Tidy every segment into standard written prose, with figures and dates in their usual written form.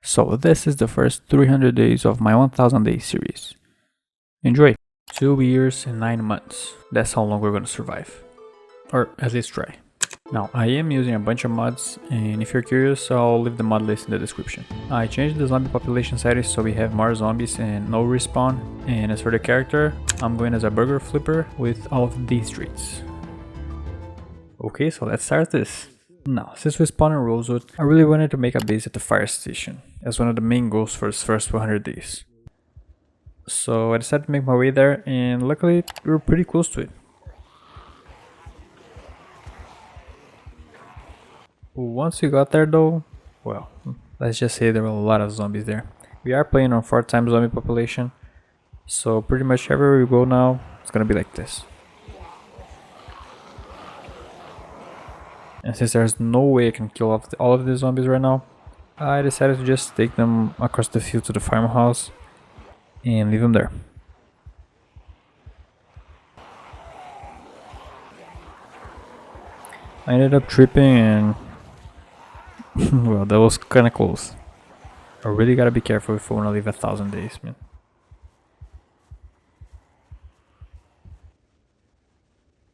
So this is the first 300 days of my 1000 days series. Enjoy! 2 years and 9 months. That's how long we're gonna survive. Or at least try. Now, I am using a bunch of mods, and if you're curious, I'll leave the mod list in the description. I changed the zombie population settings so we have more zombies and no respawn. And as for the character, I'm going as a burger flipper with all of these traits. Okay, so let's start this. Now, since we spawned in Rosewood, I really wanted to make a base at the fire station as one of the main goals for its first 100 days. So I decided to make my way there, and luckily we were pretty close to it. Once we got there though, well, let's just say there were a lot of zombies there. We are playing on 4 times zombie population, so pretty much everywhere we go now, it's gonna be like this. And since there's no way I can kill off all of the zombies right now, I decided to just take them across the field to the farmhouse and leave them there. I ended up tripping and well, that was kinda close. I really gotta be careful if I wanna live 1000 days, man.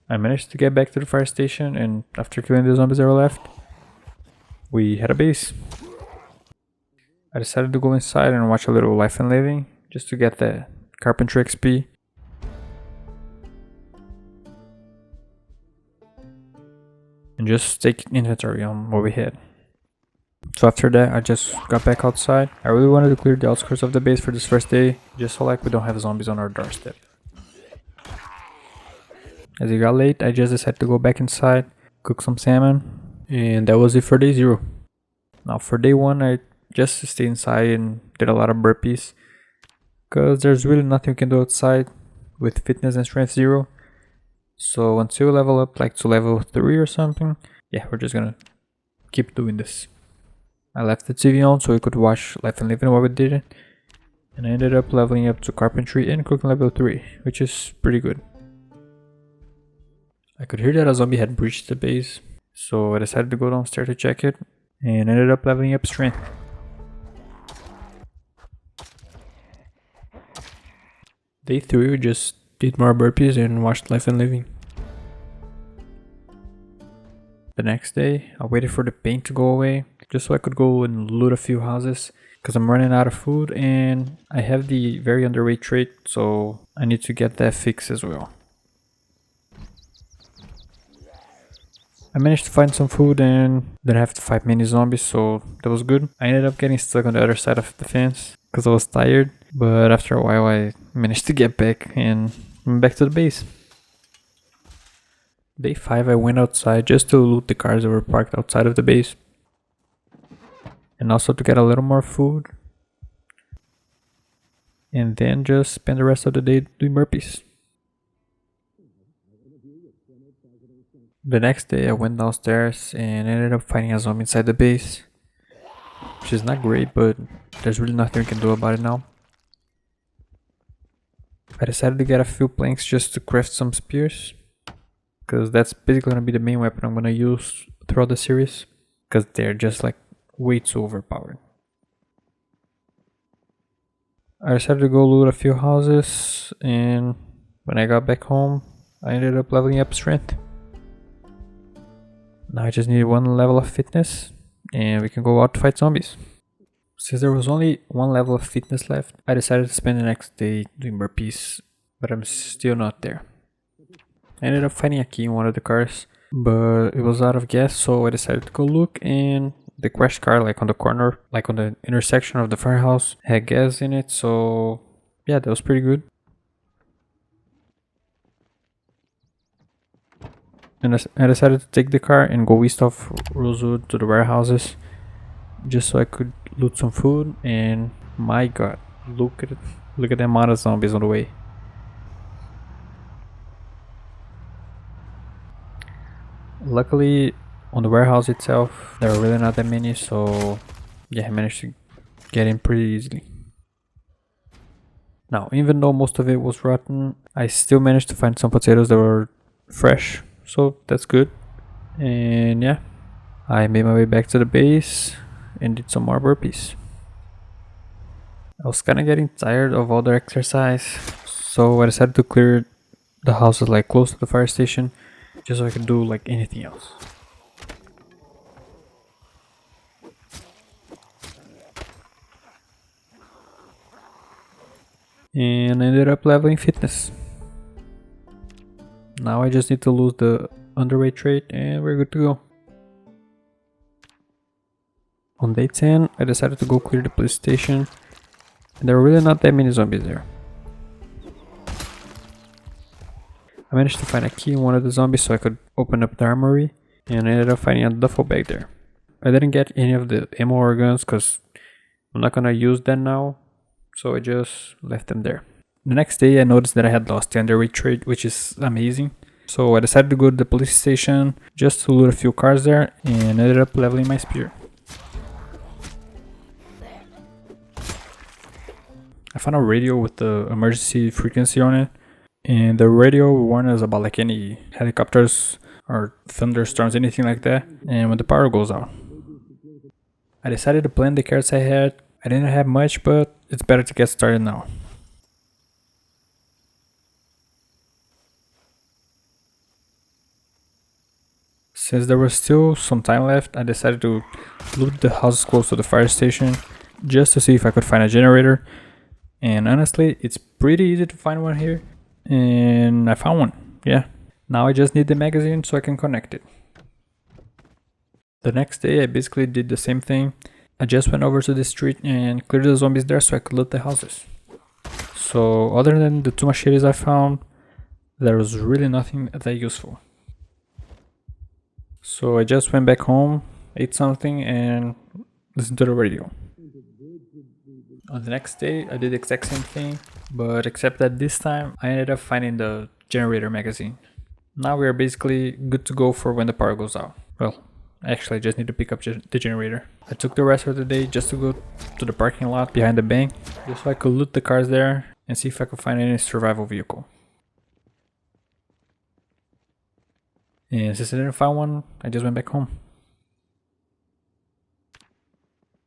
I managed to get back to the fire station, and after killing the zombies that were left, we had a base. I decided to go inside and watch a little Life and Living, just to get the carpentry XP. And just take inventory on what we had. So after that, I just got back outside. I really wanted to clear the outskirts of the base for this first day, just so like we don't have zombies on our doorstep. As it got late, I just decided to go back inside, cook some salmon, and that was it for day 0. Now for day 1, I just stayed inside and did a lot of burpees, because there's really nothing you can do outside with fitness and strength 0. So until we level up like to level 3 or something, yeah, we're just gonna keep doing this. I left the TV on so we could watch Life and Living while we did it, and I ended up leveling up to carpentry and cooking level 3, which is pretty good. I could hear that a zombie had breached the base, so I decided to go downstairs to check it, and ended up leveling up strength. Day 3 we just did more burpees and watched Life and Living. The next day, I waited for the pain to go away, just so I could go and loot a few houses, because I'm running out of food and I have the very underweight trait, so I need to get that fixed as well. I managed to find some food and didn't have to fight many zombies, so that was good. I ended up getting stuck on the other side of the fence because I was tired, but after a while I managed to get back and went back to the base. Day 5 I went outside just to loot the cars that were parked outside of the base, and also to get a little more food, and then just spend the rest of the day doing burpees. The next day I went downstairs and ended up finding a zombie inside the base, which is not great, but there's really nothing we can do about it now. I decided to get a few planks just to craft some spears, because that's basically going to be the main weapon I'm going to use throughout the series, because they're just like way too overpowered. I decided to go loot a few houses, and when I got back home I ended up leveling up strength. Now I just need 1 level of fitness and we can go out to fight zombies. Since there was only 1 level of fitness left, I decided to spend the next day doing burpees, but I'm still not there. I ended up finding a key in one of the cars, but it was out of gas, so I decided to go look, and the crashed car, like on the corner, like on the intersection of the firehouse, had gas in it, so yeah, that was pretty good. And I decided to take the car and go east of Rosewood to the warehouses, just so I could loot some food. And my god, look at it, look at the amount of zombies on the way. Luckily, on the warehouse itself, there are really not that many, so yeah, I managed to get in pretty easily. Now, even though most of it was rotten, I still managed to find some potatoes that were fresh, so that's good. And yeah, I made my way back to the base and did some more burpees. I was kinda getting tired of all the exercise, so I decided to clear the houses like close to the fire station, just so I could do like anything else. And I ended up leveling fitness. Now I just need to lose the underweight trait and we're good to go. On day 10, I decided to go clear the police station, and there were really not that many zombies there. I managed to find a key in one of the zombies so I could open up the armory, and I ended up finding a duffel bag there. I didn't get any of the ammo or guns because I'm not gonna use them now, so I just left them there. The next day I noticed that I had lost the underweight trait, which is amazing. So I decided to go to the police station just to loot a few cars there and ended up leveling my spear. I found a radio with the emergency frequency on it, and the radio warned us about like any helicopters or thunderstorms, anything like that, and when the power goes out. I decided to plan the cards I had. I didn't have much, but it's better to get started now. Since there was still some time left, I decided to loot the houses close to the fire station just to see if I could find a generator. And honestly, it's pretty easy to find one here. And I found one, yeah. Now I just need the magazine so I can connect it. The next day I basically did the same thing. I just went over to the street and cleared the zombies there so I could loot the houses. So other than the 2 machetes I found, there was really nothing that useful. So I just went back home, ate something and listened to the radio. On the next day, I did the exact same thing, but except that this time, I ended up finding the generator magazine. Now we are basically good to go for when the power goes out. Well, actually I just need to pick up the generator. I took the rest of the day just to go to the parking lot behind the bank, just so I could loot the cars there and see if I could find any survival vehicle. And since I didn't find one, I just went back home.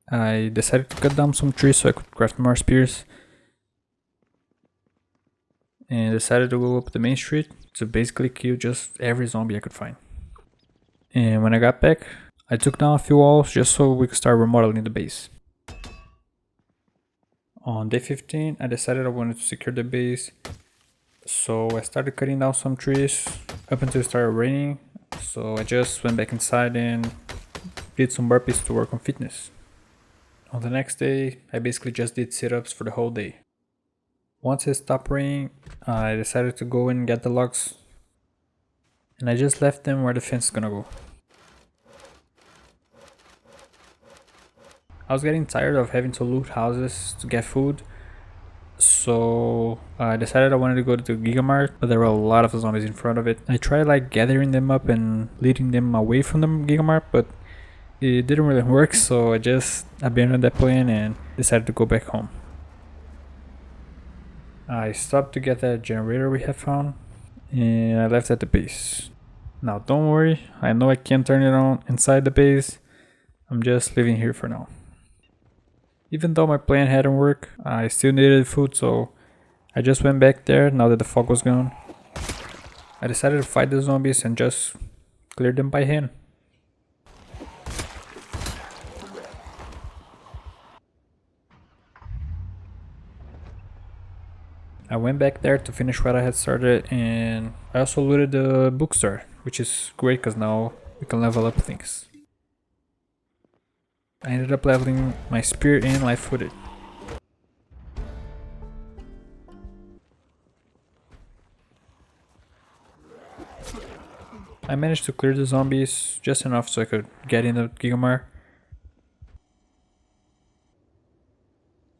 I decided to cut down some trees so I could craft more spears. And decided to go up the main street to basically kill just every zombie I could find. And when I got back, I took down a few walls just so we could start remodeling the base. On day 15, I decided I wanted to secure the base. So I started cutting down some trees up until it started raining. So I just went back inside and did some burpees to work on fitness. On the next day, I basically just did sit-ups for the whole day. Once it stopped raining, I decided to go and get the logs. And I just left them where the fence is gonna go. I was getting tired of having to loot houses to get food. So I decided I wanted to go to the Gigamart, but there were a lot of zombies in front of it. I tried like gathering them up and leading them away from the Gigamart, but it didn't really work, so I just abandoned that plan and decided to go back home. I stopped to get that generator we had found, and I left at the base. Now don't worry, I know I can't turn it on inside the base. I'm just living here for now. Even though my plan hadn't worked, I still needed food, so I just went back there now that the fog was gone. I decided to fight the zombies and just clear them by hand. I went back there to finish what I had started, and I also looted the bookstore, which is great because now we can level up things. I ended up leveling my spear and life footed. I managed to clear the zombies just enough so I could get in the Gigamart.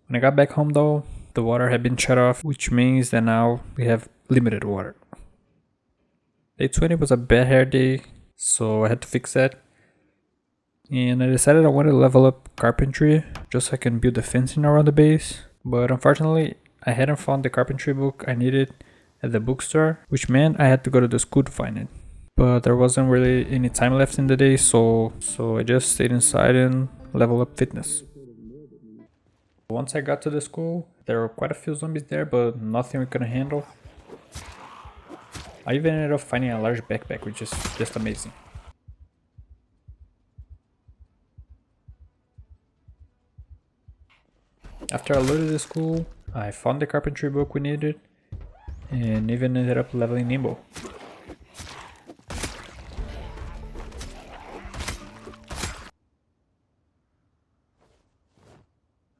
When I got back home though, the water had been shut off, which means that now we have limited water. Day 20 was a bad hair day, so I had to fix that. And I decided I wanted to level up carpentry just so I can build the fencing around the base. But unfortunately, I hadn't found the carpentry book I needed at the bookstore, which meant I had to go to the school to find it. But there wasn't really any time left in the day, so I just stayed inside and leveled up fitness. Once I got to the school, there were quite a few zombies there, but nothing we couldn't handle. I even ended up finding a large backpack, which is just amazing. After I looted the school, I found the carpentry book we needed, and even ended up leveling Nimble.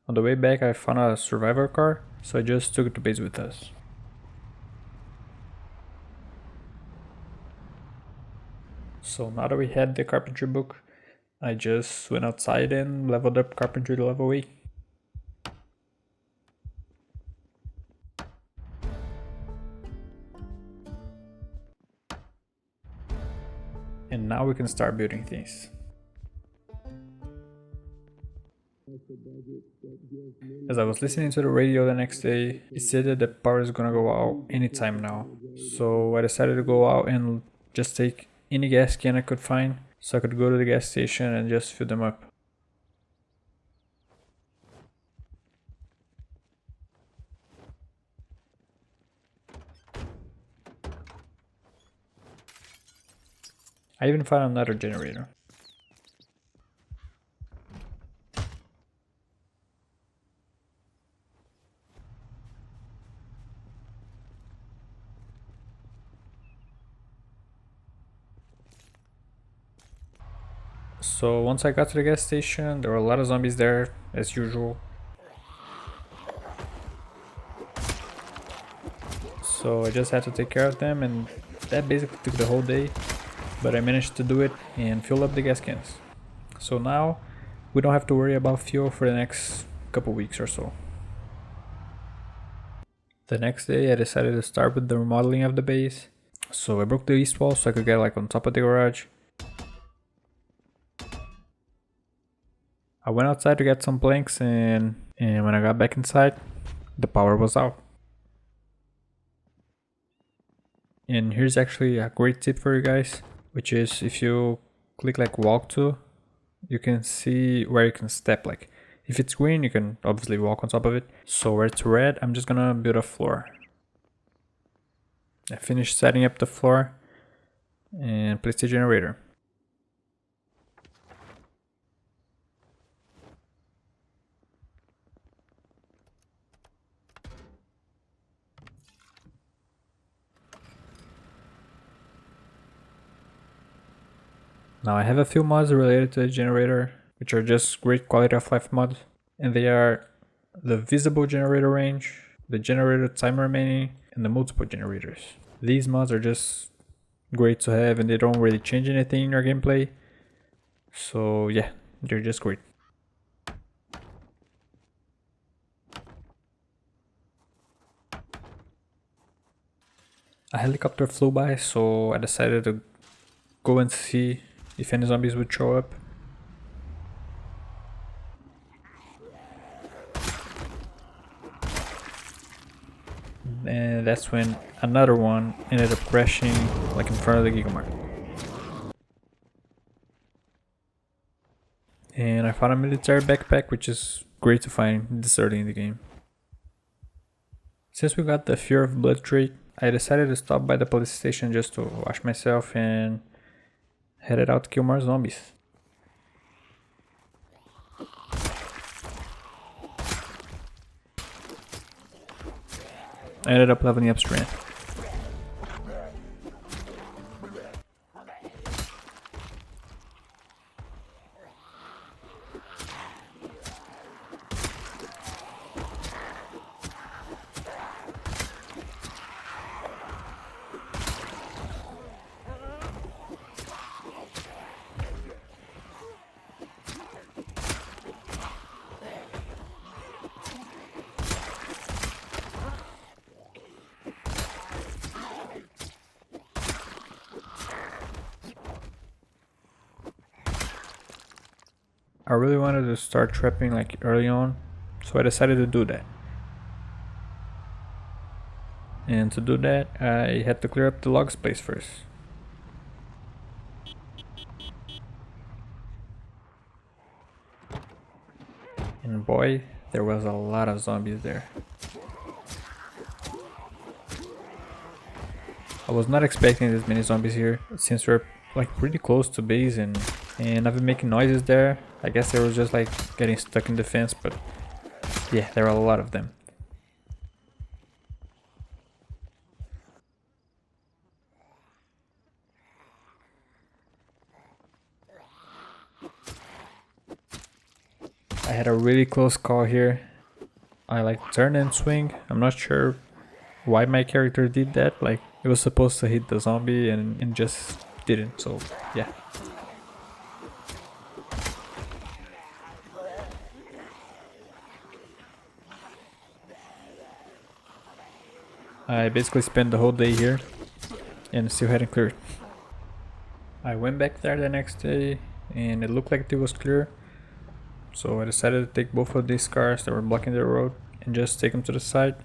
On the way back I found a survivor car, so I just took it to base with us. So now that we had the carpentry book, I just went outside and leveled up carpentry to level 8. And now we can start building things. As I was listening to the radio the next day, it said that the power is gonna go out anytime now. So I decided to go out and just take any gas can I could find, so I could go to the gas station and just fill them up. I even found another generator. So once I got to the gas station, there were a lot of zombies there, as usual. So I just had to take care of them, and that basically took the whole day. But I managed to do it and fill up the gas cans. So now we don't have to worry about fuel for the next couple weeks or so. The next day I decided to start with the remodeling of the base. So I broke the east wall so I could get like on top of the garage. I went outside to get some planks, and when I got back inside, the power was out. And here's actually a great tip for you guys, which is if you click like walk to, you can see where you can step. Like if it's green, you can obviously walk on top of it. So where it's red, I'm just gonna build a floor. I finished setting up the floor and placed the generator. Now I have a few mods related to the generator, which are just great quality of life mods, and they are the visible generator range, the generator time remaining, and the multiple generators. These mods are just great to have, and they don't really change anything in your gameplay, so yeah, they're just great. A helicopter flew by, so I decided to go and see if any zombies would show up. And that's when another one ended up crashing like in front of the Giga Mart. And I found a military backpack, which is great to find this early in the game. Since we got the Fear of Blood trait, I decided to stop by the police station just to wash myself and headed out to kill more zombies. I ended up leveling up strength. I really wanted to start trapping like early on, so I decided to do that. And to do that, I had to clear up the logs place first. And boy, There was a lot of zombies there. I was not expecting this many zombies here, since we're like pretty close to base and I've been making noises there. I guess they were just like getting stuck in the fence, but yeah, there are a lot of them. I had a really close call here. I like turn and swing. I'm not sure why my character did that. Like it was supposed to hit the zombie and just didn't. So yeah. I basically spent the whole day here and still hadn't cleared. I went back there the next day and it looked like it was clear. So I decided to take both of these cars that were blocking the road and just take them to the side.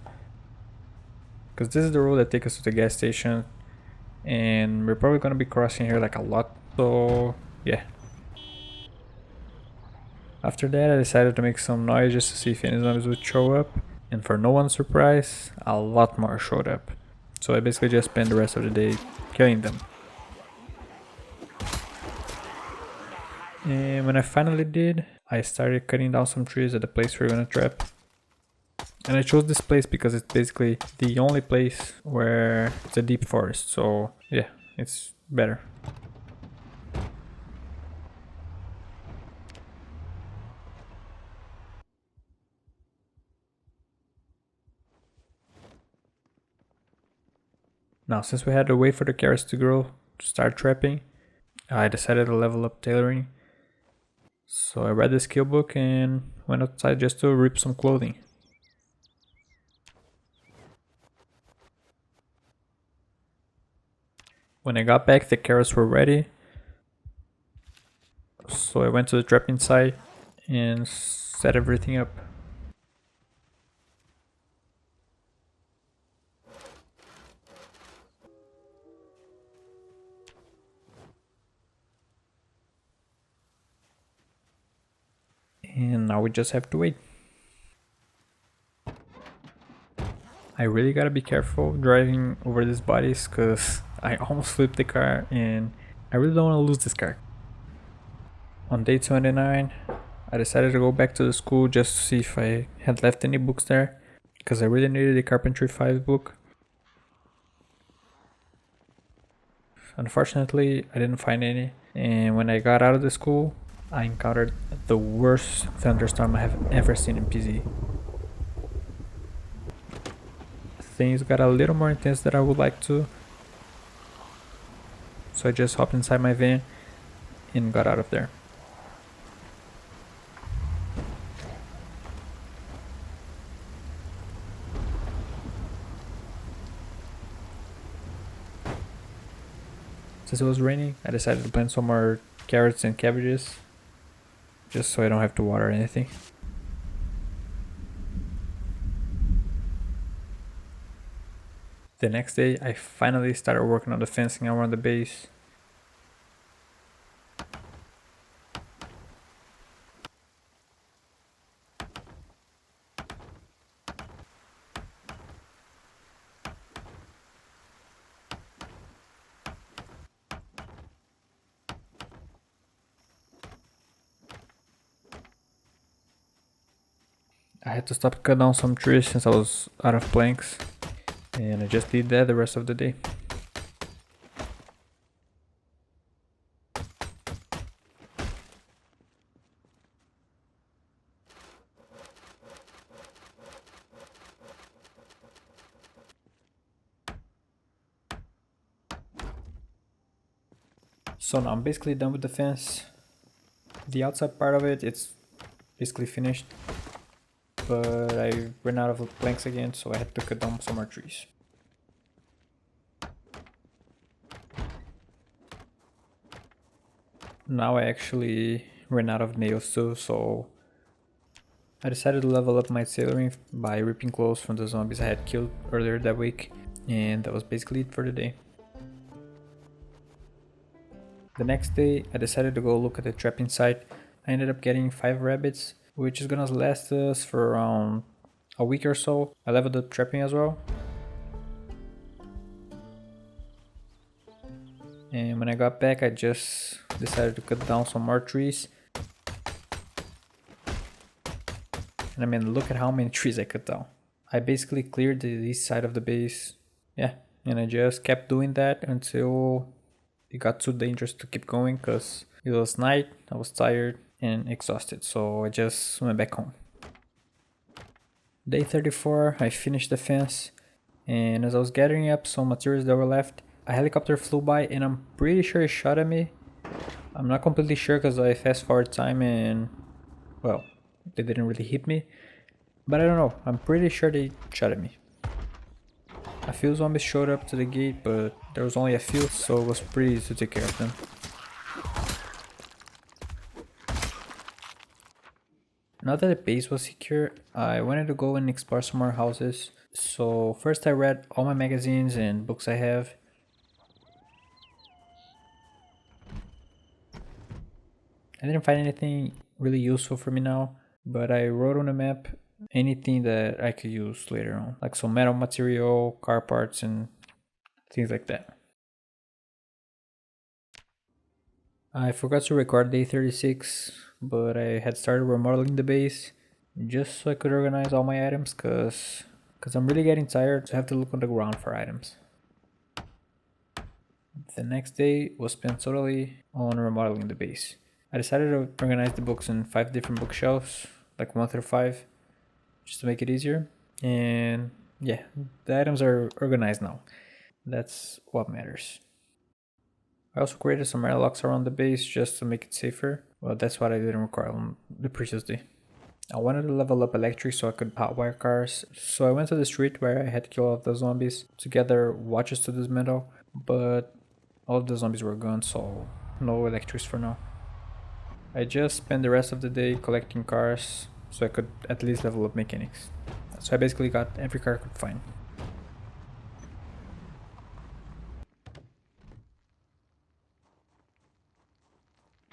Because this is the road that takes us to the gas station. And we're probably going to be crossing here like a lot. So yeah. After that I decided to make some noise just to see if any zombies would show up. And for no one's surprise, a lot more showed up. So I basically just spent the rest of the day killing them. And when I finally did, I started cutting down some trees at the place we're gonna trap. And I chose this place because it's basically the only place where it's a deep forest. So yeah, it's better. Now, since we had to wait for the carrots to grow to start trapping, I decided to level up tailoring. So I read the skill book and went outside just to rip some clothing. When I got back, the carrots were ready. So I went to the trapping site and set everything up. And now we just have to wait. I really gotta be careful driving over these bodies because I almost flipped the car and I really don't want to lose this car. On day 29, I decided to go back to the school just to see if I had left any books there because I really needed the Carpentry 5 book. Unfortunately, I didn't find any, and when I got out of the school, I encountered the worst thunderstorm I have ever seen in PZ. Things got a little more intense than I would like to, so I just hopped inside my van and got out of there. Since it was raining, I decided to plant some more carrots and cabbages, just so I don't have to water anything. The next day, I finally started working on the fencing around the base. I had to stop cut down some trees since I was out of planks, and I just did that the rest of the day. So now I'm basically done with the fence. The outside part of it, it's basically finished. But I ran out of planks again, so I had to cut down some more trees. Now I actually ran out of nails too, so I decided to level up my tailoring by ripping clothes from the zombies I had killed earlier that week, and that was basically it for the day. The next day I decided to go look at the trapping site. I ended up getting 5 rabbits, which is gonna last us for around a week or so. I leveled up trapping as well. And when I got back, I just decided to cut down some more trees. And I mean, look at how many trees I cut down. I basically cleared the east side of the base. Yeah, and I just kept doing that until it got too dangerous to keep going because it was night, I was tired and exhausted, so I just went back home. Day 34, I finished the fence, and as I was gathering up some materials that were left, a helicopter flew by and I'm pretty sure it shot at me. I'm not completely sure because I fast forward time and, well, they didn't really hit me. But I don't know, I'm pretty sure they shot at me. A few zombies showed up to the gate, but there was only a few, so it was pretty easy to take care of them. Now that the base was secure, I wanted to go and explore some more houses. So first I read all my magazines and books I have. I didn't find anything really useful for me now, but I wrote on the map anything that I could use later on, like some metal material, car parts, and things like that. I forgot to record day 36, but I had started remodeling the base just so I could organize all my items cause I'm really getting tired, so I have to look on the ground for items. The next day was spent totally on remodeling the base. I decided to organize the books in 5 different bookshelves, like 1 through 5, just to make it easier. And yeah, the items are organized now. That's what matters. I also created some airlocks around the base just to make it safer. Well, that's what I didn't record on the previous day. I wanted to level up electric so I could hotwire cars, so I went to the street where I had killed all of the zombies to gather watches to dismantle, but all of the zombies were gone, so no electrics for now. I just spent the rest of the day collecting cars so I could at least level up mechanics. So I basically got every car I could find.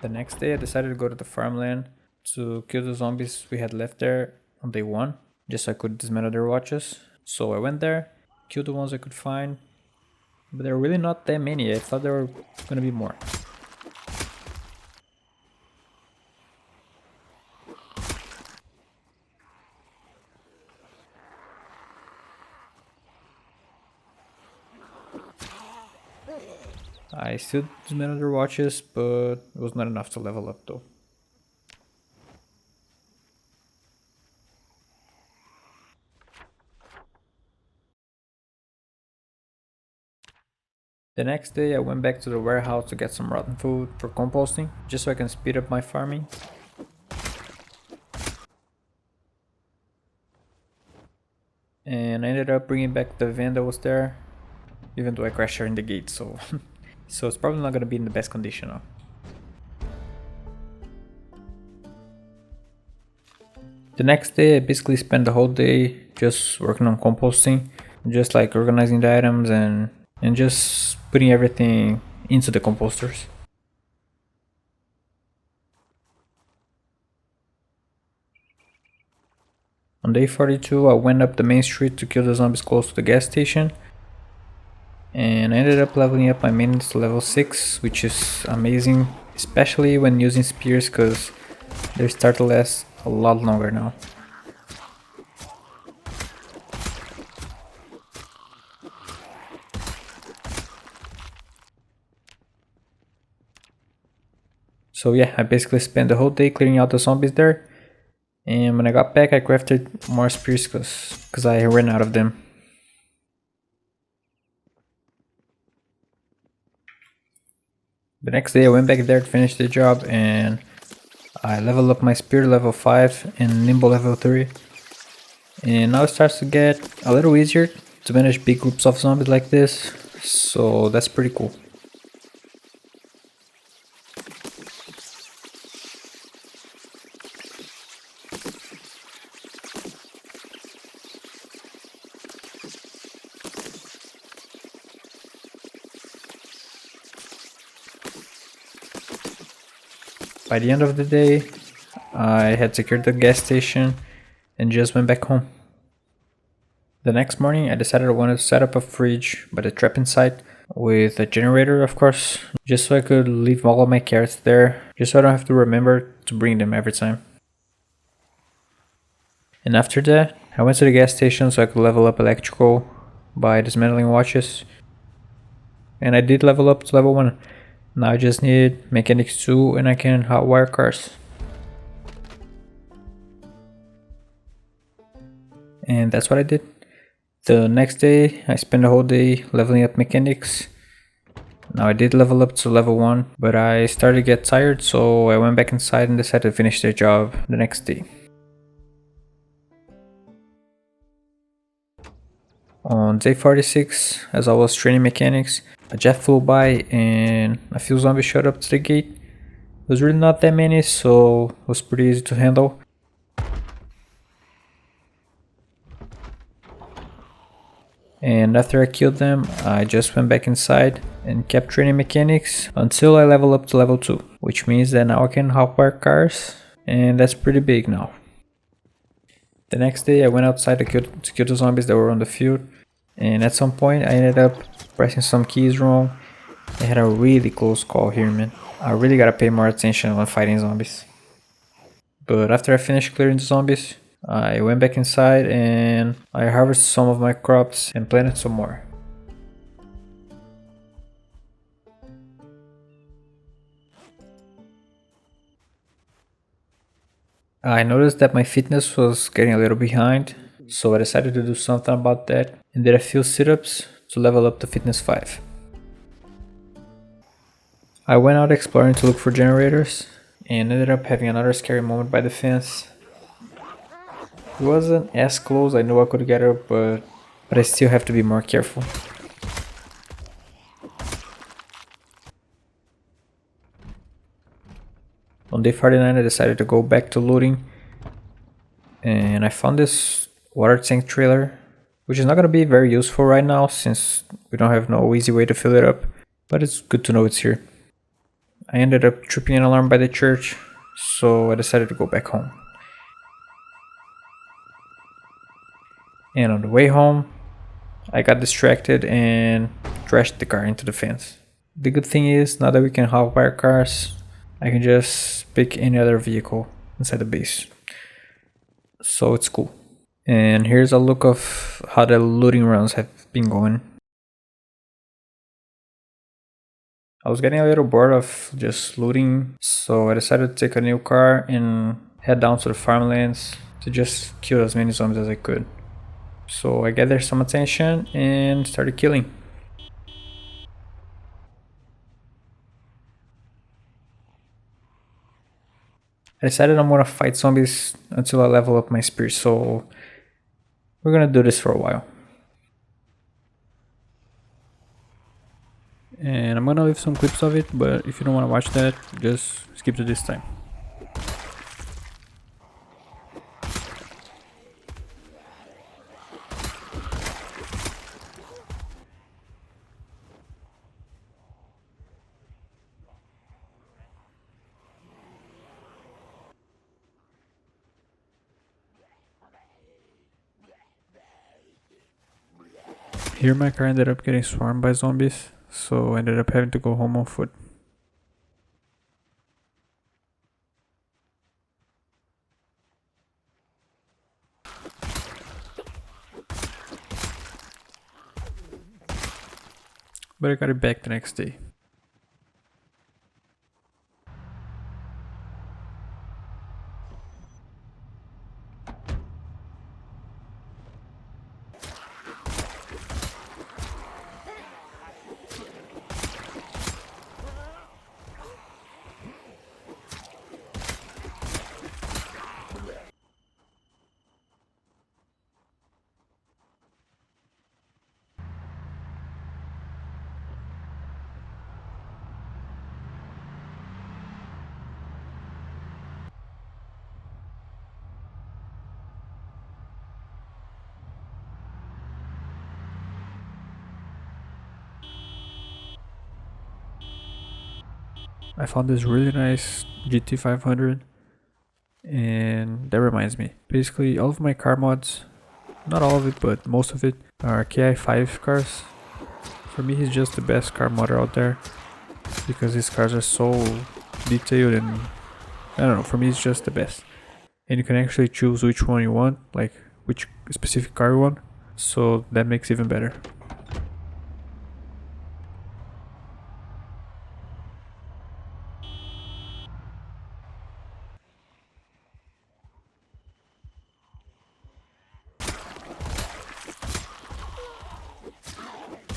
The next day I decided to go to the farmland to kill the zombies we had left there on day 1, just so I could dismantle their watches. So I went there, killed the ones I could find, but there were really not that many. I thought there were gonna be more. I still dismantled their watches, but it was not enough to level up though. The next day I went back to the warehouse to get some rotten food for composting, just so I can speed up my farming. And I ended up bringing back the van that was there, even though I crashed her in the gate, so so it's probably not gonna be in the best condition now. The next day I basically spent the whole day just working on composting, just like organizing the items and just putting everything into the composters. On day 42 I went up the main street to kill the zombies close to the gas station. And I ended up leveling up my maintenance to level 6, which is amazing, especially when using spears because they start to last a lot longer now. So yeah, I basically spent the whole day clearing out the zombies there, and when I got back I crafted more spears because I ran out of them. The next day I went back there to finish the job and I leveled up my spear level 5 and nimble level 3. And now it starts to get a little easier to manage big groups of zombies like this, so that's pretty cool. By the end of the day, I had secured the gas station and just went back home. The next morning I decided I wanted to set up a fridge by the trap inside with a generator, of course, just so I could leave all of my carrots there, just so I don't have to remember to bring them every time. And after that, I went to the gas station so I could level up electrical by dismantling watches. And I did level up to level 1. Now I just need mechanics 2 and I can hotwire cars. And that's what I did. The next day, I spent the whole day leveling up mechanics. Now I did level up to level 1, but I started to get tired, so I went back inside and decided to finish the job the next day. On day 46, as I was training mechanics, a jet flew by and a few zombies showed up to the gate. It was really not that many, so it was pretty easy to handle. And after I killed them, I just went back inside and kept training mechanics until I level up to level 2, which means that now I can hotwire cars, and that's pretty big now. The next day I went outside to kill the zombies that were on the field, and at some point I ended up pressing some keys wrong. I had a really close call here, man. I really gotta pay more attention when fighting zombies. But after I finished clearing the zombies, I went back inside and I harvested some of my crops and planted some more. I noticed that my fitness was getting a little behind, so I decided to do something about that and did a few sit-ups to level up to fitness 5. I went out exploring to look for generators and ended up having another scary moment by the fence. It wasn't as close, I knew I could get her, but I still have to be more careful. On day 49 I decided to go back to looting, and I found this water tank trailer, which is not going to be very useful right now since we don't have no easy way to fill it up, but it's good to know it's here. I ended up tripping an alarm by the church, so I decided to go back home. And on the way home, I got distracted and crashed the car into the fence. The good thing is, now that we can hotwire cars, I can just pick any other vehicle inside the base. So it's cool. And here's a look of how the looting runs have been going. I was getting a little bored of just looting, so I decided to take a new car and head down to the farmlands to just kill as many zombies as I could. So I gathered some attention and started killing. I decided I'm gonna fight zombies until I level up my spear, so we're gonna do this for a while. And I'm gonna leave some clips of it, but if you don't wanna watch that, just skip to this time. Here my car ended up getting swarmed by zombies, so I ended up having to go home on foot. But I got it back the next day. I found this really nice GT500 And that reminds me, basically all of my car mods, not all of it but most of it, are KI5 cars. For me he's just the best car modder out there because his cars are so detailed, and I don't know, for me it's just the best. And you can actually choose which one you want, like which specific car you want, so that makes it even better.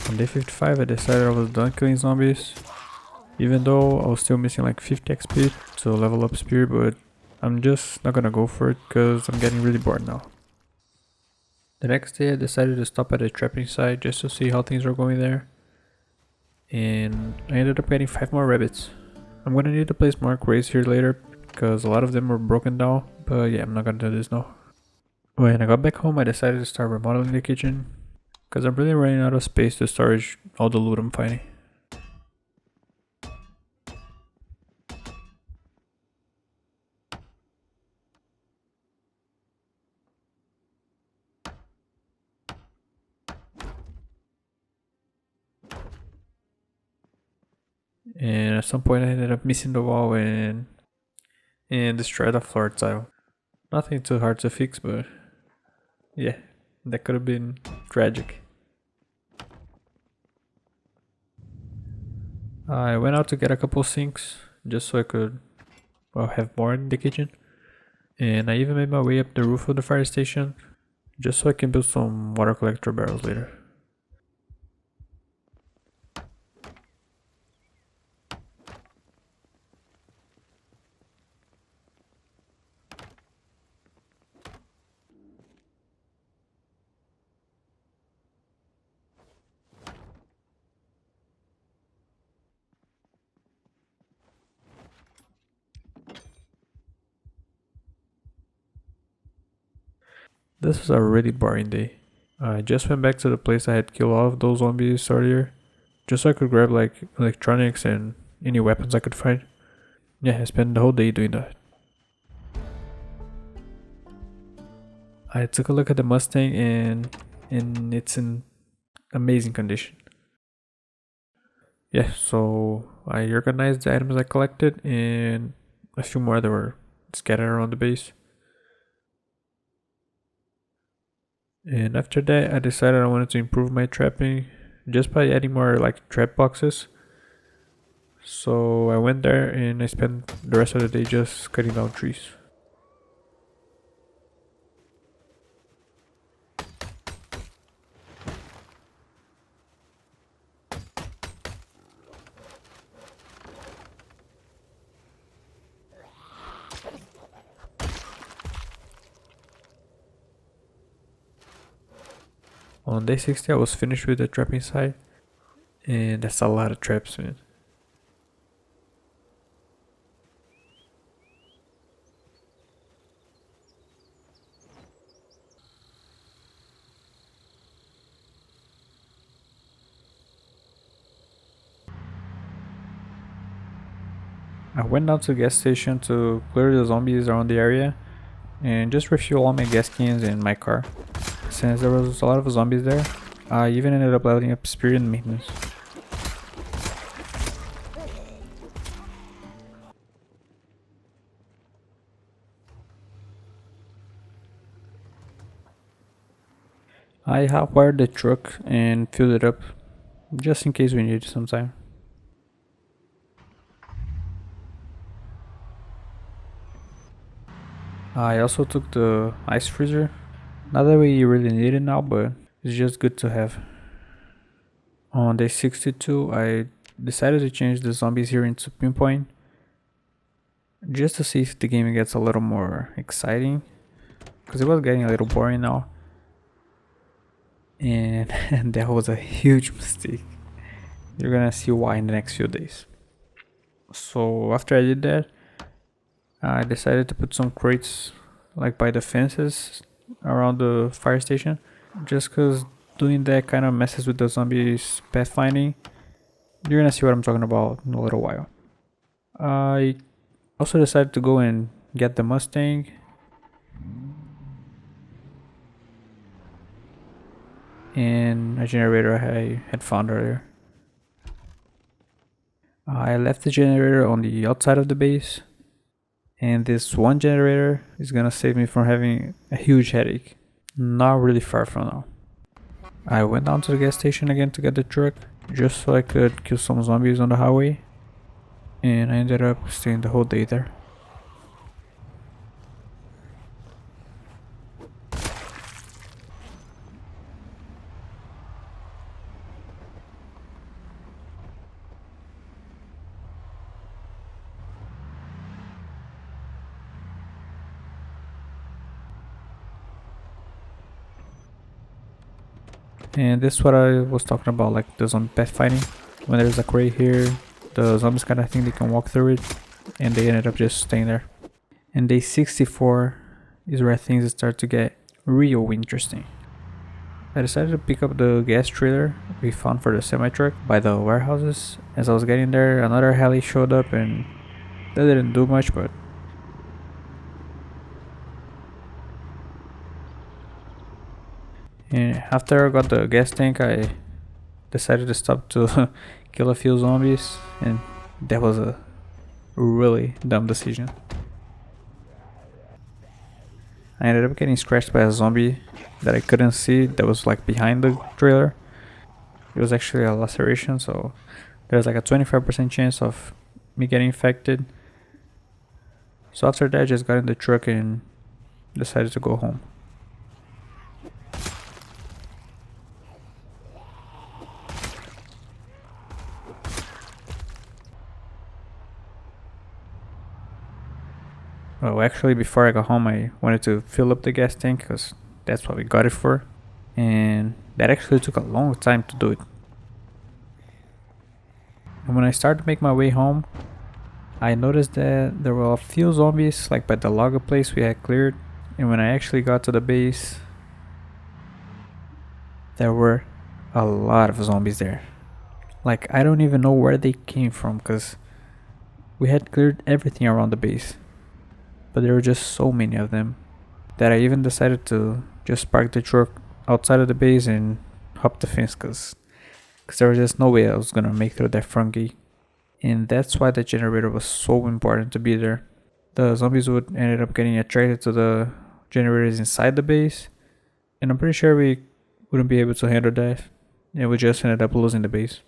On day 55 I decided I was done killing zombies, even though I was still missing like 50 XP to level up spear, but I'm just not gonna go for it because I'm getting really bored now. The next day I decided to stop at a trapping site just to see how things are going there, and I ended up getting 5 more rabbits. I'm gonna need to place more crates here later because a lot of them were broken down, but yeah, I'm not gonna do this now. When I got back home I decided to start remodeling the kitchen because I'm really running out of space to storage all the loot I'm finding. And at some point I ended up missing the wall and destroyed the floor tile. Nothing too hard to fix, but yeah, that could have been tragic. I went out to get a couple sinks just so I could, well, have more in the kitchen. And I even made my way up the roof of the fire station just so I can build some water collector barrels later. This was a really boring day. I just went back to the place I had killed all of those zombies earlier, just so I could grab like electronics and any weapons I could find. Yeah, I spent the whole day doing that. I took a look at the Mustang and it's in amazing condition. Yeah, so I organized the items I collected and a few more that were scattered around the base. And after that I decided I wanted to improve my trapping just by adding more like trap boxes. So I went there and I spent the rest of the day just cutting down trees. On day 60 I was finished with the trapping site, and that's a lot of traps, man. I went down to the gas station to clear the zombies around the area and just refuel all my gas cans in my car. Since there was a lot of zombies there, I even ended up leveling up spirit and maintenance. I hotwired the truck and filled it up just in case we need it sometime. I also took the ice freezer. Not that we really need it now, but it's just good to have. On day 62, I decided to change the zombies here into pinpoint just to see if the game gets a little more exciting, because it was getting a little boring now. And that was a huge mistake. You're gonna see why in the next few days. So after I did that, I decided to put some crates like by the fences around the fire station, just because doing that kind of messes with the zombies pathfinding. You're gonna see what I'm talking about in a little while. I also decided to go and get the Mustang. And a generator I had found earlier. I left the generator on the outside of the base. And this one generator is gonna save me from having a huge headache. Not really far from now. I went down to the gas station again to get the truck, just so I could kill some zombies on the highway. And I ended up staying the whole day there. And this is what I was talking about, like the zombie path fighting. When there's a crate here, the zombies kind of think they can walk through it, and they ended up just staying there. And day 64 is where things start to get real interesting. I decided to pick up the gas trailer we found for the semi-truck by the warehouses. As I was getting there, another heli showed up, and that didn't do much, but and after I got the gas tank, I decided to stop to kill a few zombies, and that was a really dumb decision. I ended up getting scratched by a zombie that I couldn't see, that was like behind the trailer. It was actually a laceration, so there's like a 25% chance of me getting infected. So after that, I just got in the truck and decided to go home. Well, actually, before I got home, I wanted to fill up the gas tank because that's what we got it for. And that actually took a long time to do it. And when I started to make my way home, I noticed that there were a few zombies like by the logger place we had cleared. And when I actually got to the base, there were a lot of zombies there. Like, I don't even know where they came from because we had cleared everything around the base. But there were just so many of them that I even decided to just park the truck outside of the base and hop the fence because there was just no way I was gonna make through that front gate. And that's why the generator was so important to be there. The zombies would ended up getting attracted to the generators inside the base, and I'm pretty sure we wouldn't be able to handle that, and we just ended up losing the base.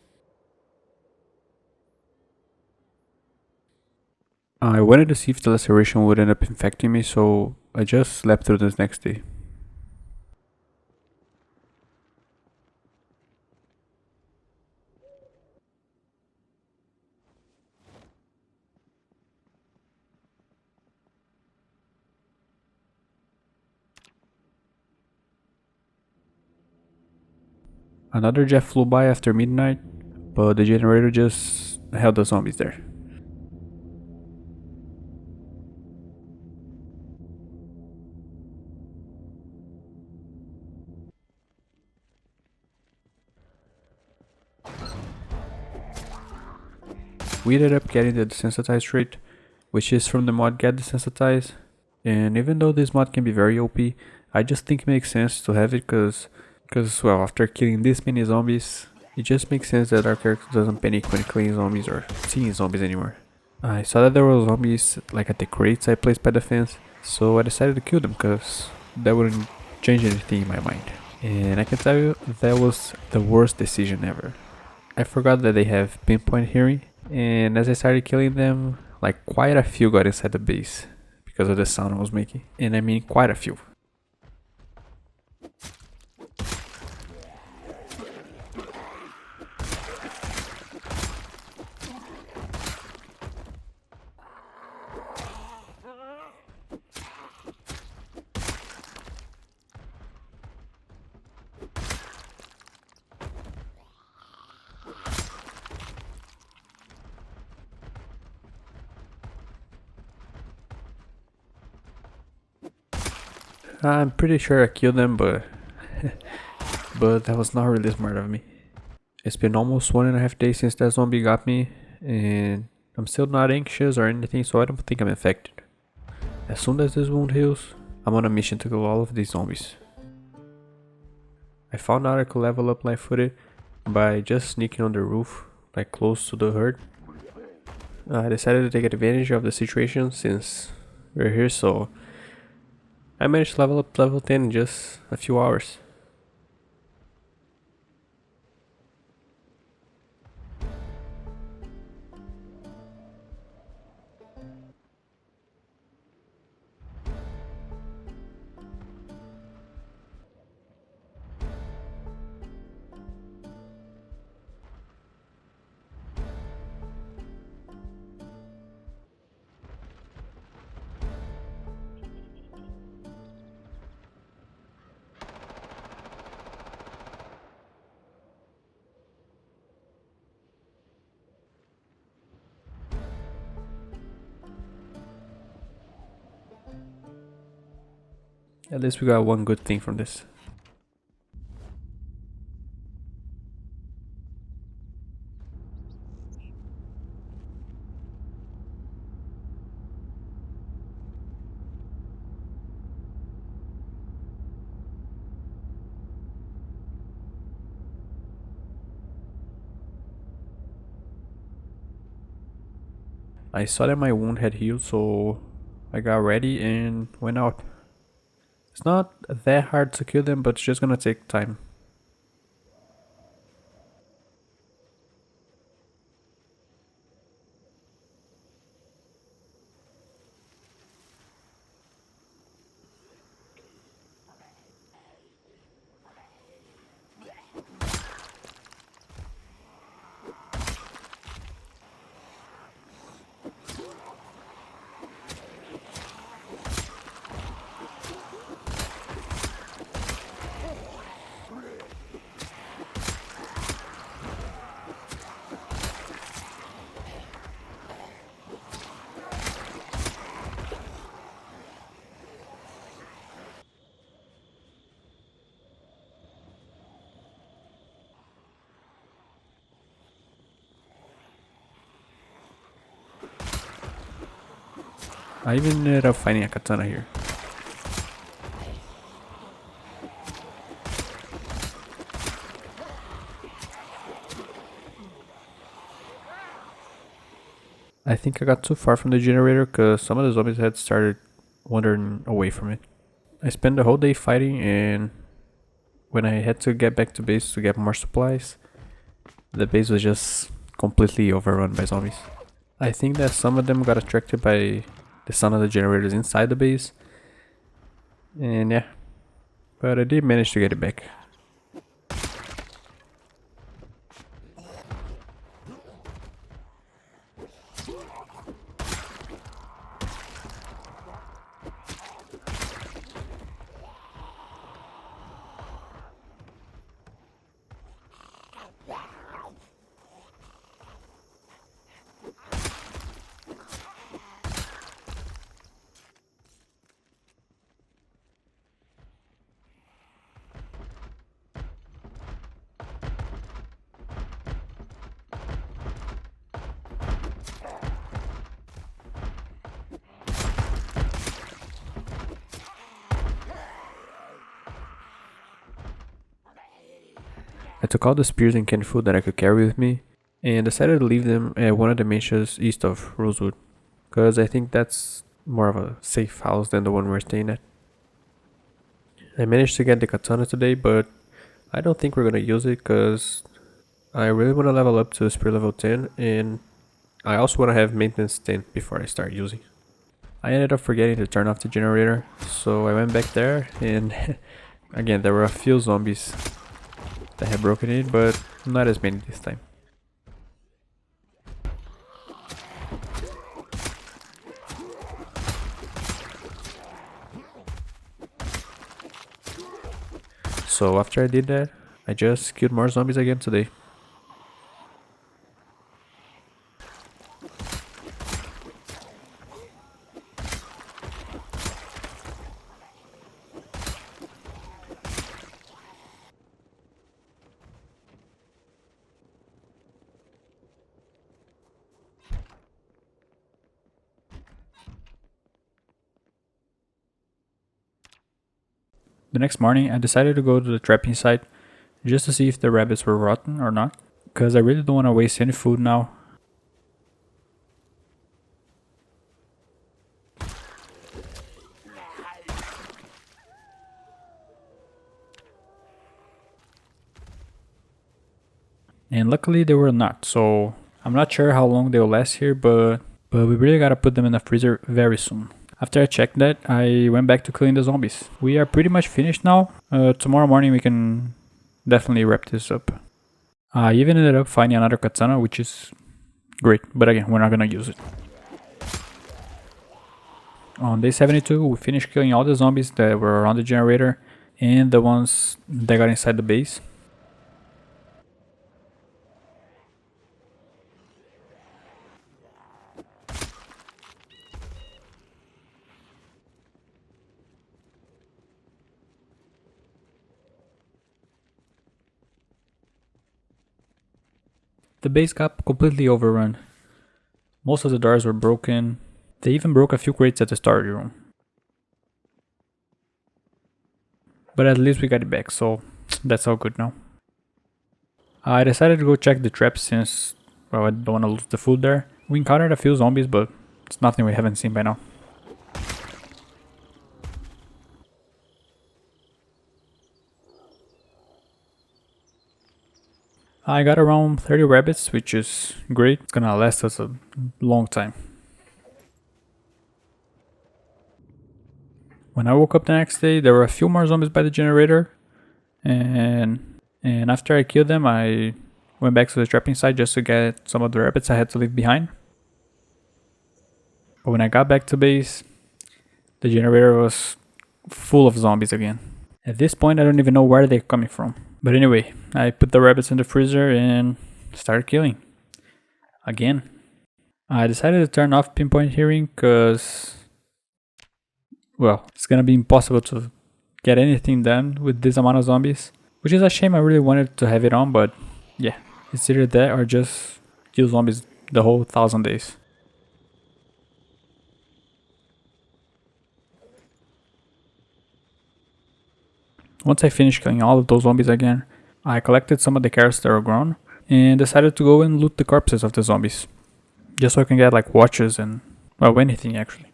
I wanted to see if the laceration would end up infecting me, so I just slept through this next day. Another jet flew by after midnight, but the generator just held the zombies there. We ended up getting the desensitized trait, which is from the mod Get Desensitized, and even though this mod can be very OP, I just think it makes sense to have it because well, after killing this many zombies, it just makes sense that our character doesn't panic when killing zombies or seeing zombies anymore. I saw that there were zombies like at the crates I placed by the fence, so I decided to kill them because that wouldn't change anything in my mind. And I can tell you, that was the worst decision ever. I forgot that they have pinpoint hearing, and as I started killing them, like quite a few got inside the base because of the sound I was making. And I mean quite a few. I'm pretty sure I killed them, but but that was not really smart of me. It's been almost 1.5 days since that zombie got me, and I'm still not anxious or anything, so I don't think I'm infected. As soon as this wound heals, I'm on a mission to kill all of these zombies. I found out I could level up light footed by just sneaking on the roof, like close to the herd. I decided to take advantage of the situation since we're here, so I managed to level up to level 10 in just a few hours. At least we got one good thing from this. I saw that my wound had healed, so I got ready and went out. It's not that hard to kill them, but it's just gonna take time. I even ended up finding a katana here. I think I got too far from the generator because some of the zombies had started wandering away from it. I spent the whole day fighting, and when I had to get back to base to get more supplies, the base was just completely overrun by zombies. I think that some of them got attracted by the sound of the generators inside the base, and yeah, but I did manage to get it back. I took all the spears and canned food that I could carry with me and decided to leave them at one of the mansions east of Rosewood, because I think that's more of a safe house than the one we're staying at. I managed to get the katana today, but I don't think we're gonna use it because I really want to level up to spear level 10, and I also want to have maintenance 10 before I start using. I ended up forgetting to turn off the generator, so I went back there and again there were a few zombies that had broken in, but not as many this time. So after I did that, I just killed more zombies again today. The next morning, I decided to go to the trapping site just to see if the rabbits were rotten or not, because I really don't want to waste any food now. And luckily they were not, so I'm not sure how long they'll last here, but we really gotta put them in the freezer very soon. After I checked that, I went back to killing the zombies. We are pretty much finished now. Tomorrow morning we can definitely wrap this up. I even ended up finding another katana, which is great, but again, we're not gonna use it. On day 72, we finished killing all the zombies that were around the generator and the ones that got inside the base. The base got completely overrun. Most of the doors were broken. They even broke a few crates at the storage room. But at least we got it back, so that's all good now. I decided to go check the traps since, well, I don't want to lose the food there. We encountered a few zombies, but it's nothing we haven't seen by now. I got around 30 rabbits, which is great. It's gonna last us a long time. When I woke up the next day, there were a few more zombies by the generator. And after I killed them, I went back to the trapping site just to get some of the rabbits I had to leave behind. But when I got back to base, the generator was full of zombies again. At this point, I don't even know where they're coming from. But anyway, I put the rabbits in the freezer and started killing. Again. I decided to turn off pinpoint hearing because, well, it's gonna be impossible to get anything done with this amount of zombies. Which is a shame, I really wanted to have it on, but yeah. It's either that or just kill zombies the whole 1000 days. Once I finished killing all of those zombies again, I collected some of the carrots that were grown and decided to go and loot the corpses of the zombies. Just so I can get like watches and, well, anything actually.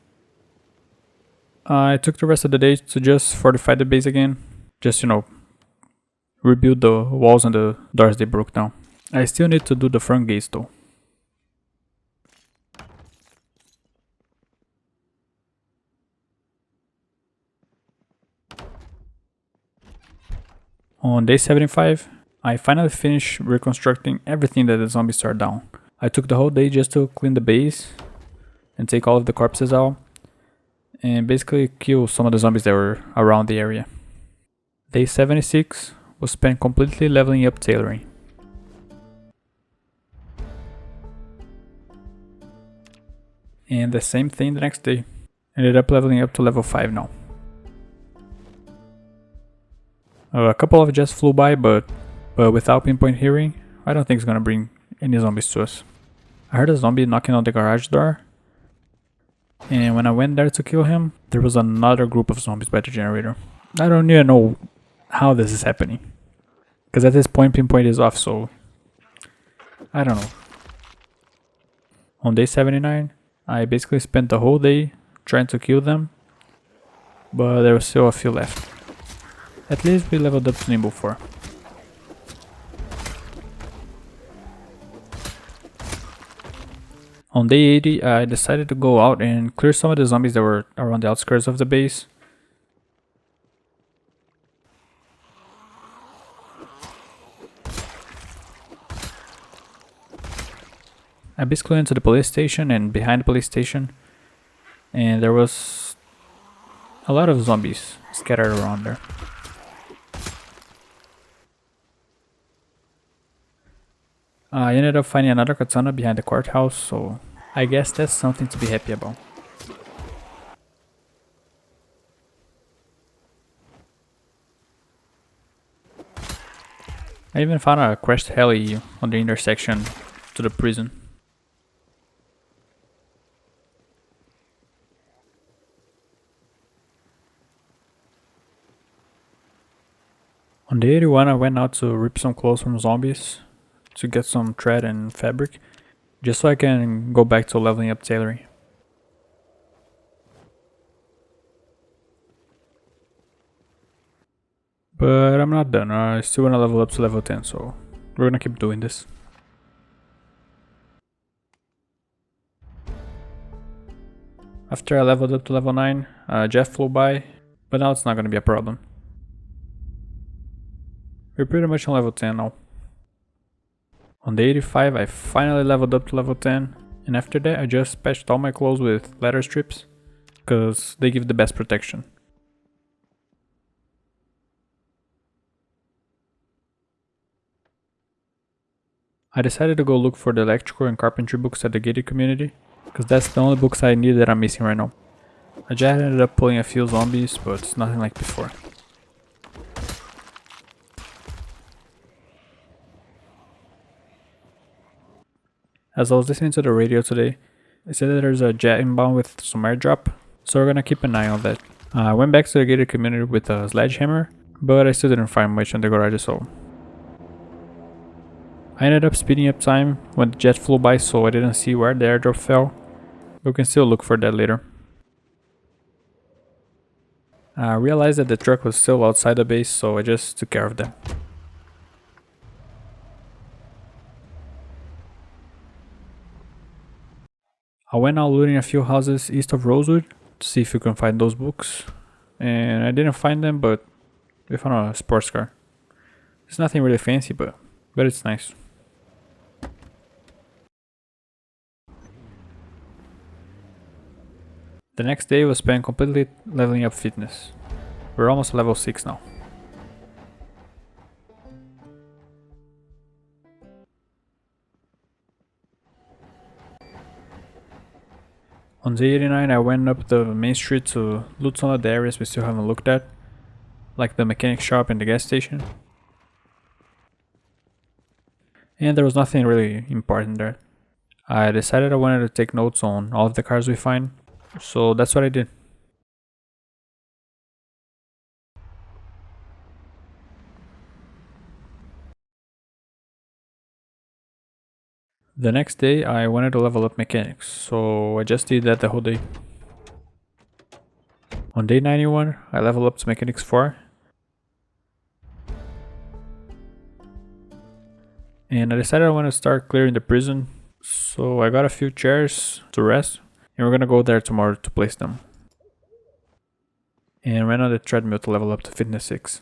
I took the rest of the day to just fortify the base again. Just, rebuild the walls and the doors they broke down. I still need to do the front gates though. On day 75, I finally finished reconstructing everything that the zombies tore down. I took the whole day just to clean the base and take all of the corpses out and basically kill some of the zombies that were around the area. Day 76 was spent completely leveling up tailoring. And the same thing the next day. Ended up leveling up to level 5 now. A couple of just flew by, but without pinpoint hearing, I don't think it's gonna bring any zombies to us. I heard a zombie knocking on the garage door, and when I went there to kill him, there was another group of zombies by the generator. I don't even know how this is happening, because at this point pinpoint is off, so I don't know. On day 79, I basically spent the whole day trying to kill them, but there was still a few left. At least we leveled up to Nimble 4. On day 80, I decided to go out and clear some of the zombies that were around the outskirts of the base. I basically went to the police station and behind the police station, and there was a lot of zombies scattered around there. I ended up finding another katana behind the courthouse, so I guess that's something to be happy about. I even found a crashed heli on the intersection to the prison. On day 81 I went out to rip some clothes from zombies to get some thread and fabric, just so I can go back to leveling up tailoring. But I'm not done, I still wanna level up to level 10, so we're gonna keep doing this. After I leveled up to level 9, Jeff flew by, but now it's not gonna be a problem. We're pretty much on level 10 now. On day 85 I finally leveled up to level 10, and after that I just patched all my clothes with leather strips, cause they give the best protection. I decided to go look for the electrical and carpentry books at the gated community, cause that's the only books I need that I'm missing right now. I just ended up pulling a few zombies, but it's nothing like before. As I was listening to the radio today, it said that there's a jet inbound with some airdrop, so we're gonna keep an eye on that. I went back to the gated community with a sledgehammer, but I still didn't find much in the garage, so I ended up speeding up time when the jet flew by, so I didn't see where the airdrop fell, but we can still look for that later. I realized that the truck was still outside the base, so I just took care of them. I went out looting a few houses east of Rosewood to see if we can find those books, and I didn't find them, but we found a sports car. It's nothing really fancy, but it's nice. The next day was spent completely leveling up fitness. We're almost level 6 now. On day 89 I went up the main street to loot some of the areas we still haven't looked at, like the mechanic shop and the gas station. And there was nothing really important there. I decided I wanted to take notes on all of the cars we find, so that's what I did. The next day I wanted to level up mechanics, so I just did that the whole day. On day 91 I leveled up to mechanics 4. And I decided I want to start clearing the prison, so I got a few chairs to rest, and we're gonna go there tomorrow to place them. And ran on the treadmill to level up to fitness 6.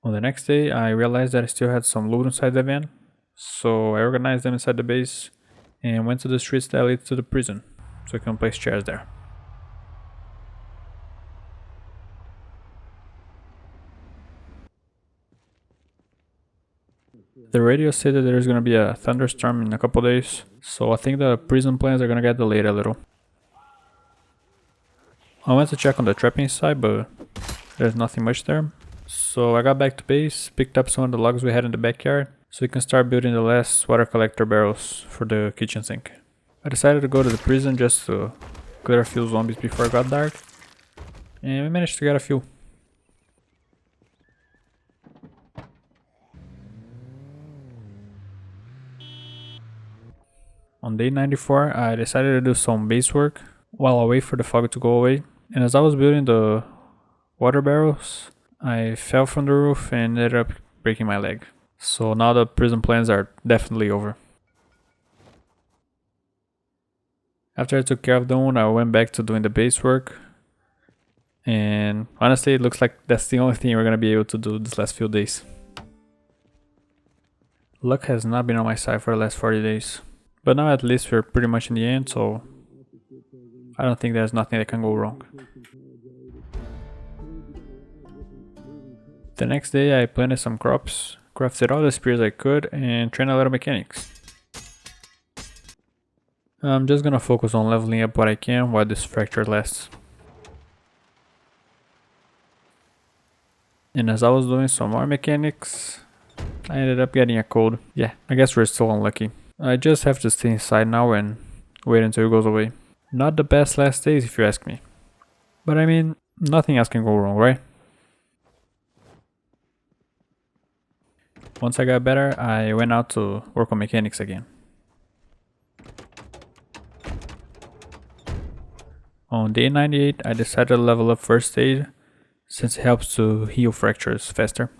On the next day I realized that I still had some loot inside the van, so I organized them inside the base and went to the streets that lead to the prison, so I can place chairs there. The radio said that there's gonna be a thunderstorm in a couple days, so I think the prison plans are gonna get delayed a little. I went to check on the trapping side, but there's nothing much there. So I got back to base, picked up some of the logs we had in the backyard, so we can start building the last water collector barrels for the kitchen sink. I decided to go to the prison just to clear a few zombies before it got dark, and we managed to get a few. On day 94 I decided to do some base work while I wait for the fog to go away, and as I was building the water barrels I fell from the roof and ended up breaking my leg. So now the prison plans are definitely over. After I took care of the wound I went back to doing the base work, and honestly it looks like that's the only thing we're gonna be able to do these last few days. Luck has not been on my side for the last 40 days. But now at least we're pretty much in the end, so I don't think there's nothing that can go wrong. The next day I planted some crops, crafted all the spears I could, and trained a lot of mechanics. I'm just gonna focus on leveling up what I can while this fracture lasts. And as I was doing some more mechanics, I ended up getting a cold. Yeah, I guess we're still unlucky. I just have to stay inside now and wait until it goes away. Not the best last days if you ask me. But I mean, Nothing else can go wrong, right? Once I got better, I went out to work on mechanics again. On day 98, I decided to level up first aid since it helps to heal fractures faster.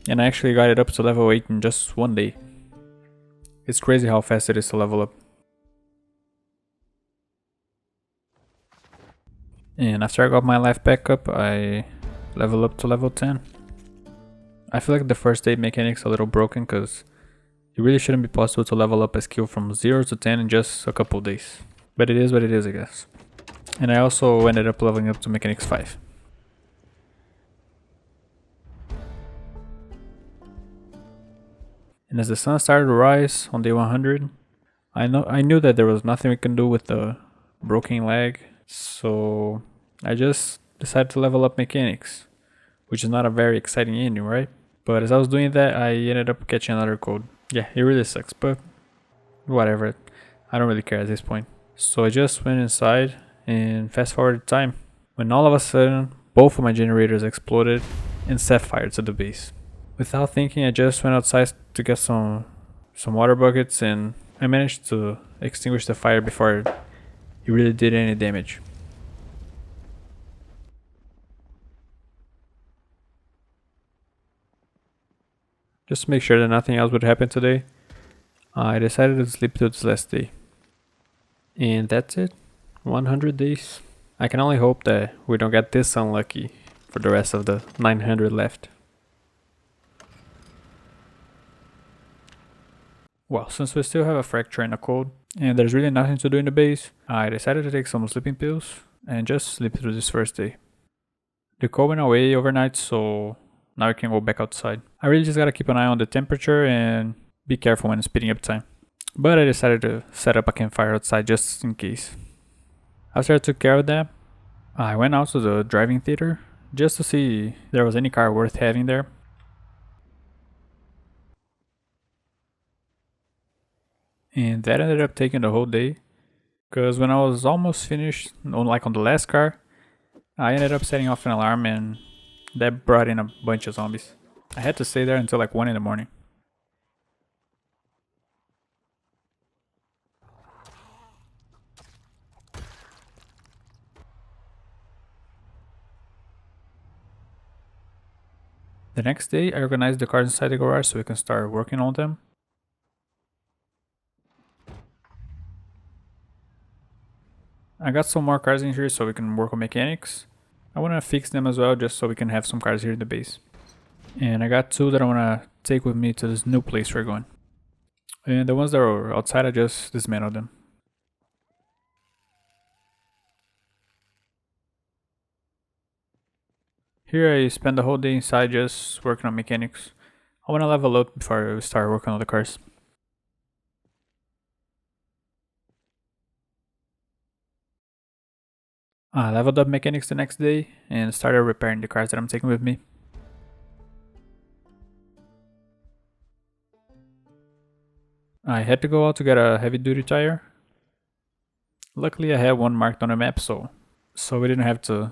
And I actually got it up to level 8 in just one day. It's crazy how fast it is to level up. And after I got my life back up, I leveled up to level 10. I feel like the first aid mechanic's a little broken because it really shouldn't be possible to level up a skill from 0 to 10 in just a couple days. But it is what it is, I guess. And I also ended up leveling up to mechanics 5. And as the sun started to rise on day 100, I knew that there was nothing we can do with the broken leg, so I just decided to level up mechanics, which is not a very exciting ending, right? But as I was doing that, I ended up catching another code. Yeah, it really sucks, but whatever. I don't really care at this point. So I just went inside and fast forwarded time, when all of a sudden, both of my generators exploded and set fire to the base. Without thinking, I just went outside to get some water buckets, and I managed to extinguish the fire before it really did any damage. Just to make sure that nothing else would happen today, I decided to sleep till this last day. And that's it. 100 days. I can only hope that we don't get this unlucky for the rest of the 900 left. Well, since we still have a fracture and a cold, and there's really nothing to do in the base, I decided to take some sleeping pills and just sleep through this first day. The cold went away overnight, so now I can go back outside. I really just gotta keep an eye on the temperature and be careful when speeding up time. But I decided to set up a campfire outside just in case. After I took care of that, I went out to the driving theater just to see if there was any car worth having there. And that ended up taking the whole day, because when I was almost finished, on the last car, I ended up setting off an alarm and that brought in a bunch of zombies. I had to stay there until like 1 in the morning. The next day, I organized the cars inside the garage so we can start working on them. I got some more cars in here so we can work on mechanics. I want to fix them as well just so we can have some cars here in the base. And I got 2 that I want to take with me to this new place we're going. And the ones that are outside, I just dismantled them. Here I spend the whole day inside just working on mechanics. I want to level up before we start working on the cars. I leveled up mechanics the next day and started repairing the cars that I'm taking with me. I had to go out to get a heavy duty tire. Luckily I had one marked on the map, so we didn't have to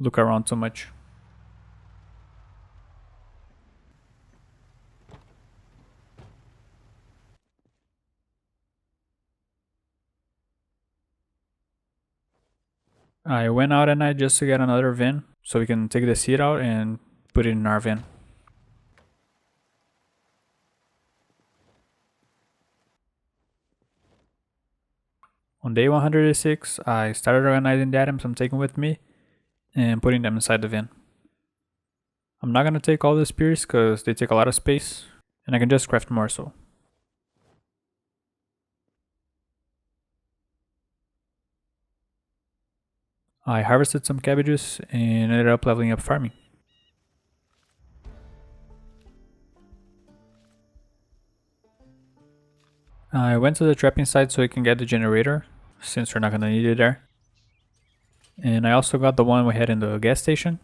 look around too much. I went out at night just to get another van so we can take the seat out and put it in our van. On day 106, I started organizing the items I'm taking with me and putting them inside the van. I'm not gonna take all the spears because they take a lot of space and I can just craft more so. I harvested some cabbages and ended up leveling up farming. I went to the trapping site so I can get the generator, since we're not gonna need it there. And I also got the one we had in the gas station,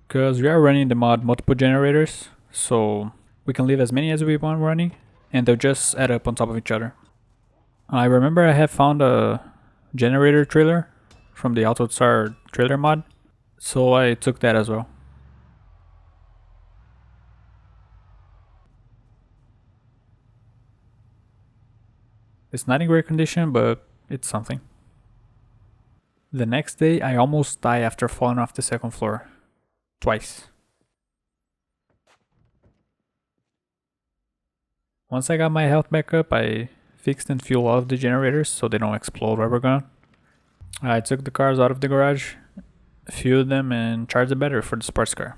because we are running the mod multiple generators, so we can leave as many as we want running, and they'll just add up on top of each other. I remember I have found a generator trailer from the AutoStar trailer mod, so I took that as well. It's not in great condition, but it's something. The next day I almost died after falling off the second floor. Twice. Once I got my health back up, I fixed and fueled all of the generators so they don't explode while we're gone. I took the cars out of the garage, fueled them, and charged the battery for the sports car.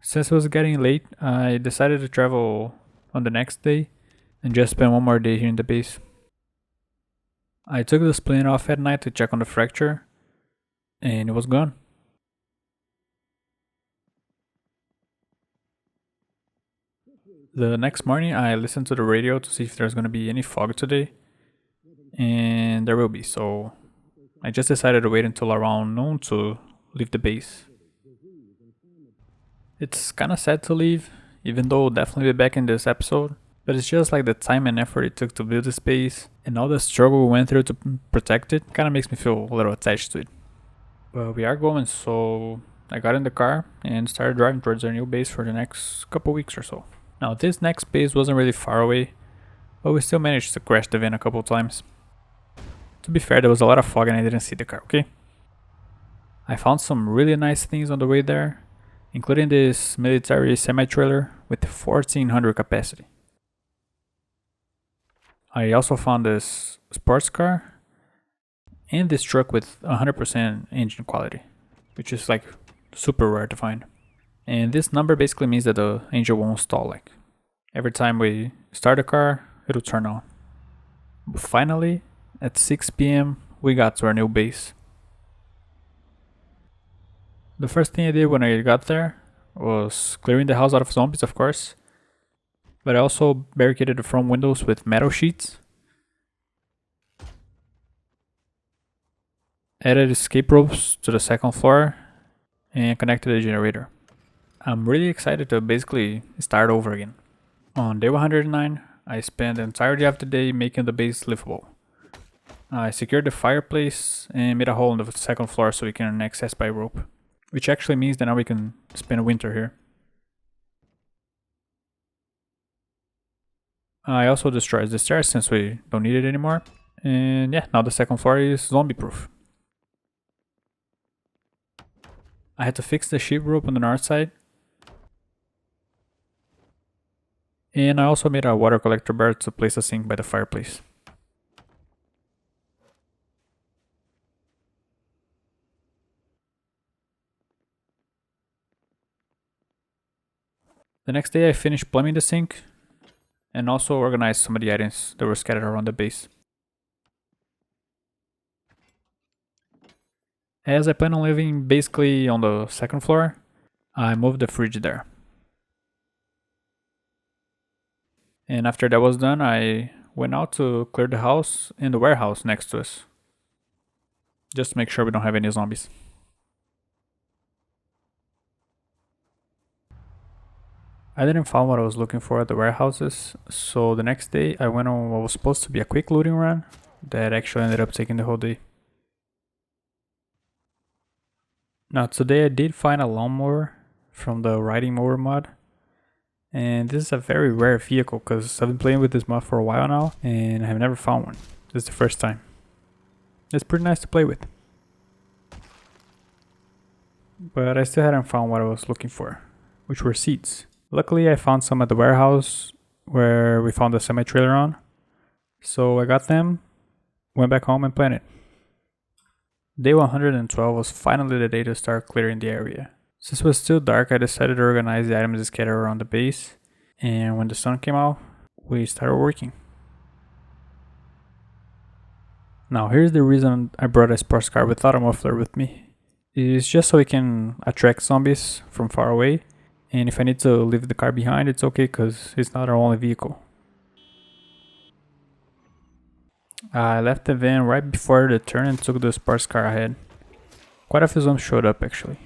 Since it was getting late, I decided to travel on the next day and just spend one more day here in the base. I took the splint off at night to check on the fracture, and it was gone. The next morning I listened to the radio to see if there's gonna be any fog today, and there will be, so I just decided to wait until around noon to leave the base. It's kinda sad to leave, even though I'll definitely be back in this episode, but it's just like the time and effort it took to build this base, and all the struggle we went through to protect it kinda makes me feel a little attached to it. But we are going, so I got in the car and started driving towards our new base for the next couple weeks or so. Now this next base wasn't really far away, but we still managed to crash the van a couple times. To be fair, there was a lot of fog and I didn't see the car, okay? I found some really nice things on the way there, including this military semi-trailer with 1400 capacity. I also found this sports car and this truck with 100% engine quality, which is like super rare to find. And this number basically means that the engine won't stall. Like every time we start the car, it'll turn on. But finally, at 6 p.m, we got to our new base. The first thing I did when I got there was clearing the house out of zombies, of course. But I also barricaded the front windows with metal sheets. Added escape ropes to the second floor and connected the generator. I'm really excited to basically start over again. On day 109, I spent the entirety of the day making the base livable. I secured the fireplace and made a hole in the second floor so we can access by rope, which actually means that now we can spend winter here. I also destroyed the stairs since we don't need it anymore, and yeah, now the second floor is zombie proof. I had to fix the sheep rope on the north side. And I also made a water collector bar to place a sink by the fireplace. The next day I finished plumbing the sink and also organized some of the items that were scattered around the base. As I plan on living basically on the second floor, I moved the fridge there. And after that was done, I went out to clear the house and the warehouse next to us, just to make sure we don't have any zombies. I didn't find what I was looking for at the warehouses, so the next day I went on what was supposed to be a quick looting run that actually ended up taking the whole day. Now today I did find a lawnmower from the riding mower mod, and this is a very rare vehicle because I've been playing with this mod for a while now and I've never found one. This is the first time. It's pretty nice to play with. But I still hadn't found what I was looking for, which were seats. Luckily I found some at the warehouse where we found the semi-trailer on. So I got them, went back home and planted. Day 112 was finally the day to start clearing the area. Since it was still dark, I decided to organize the items scattered around the base, and when the sun came out, we started working. Now here's the reason I brought a sports car without a muffler with me. It's just so we can attract zombies from far away, and if I need to leave the car behind, it's okay because it's not our only vehicle. I left the van right before the turn and took the sports car ahead. Quite a few zombies showed up actually.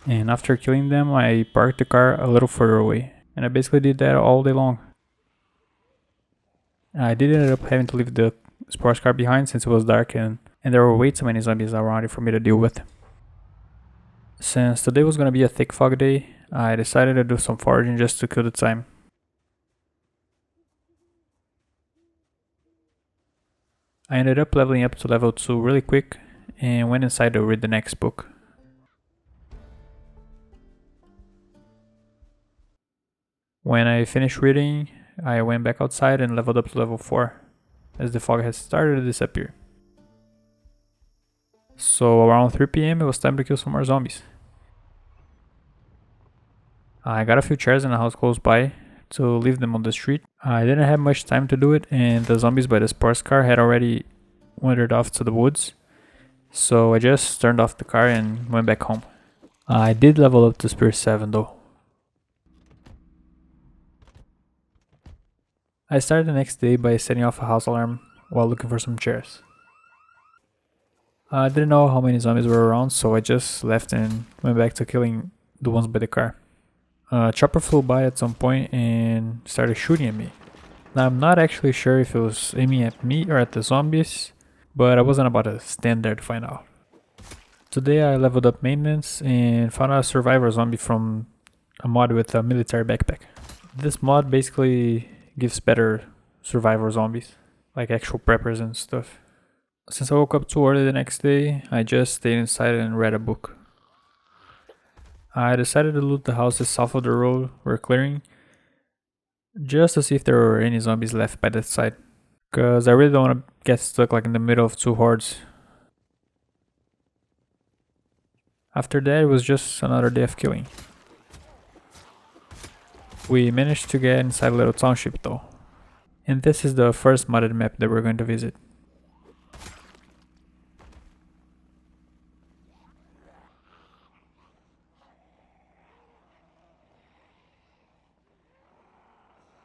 And after killing them, I parked the car a little further away. And I basically did that all day long. I did end up having to leave the sports car behind since it was dark and there were way too many zombies around it for me to deal with. Since today was gonna be a thick fog day, I decided to do some foraging just to kill the time. I ended up leveling up to level 2 really quick and went inside to read the next book. When I finished reading, I went back outside and leveled up to level 4, as the fog had started to disappear. So around 3 PM it was time to kill some more zombies. I got a few chairs in a house close by to leave them on the street. I didn't have much time to do it and the zombies by the sports car had already wandered off to the woods. So I just turned off the car and went back home. I did level up to Spirit 7 though. I started the next day by setting off a house alarm while looking for some chairs. I didn't know how many zombies were around, so I just left and went back to killing the ones by the car. A chopper flew by at some point and started shooting at me. Now I'm not actually sure if it was aiming at me or at the zombies, but I wasn't about to stand there to find out. Today I leveled up maintenance and found a survivor zombie from a mod with a military backpack. This mod basically gives better survivor zombies, like actual preppers and stuff. Since I woke up too early the next day, I just stayed inside and read a book. I decided to loot the houses south of the road we're clearing, just to see if there were any zombies left by that side. Cause I really don't want to get stuck like in the middle of two hordes. After that, it was just another day of killing. We managed to get inside a little township though. And this is the first modded map that we're going to visit.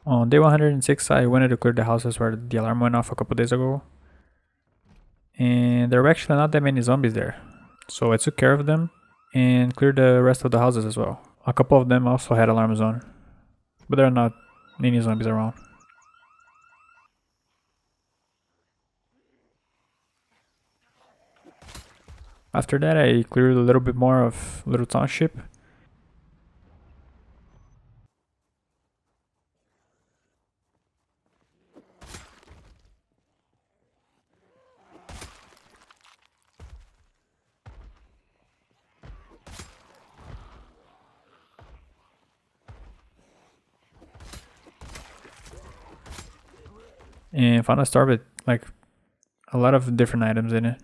On day 106, I wanted to clear the houses where the alarm went off a couple days ago. And there were actually not that many zombies there. So I took care of them and cleared the rest of the houses as well. A couple of them also had alarms on, but there are not many zombies around. After that, I cleared a little bit more of Little Township. And found a store with like a lot of different items in it.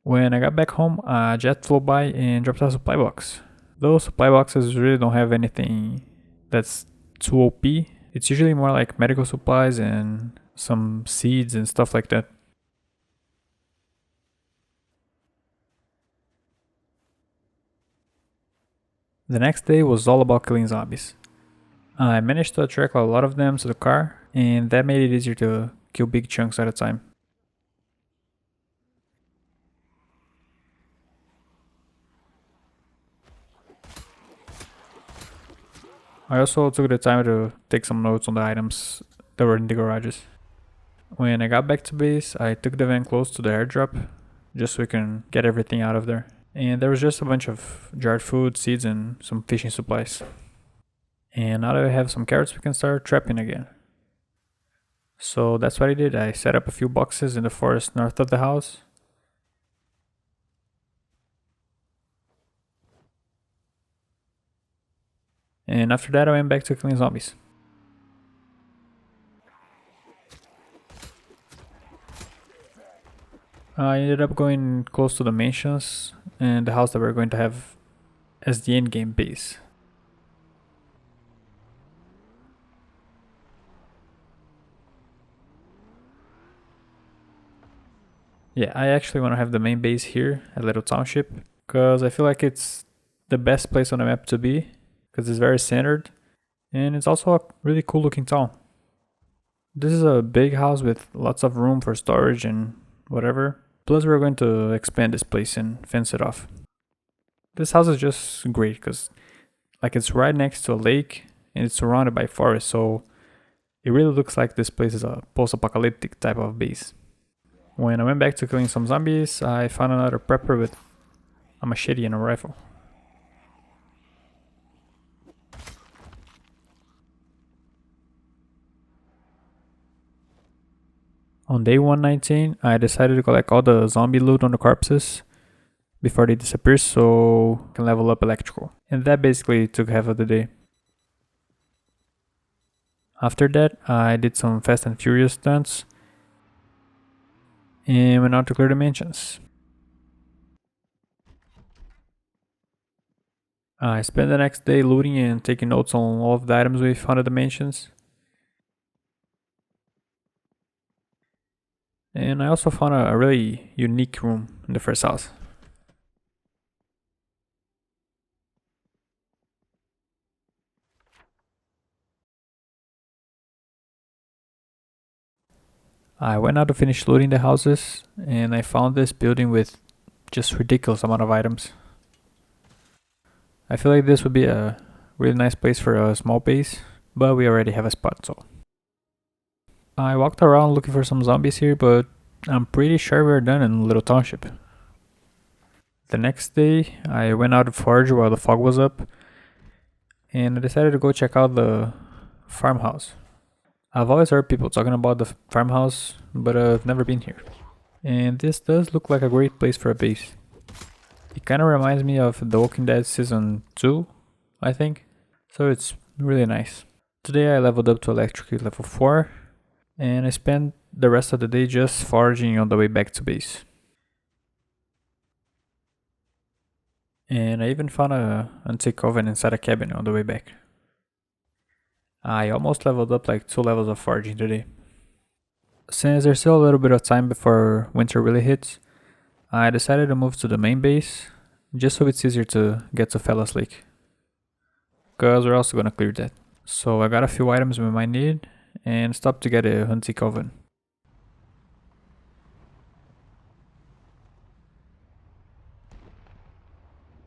When I got back home, a jet flew by and dropped a supply box. Those supply boxes really don't have anything that's too OP. It's usually more like medical supplies and some seeds and stuff like that. The next day was all about killing zombies. I managed to attract a lot of them to the car, and that made it easier to kill big chunks at a time. I also took the time to take some notes on the items that were in the garages. When I got back to base, I took the van close to the airdrop, just so we can get everything out of there. And there was just a bunch of jarred food, seeds, and some fishing supplies. And now that we have some carrots, we can start trapping again. So that's what I did. I set up a few boxes in the forest north of the house. And after that, I went back to killing zombies. I ended up going close to the mansions and the house that we're going to have as the endgame base. Yeah, I actually want to have the main base here at Little Township because I feel like it's the best place on the map to be because it's very centered and it's also a really cool looking town. This is a big house with lots of room for storage and whatever. Plus we're going to expand this place and fence it off. This house is just great because like it's right next to a lake and it's surrounded by forest, so it really looks like this place is a post-apocalyptic type of base. When I went back to killing some zombies, I found another prepper with a machete and a rifle. On day 119, I decided to collect all the zombie loot on the corpses before they disappear so I can level up electrical. And that basically took half of the day. After that, I did some Fast and Furious stunts and went out to clear the mansions. I spent the next day looting and taking notes on all of the items we found at the mansions. And I also found a really unique room in the first house. I went out to finish looting the houses and I found this building with just ridiculous amount of items. I feel like this would be a really nice place for a small base, but we already have a spot, so. I walked around looking for some zombies here, but I'm pretty sure we're done in Little Township. The next day, I went out to forage while the fog was up, and I decided to go check out the farmhouse. I've always heard people talking about the farmhouse, but I've never been here. And this does look like a great place for a base. It kind of reminds me of The Walking Dead Season 2, I think. So it's really nice. Today I leveled up to electric level 4, and I spent the rest of the day just foraging on the way back to base. And I even found a antique oven inside a cabin on the way back. I almost leveled up like 2 levels of foraging today. Since there's still a little bit of time before winter really hits, I decided to move to the main base, just so it's easier to get to Fellas Lake. Cause we're also gonna clear that. So I got a few items we might need, and stopped to get a antique oven.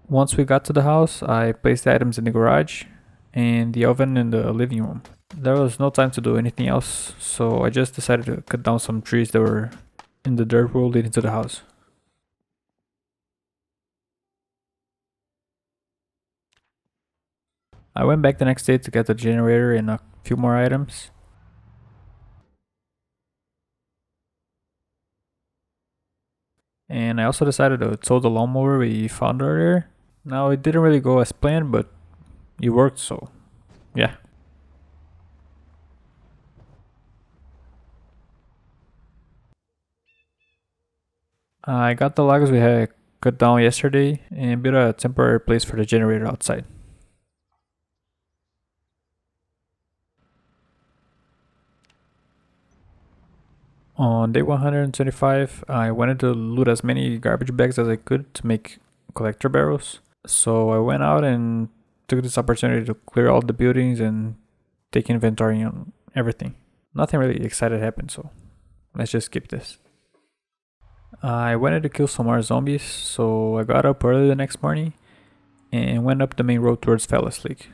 Once we got to the house, I placed the items in the garage, and the oven in the living room. There was no time to do anything else, so I just decided to cut down some trees that were in the dirt road leading to the house. I went back the next day to get the generator and a few more items. And I also decided to tow the lawnmower we found earlier. Now it didn't really go as planned, but it worked, so yeah. I got the logs we had cut down yesterday and built a temporary place for the generator outside. On day 125, I wanted to loot as many garbage bags as I could to make collector barrels. So I went out and took this opportunity to clear all the buildings and take inventory on everything. Nothing really exciting happened, so let's just skip this. I wanted to kill some more zombies, so I got up early the next morning and went up the main road towards Fellas Lake.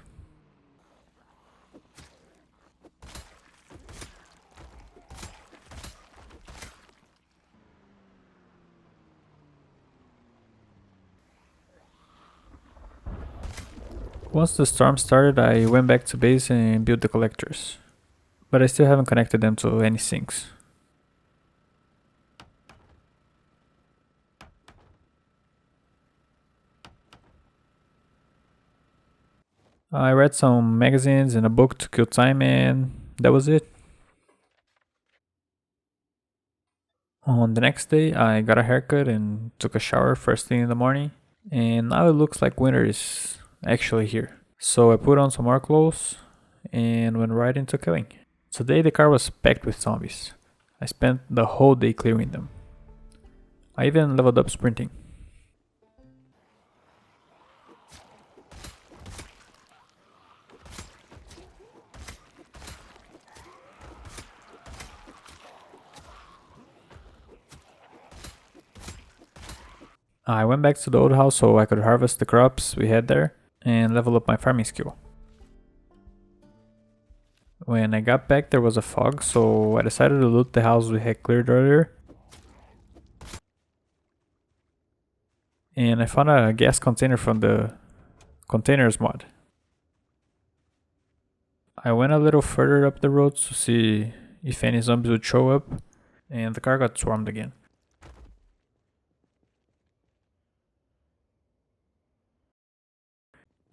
Once the storm started, I went back to base and built the collectors, but I still haven't connected them to any sinks. I read some magazines and a book to kill time, and that was it. On the next day, I got a haircut and took a shower first thing in the morning, and now it looks like winter is actually here. So I put on some more clothes and went right into killing. Today the car was packed with zombies. I spent the whole day clearing them. I even leveled up sprinting. I went back to the old house so I could harvest the crops we had there and level up my farming skill. When I got back there was a fog, so I decided to loot the house we had cleared earlier. And I found a gas container from the containers mod. I went a little further up the road to see if any zombies would show up, and the car got swarmed again.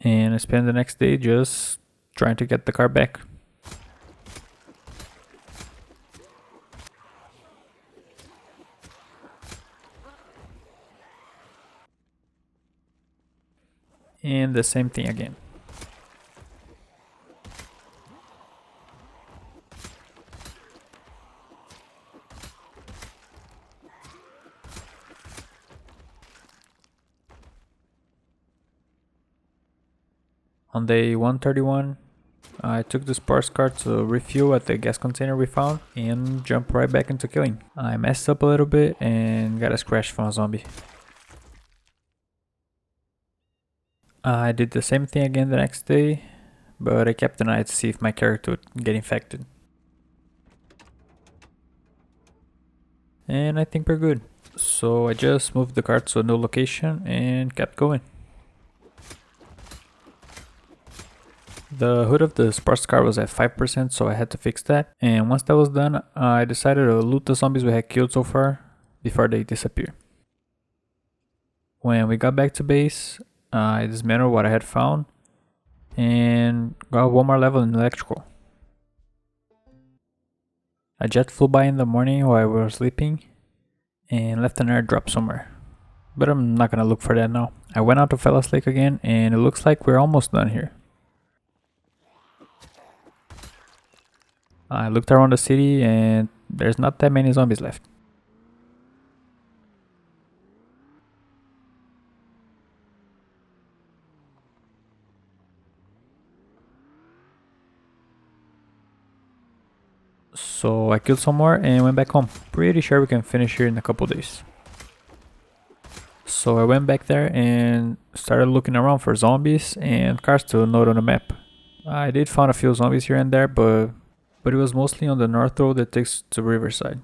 And I spent the next day just trying to get the car back. And the same thing again. On day 131, I took the sports car to refuel at the gas container we found and jumped right back into killing. I messed up a little bit and got a scratch from a zombie. I did the same thing again the next day, but I kept an eye to see if my character would get infected. And I think we're good. So I just moved the car to a new location and kept going. The hood of the sports car was at 5%, so I had to fix that. And once that was done, I decided to loot the zombies we had killed so far before they disappear. When we got back to base, I dismantled what I had found and got one more level in electrical. A jet flew by in the morning while I was sleeping and left an airdrop somewhere, but I'm not gonna look for that now. I went out to Fellas Lake again and it looks like we're almost done here. I looked around the city and there's not that many zombies left. So I killed some more and went back home. Pretty sure we can finish here in a couple days. So I went back there and started looking around for zombies and cars to note on the map. I did find a few zombies here and there, but it was mostly on the north road that takes to Riverside.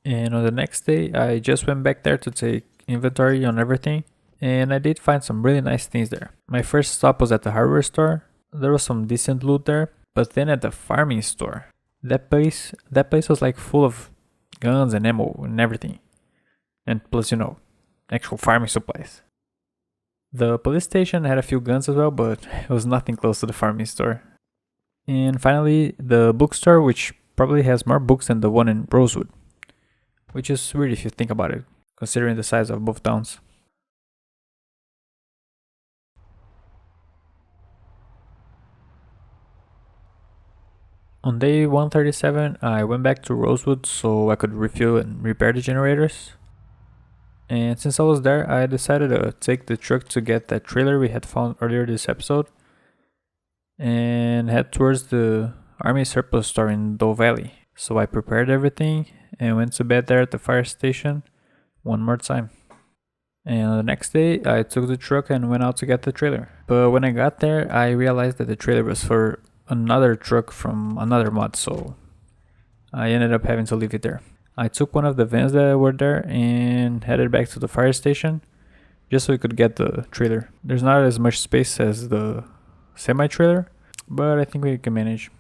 And on the next day, I just went back there to take inventory on everything, and I did find some really nice things there. My first stop was at the hardware store. There was some decent loot there, but then at the farming store, that place was like full of guns and ammo and everything. And plus, actual farming supplies. The police station had a few guns as well, but it was nothing close to the farming store. And finally, the bookstore, which probably has more books than the one in Rosewood. Which is weird if you think about it, considering the size of both towns. On day 137, I went back to Rosewood so I could refuel and repair the generators. And since I was there, I decided to take the truck to get that trailer we had found earlier this episode and head towards the army surplus store in Doe Valley. So I prepared everything and went to bed there at the fire station one more time. And the next day, I took the truck and went out to get the trailer. But when I got there, I realized that the trailer was for another truck from another mod, so I ended up having to leave it there. I took one of the vans that were there and headed back to the fire station just so we could get the trailer. There's not as much space as the semi-trailer, but I think we can manage.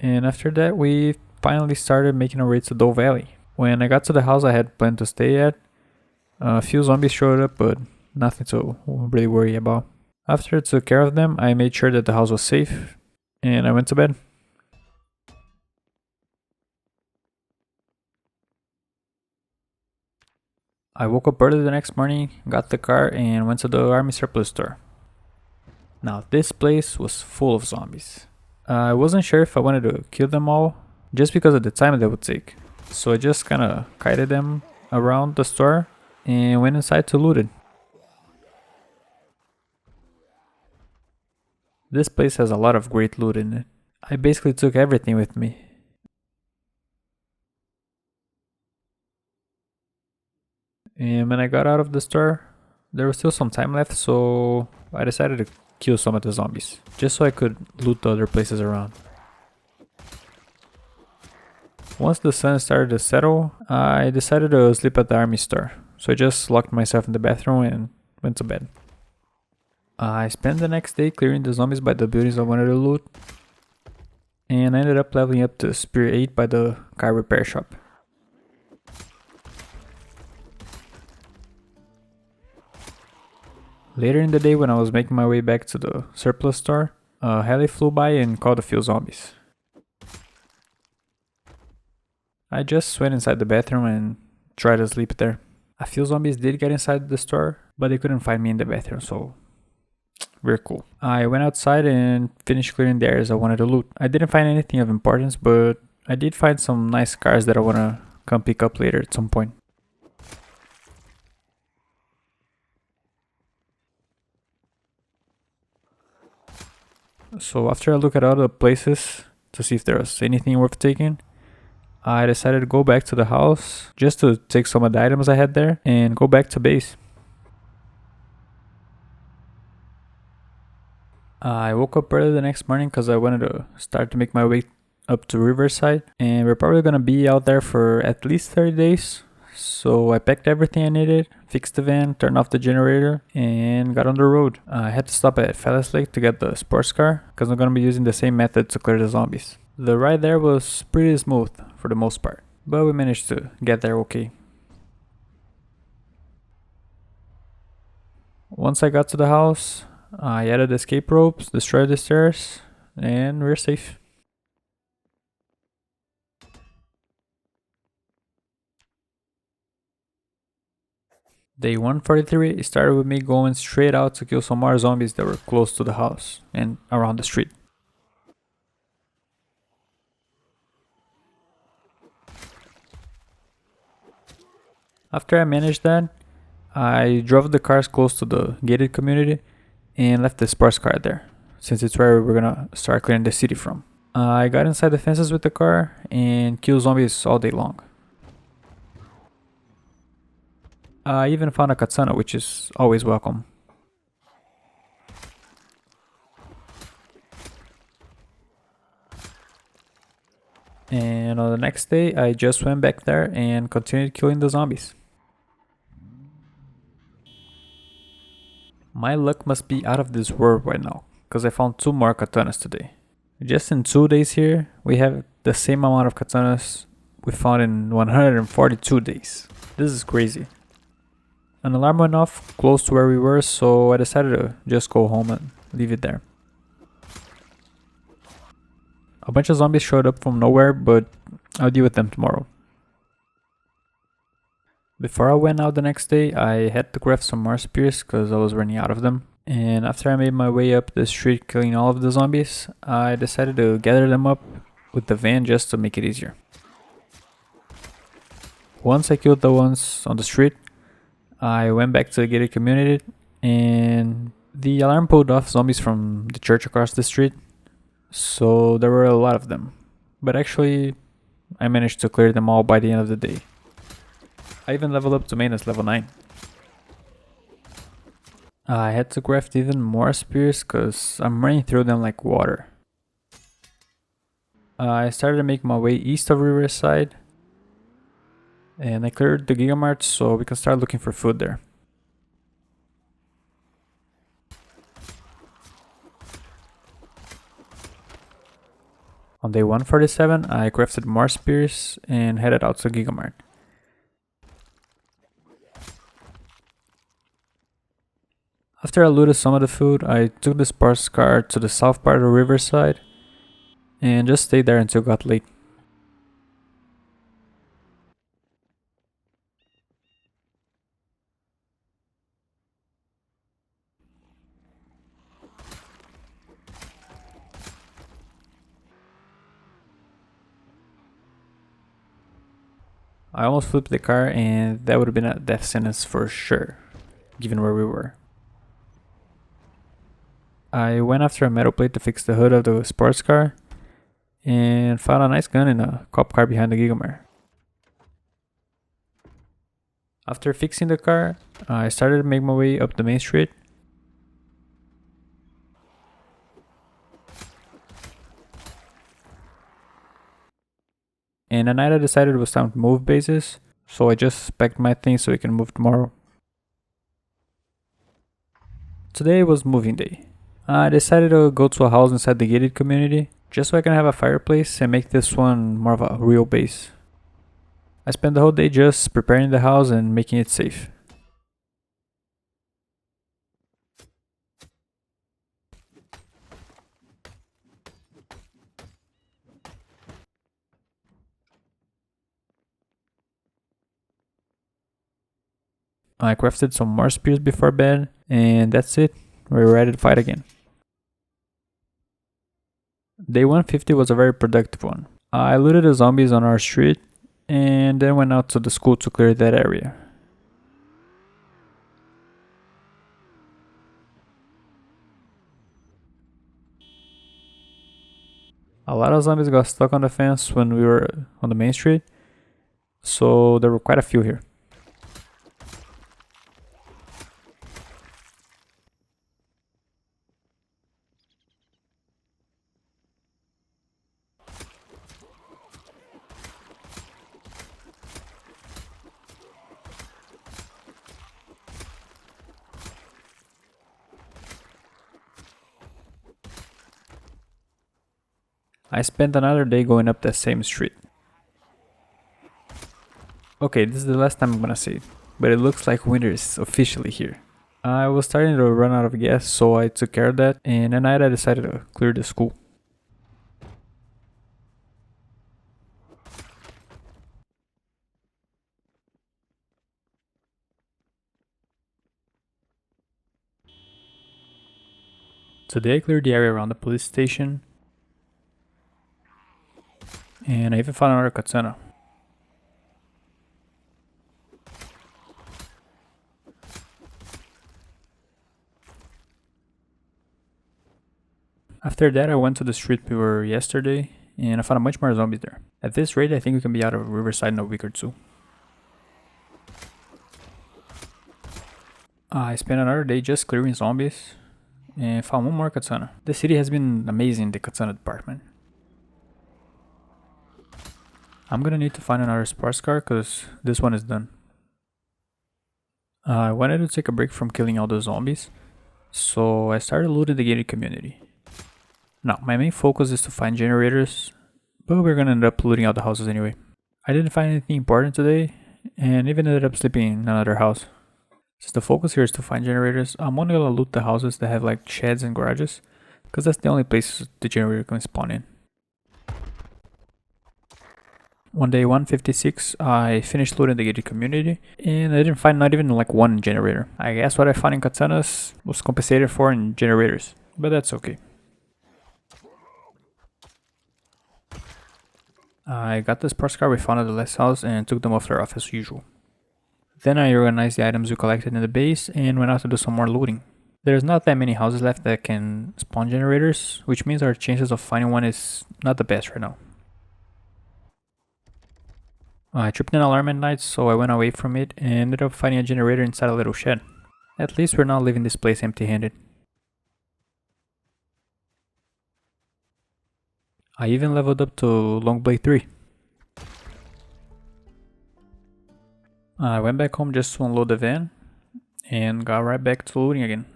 And after that, we finally started making our way to Doe Valley. When I got to the house I had planned to stay at, a few zombies showed up, but nothing to really worry about. After I took care of them, I made sure that the house was safe, and I went to bed. I woke up early the next morning, got the car, and went to the army surplus store. Now this place was full of zombies. I wasn't sure if I wanted to kill them all, just because of the time they would take. So I just kinda kited them around the store and went inside to loot it. This place has a lot of great loot in it. I basically took everything with me. And when I got out of the store, there was still some time left, so I decided to kill some of the zombies, just so I could loot the other places around. Once the sun started to settle, I decided to sleep at the army store, so I just locked myself in the bathroom and went to bed. I spent the next day clearing the zombies by the buildings I wanted to loot, and I ended up leveling up to Spear 8 by the car repair shop. Later in the day, when I was making my way back to the surplus store, a heli flew by and caught a few zombies. I just went inside the bathroom and tried to sleep there. A few zombies did get inside the store, but they couldn't find me in the bathroom, so we're cool. I went outside and finished clearing the areas I wanted to loot. I didn't find anything of importance, but I did find some nice cars that I want to come pick up later at some point. So after I look at all the places to see if there was anything worth taking, I decided to go back to the house just to take some of the items I had there and go back to base. I woke up early the next morning because I wanted to start to make my way up to Riverside, and we're probably gonna be out there for at least 30 days. So I packed everything I needed, fixed the van, turned off the generator, and got on the road. I had to stop at Fellis Lake to get the sports car because I'm gonna be using the same method to clear the zombies. The ride there was pretty smooth for the most part, but we managed to get there okay. Once I got to the house, I added escape ropes, destroyed the stairs, and we're safe. Day 143 started with me going straight out to kill some more zombies that were close to the house and around the street. After I managed that, I drove the cars close to the gated community and left the sports car there, since it's where we're gonna start clearing the city from. I got inside the fences with the car and killed zombies all day long. I even found a katana, which is always welcome. And on the next day, I just went back there and continued killing the zombies. My luck must be out of this world right now, because I found 2 more katanas today. Just in 2 days here, we have the same amount of katanas we found in 142 days. This is crazy. An alarm went off close to where we were, so I decided to just go home and leave it there. A bunch of zombies showed up from nowhere, but I'll deal with them tomorrow. Before I went out the next day, I had to craft some more spears because I was running out of them. And after I made my way up the street killing all of the zombies, I decided to gather them up with the van just to make it easier. Once I killed the ones on the street, I went back to the gated community and the alarm pulled off zombies from the church across the street, so there were a lot of them. But actually, I managed to clear them all by the end of the day. I even leveled up to maintenance level 9. I had to craft even more spears because I'm running through them like water. I started to make my way east of Riverside, and I cleared the Gigamart so we can start looking for food there. On day 147, I crafted more spears and headed out to Gigamart. After I looted some of the food, I took the sports car to the south part of Riverside and just stayed there until it got late. I almost flipped the car and that would have been a death sentence for sure, given where we were. I went after a metal plate to fix the hood of the sports car and found a nice gun in a cop car behind the Gigamare. After fixing the car, I started to make my way up the main street. And at night I decided it was time to move bases, so I just packed my things so we can move tomorrow. Today was moving day. I decided to go to a house inside the gated community, just so I can have a fireplace and make this one more of a real base. I spent the whole day just preparing the house and making it safe. I crafted some more spears before bed, and that's it. We're ready to fight again. Day 150 was a very productive one. I looted the zombies on our street, and then went out to the school to clear that area. A lot of zombies got stuck on the fence when we were on the main street, so there were quite a few here. I spent another day going up that same street. Okay, this is the last time I'm gonna say it, but it looks like winter is officially here. I was starting to run out of gas, so I took care of that, and at night I decided to clear the school. Today I cleared the area around the police station, and I even found another katana. After that I went to the street we were yesterday, and I found a bunch more zombies there. At this rate I think we can be out of Riverside in a week or two. I spent another day just clearing zombies, and found one more katana. The city has been amazing in the katana department. I'm gonna need to find another sports car because this one is done. I wanted to take a break from killing all the zombies, so I started looting the gated community. Now, my main focus is to find generators, but we're gonna end up looting all the houses anyway. I didn't find anything important today, and even ended up sleeping in another house. Since the focus here is to find generators, I'm only gonna loot the houses that have like sheds and garages, because that's the only place the generator can spawn in. On day 156, I finished looting the gated community, and I didn't find not even like one generator. I guess what I found in katanas was compensated for in generators, but that's okay. I got the sports car we found at the last house and took them off their off as usual. Then I organized the items we collected in the base and went out to do some more looting. There's not that many houses left that can spawn generators, which means our chances of finding one is not the best right now. I tripped an alarm at night, so I went away from it and ended up finding a generator inside a little shed. At least we're not leaving this place empty-handed. I even leveled up to Long Blade 3. I went back home just to unload the van and got right back to looting again.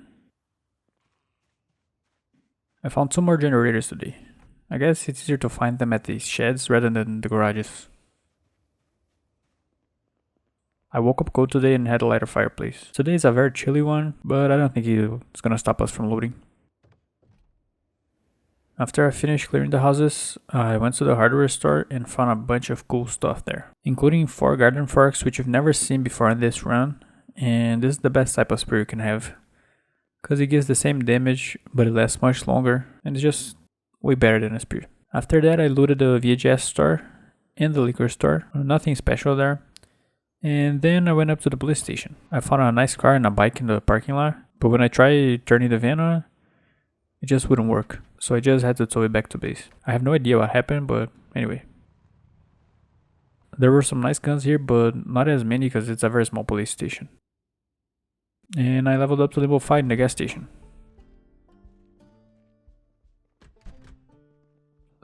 I found 2 more generators today. I guess it's easier to find them at the sheds rather than the garages. I woke up cold today and had a lighter fireplace. Today is a very chilly one, but I don't think it's gonna stop us from looting. After I finished clearing the houses, I went to the hardware store and found a bunch of cool stuff there, including 4 garden forks which you've never seen before in this run, and this is the best type of spear you can have, because it gives the same damage but it lasts much longer and it's just way better than a spear. After that I looted the VHS store and the liquor store, nothing special there, And then I went up to the police station. I found a nice car and a bike in the parking lot, but when I tried turning the van on, it just wouldn't work. So I just had to tow it back to base. I have no idea what happened, but anyway. There were some nice guns here, but not as many because it's a very small police station. And I leveled up to level 5 in the gas station.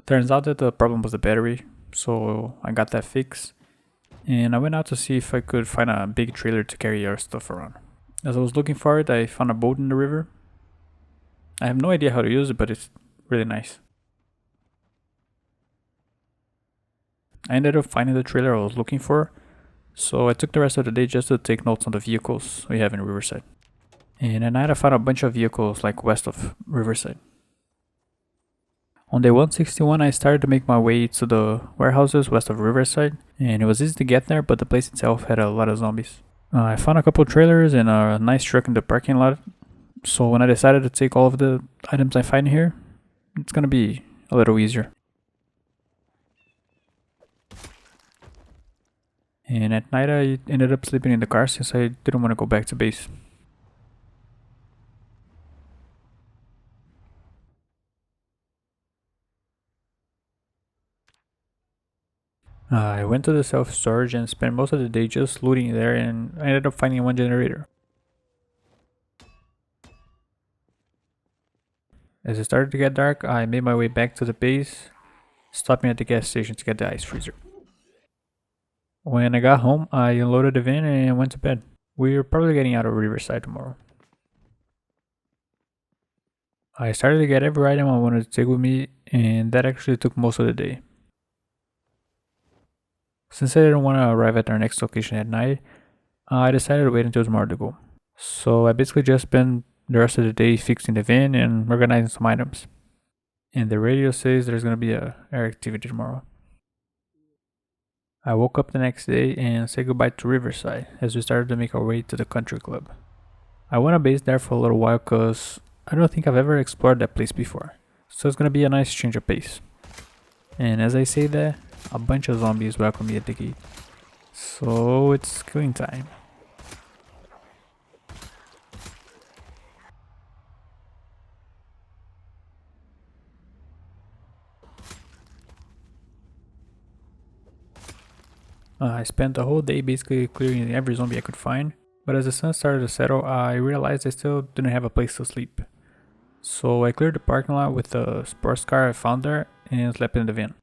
Turns out that the problem was the battery, so I got that fixed. And I went out to see if I could find a big trailer to carry our stuff around. As I was looking for it, I found a boat in the river. I have no idea how to use it, but it's really nice. I ended up finding the trailer I was looking for, so I took the rest of the day just to take notes on the vehicles we have in Riverside. And at night I found a bunch of vehicles like west of Riverside. On day 161 I started to make my way to the warehouses west of Riverside, and it was easy to get there, but the place itself had a lot of zombies. I found a couple trailers and a nice truck in the parking lot, so when I decided to take all of the items I find here, it's gonna be a little easier. And at night I ended up sleeping in the car since I didn't want to go back to base. I went to the self-storage and spent most of the day just looting there, and I ended up finding one generator. As it started to get dark, I made my way back to the base, stopping at the gas station to get the ice freezer. When I got home, I unloaded the van and went to bed. We're probably getting out of Riverside tomorrow. I started to get every item I wanted to take with me, and that actually took most of the day. Since I didn't want to arrive at our next location at night, I decided to wait until tomorrow to go. So I basically just spent the rest of the day fixing the van and organizing some items. And the radio says there's gonna be a air activity tomorrow. I woke up the next day and said goodbye to Riverside as we started to make our way to the country club. I want to base there for a little while cause I don't think I've ever explored that place before. So it's gonna be a nice change of pace. And as I say that, a bunch of zombies welcome me at the gate. So it's killing time. I spent the whole day basically clearing every zombie I could find, but as the sun started to settle, I realized I still didn't have a place to sleep. So I cleared the parking lot with the sports car I found there and slept in the van.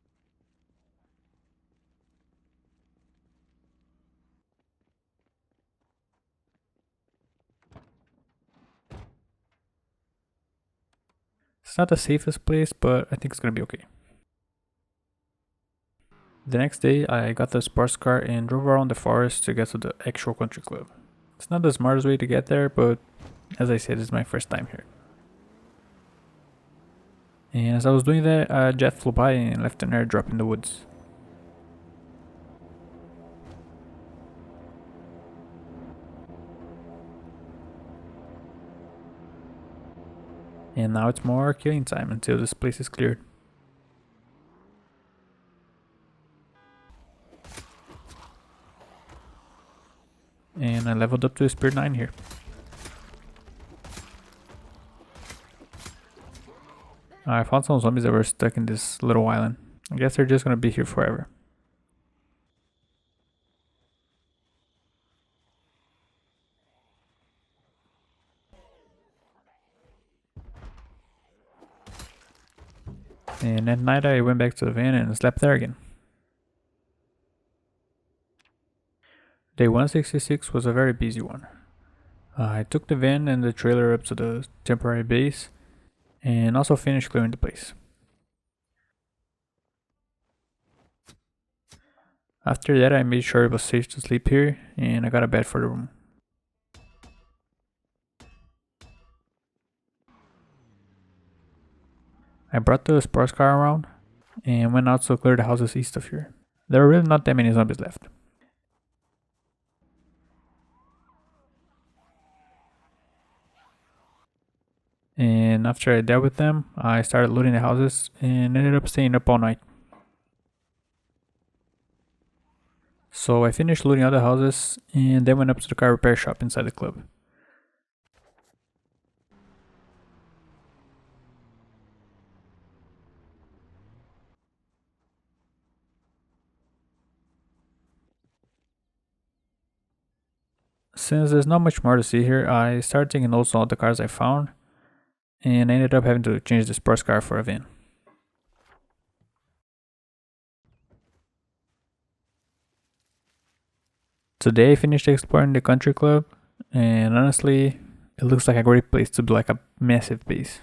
It's not the safest place, but I think it's gonna be okay. The next day, I got the sports car and drove around the forest to get to the actual country club. It's not the smartest way to get there, but as I said, it's my first time here. And as I was doing that, a jet flew by and left an airdrop in the woods. And now it's more killing time until this place is cleared. And I leveled up to a Spirit 9 here. I found some zombies that were stuck in this little island. I guess they're just gonna be here forever. And at night I went back to the van and slept there again. Day 166 was a very busy one. I took the van and the trailer up to the temporary base and also finished clearing the place. After that I made sure it was safe to sleep here and I got a bed for the room. I brought the sports car around and went out to clear the houses east of here. There were really not that many zombies left. And after I dealt with them, I started looting the houses and ended up staying up all night. So I finished looting other houses and then went up to the car repair shop inside the club. Since there's not much more to see here, I started taking notes on all the cars I found, and I ended up having to change the sports car for a van. Today I finished exploring the country club, and honestly, it looks like a great place to do like a massive base.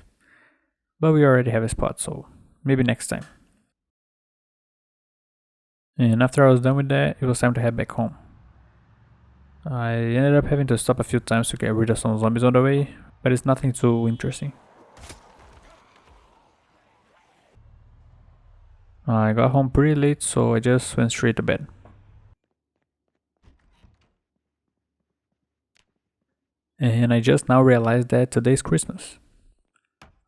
But we already have a spot, so maybe next time. And after I was done with that, it was time to head back home. I ended up having to stop a few times to get rid of some zombies on the way, but it's nothing too interesting. I got home pretty late, so I just went straight to bed. And I just now realized that today's Christmas.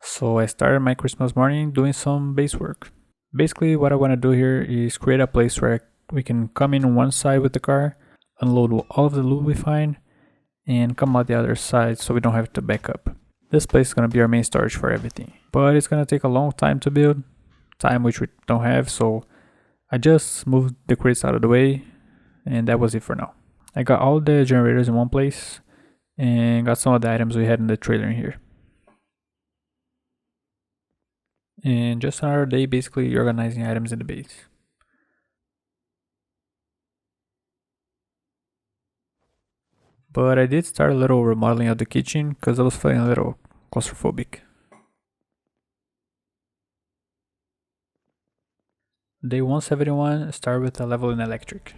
So I started my Christmas morning doing some base work. Basically, what I want to do here is create a place where we can come in on one side with the car, unload all of the loot we find, and come out the other side so we don't have to back up. This place is going to be our main storage for everything, but it's going to take a long time to build, time which we don't have, so I just moved the crates out of the way, and that was it for now. I got all the generators in one place, and got some of the items we had in the trailer in here. And just another day basically organizing items in the base. But I did start a little remodeling of the kitchen because I was feeling a little claustrophobic. Day 171 started with a level in electric.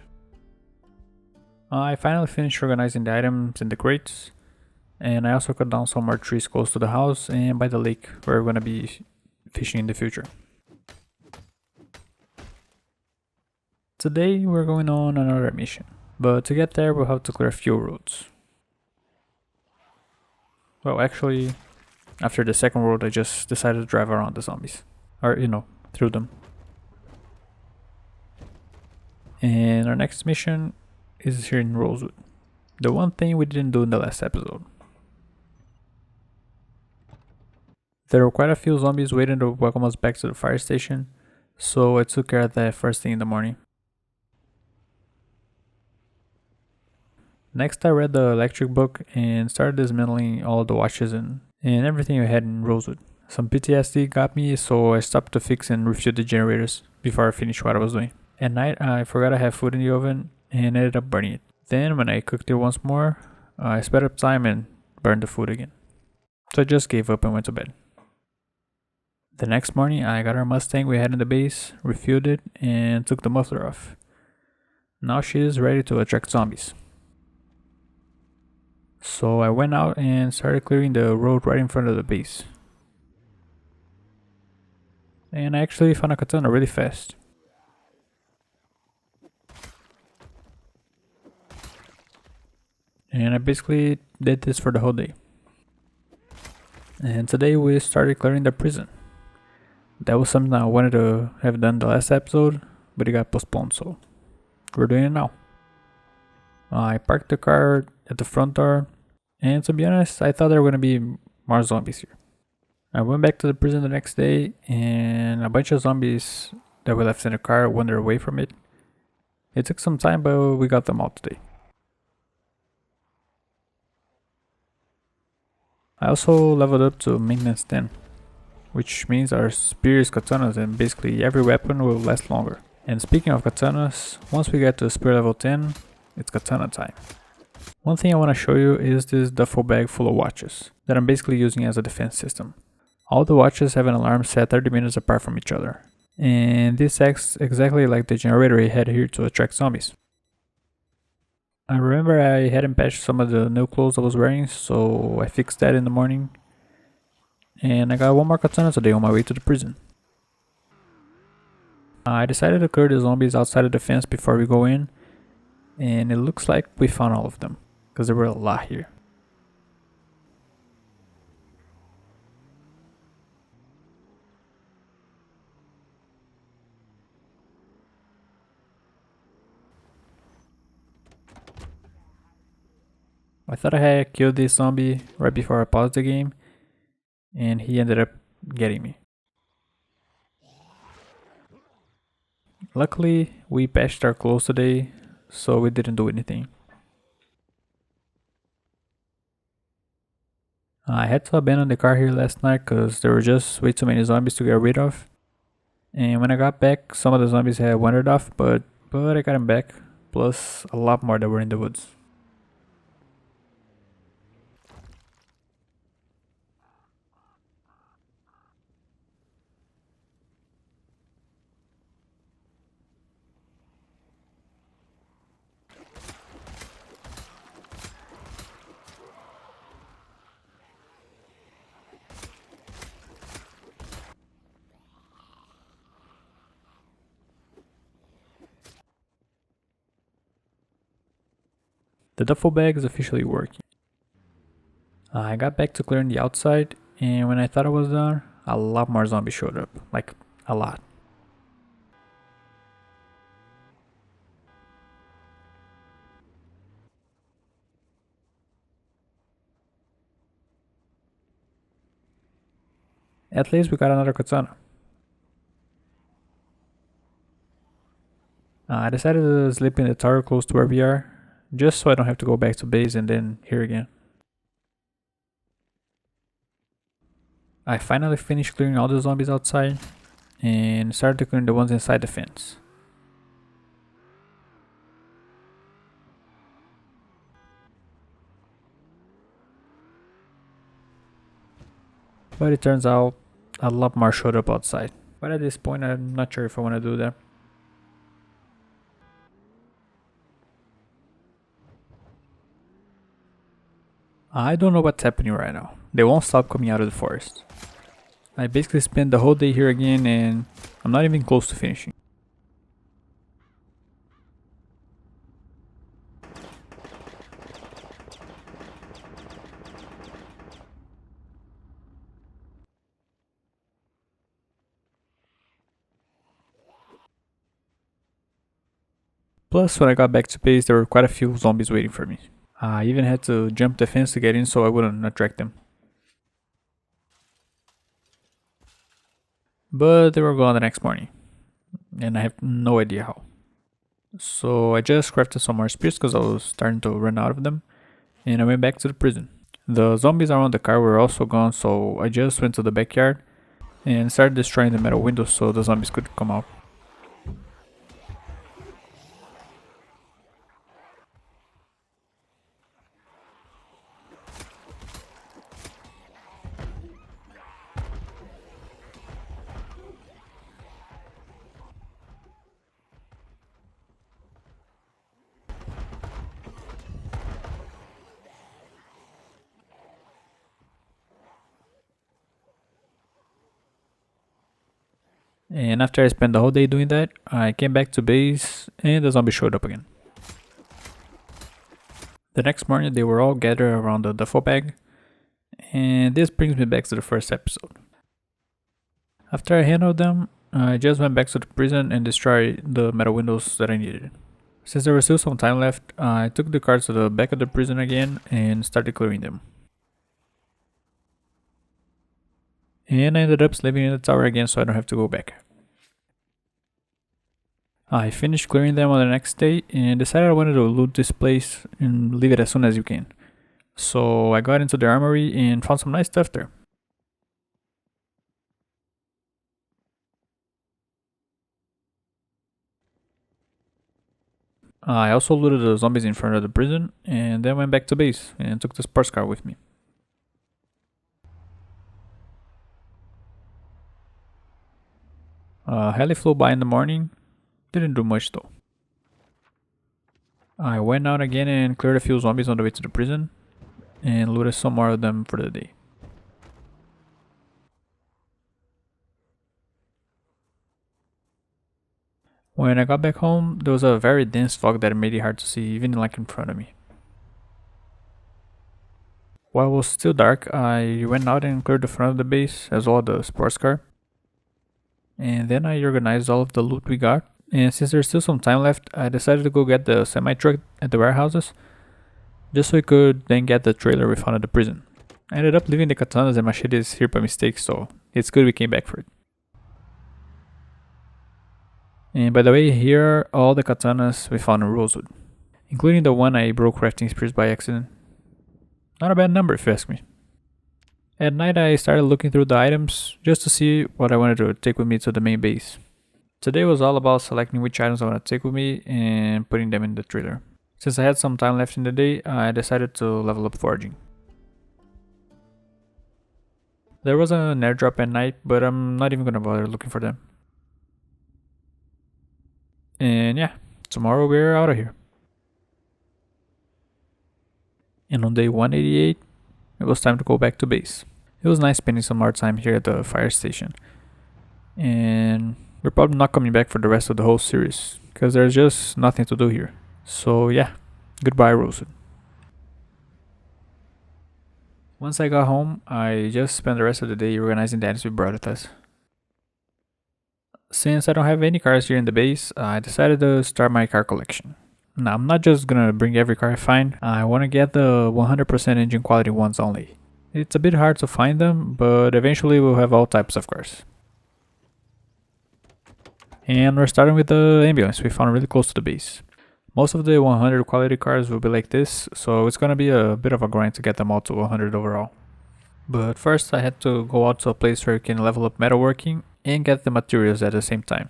I finally finished organizing the items in the crates, and I also cut down some more trees close to the house and by the lake where we're gonna be fishing in the future. Today we're going on another mission, but to get there we'll have to clear a few roads. Well, actually, after the second road I just decided to drive around the zombies. Or, through them. And our next mission is here in Rosewood. The one thing we didn't do in the last episode. There were quite a few zombies waiting to welcome us back to the fire station, so I took care of that first thing in the morning. Next I read the electric book and started dismantling all the watches and everything I had in Rosewood. Some PTSD got me, so I stopped to fix and refuel the generators before I finished what I was doing. At night I forgot I had food in the oven and ended up burning it. Then when I cooked it once more, I sped up time and burned the food again. So I just gave up and went to bed. The next morning I got our Mustang we had in the base, refueled it, and took the muffler off. Now she is ready to attract zombies. So I went out and started clearing the road right in front of the base. And I actually found a katana really fast. And I basically did this for the whole day. And today we started clearing the prison. That was something I wanted to have done the last episode, but it got postponed, so we're doing it now. I parked the car at the front door, and to be honest, I thought there were going to be more zombies here. I went back to the prison the next day, and a bunch of zombies that we left in the car wandered away from it. It took some time, but we got them all today. I also leveled up to maintenance 10, which means our spears, katanas, and basically every weapon will last longer. And speaking of katanas, once we get to spear level 10, it's katana time. One thing I want to show you is this duffel bag full of watches that I'm basically using as a defense system. All the watches have an alarm set 30 minutes apart from each other, and this acts exactly like the generator I had here to attract zombies. I remember I hadn't patched some of the new clothes I was wearing, so I fixed that in the morning. And I got one more katana today on my way to the prison. I decided to clear the zombies outside of the fence before we go in, and it looks like we found all of them, because there were a lot here. I thought I had killed this zombie right before I paused the game, and he ended up getting me. Luckily, we patched our clothes today, so we didn't do anything. I had to abandon the car here last night because there were just way too many zombies to get rid of. And when I got back, some of the zombies had wandered off, but I got them back. Plus, a lot more that were in the woods. The duffel bag is officially working. I got back to clearing the outside, and when I thought I was done, a lot more zombies showed up. Like, a lot. At least we got another katana. I decided to sleep in the tower close to where we are, just so I don't have to go back to base and then here again. I finally finished clearing all the zombies outside, and started clearing the ones inside the fence. But it turns out a lot more showed up outside. But at this point, I'm not sure if I want to do that. I don't know what's happening right now. They won't stop coming out of the forest. I basically spent the whole day here again, and I'm not even close to finishing. Plus, when I got back to base, there were quite a few zombies waiting for me. I even had to jump the fence to get in so I wouldn't attract them. But they were gone the next morning, and I have no idea how. So I just crafted some more spears because I was starting to run out of them, and I went back to the prison. The zombies around the car were also gone, so I just went to the backyard and started destroying the metal windows so the zombies could come out. And after I spent the whole day doing that, I came back to base and the zombies showed up again. The next morning they were all gathered around the duffel bag, and this brings me back to the first episode. After I handled them, I just went back to the prison and destroyed the metal windows that I needed. Since there was still some time left, I took the cars to the back of the prison again and started clearing them. And I ended up sleeping in the tower again so I don't have to go back. I finished clearing them on the next day and decided I wanted to loot this place and leave it as soon as you can. So I got into the armory and found some nice stuff there. I also looted the zombies in front of the prison and then went back to base and took the sports car with me. Heli flew by in the morning, didn't do much though. I went out again and cleared a few zombies on the way to the prison and looted some more of them for the day. When I got back home, there was a very dense fog that made it hard to see even like in front of me. While it was still dark, I went out and cleared the front of the base as well as the sports car. And then I organized all of the loot we got, and since there's still some time left, I decided to go get the semi-truck at the warehouses. just so we could then get the trailer we found at the prison. I ended up leaving the katanas and machetes here by mistake, so it's good we came back for it. And by the way, here are all the katanas we found in Rosewood, including the one I broke crafting spears by accident. Not a bad number if you ask me. At night I started looking through the items just to see what I wanted to take with me to the main base. Today was all about selecting which items I want to take with me and putting them in the trailer. Since I had some time left in the day, I decided to level up foraging. There was an airdrop at night, but I'm not even gonna bother looking for them. And yeah, tomorrow we're out of here. And on day 188, it was time to go back to base. It was nice spending some more time here at the fire station. And we're probably not coming back for the rest of the whole series, because there's just nothing to do here. So yeah, goodbye Rosewood. Once I got home, I just spent the rest of the day organizing the items we brought with us. Since I don't have any cars here in the base, I decided to start my car collection. Now, I'm not just gonna bring every car I find, I wanna get the 100% engine quality ones only. It's a bit hard to find them, but eventually we'll have all types of cars. And we're starting with the ambulance we found really close to the base. Most of the 100 quality cars will be like this, so it's gonna be a bit of a grind to get them all to 100 overall. But first I had to go out to a place where you can level up metalworking and get the materials at the same time.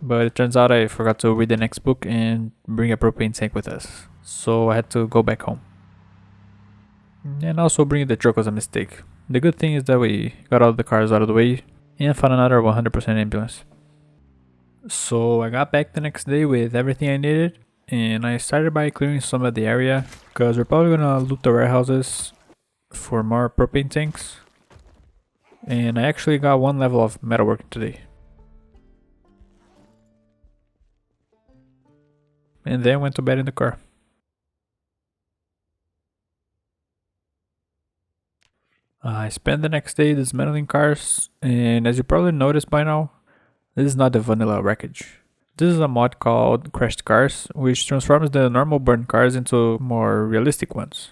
But it turns out I forgot to read the next book and bring a propane tank with us, so I had to go back home. And also bringing the truck was a mistake. The good thing is that we got all the cars out of the way and found another 100% ambulance. So I got back the next day with everything I needed, and I started by clearing some of the area, because we're probably gonna loot the warehouses for more propane tanks. And I actually got one level of metalworking today. And then went to bed in the car. I spent the next day dismantling cars, and as you probably noticed by now, this is not the vanilla wreckage. This is a mod called Crashed Cars, which transforms the normal burnt cars into more realistic ones.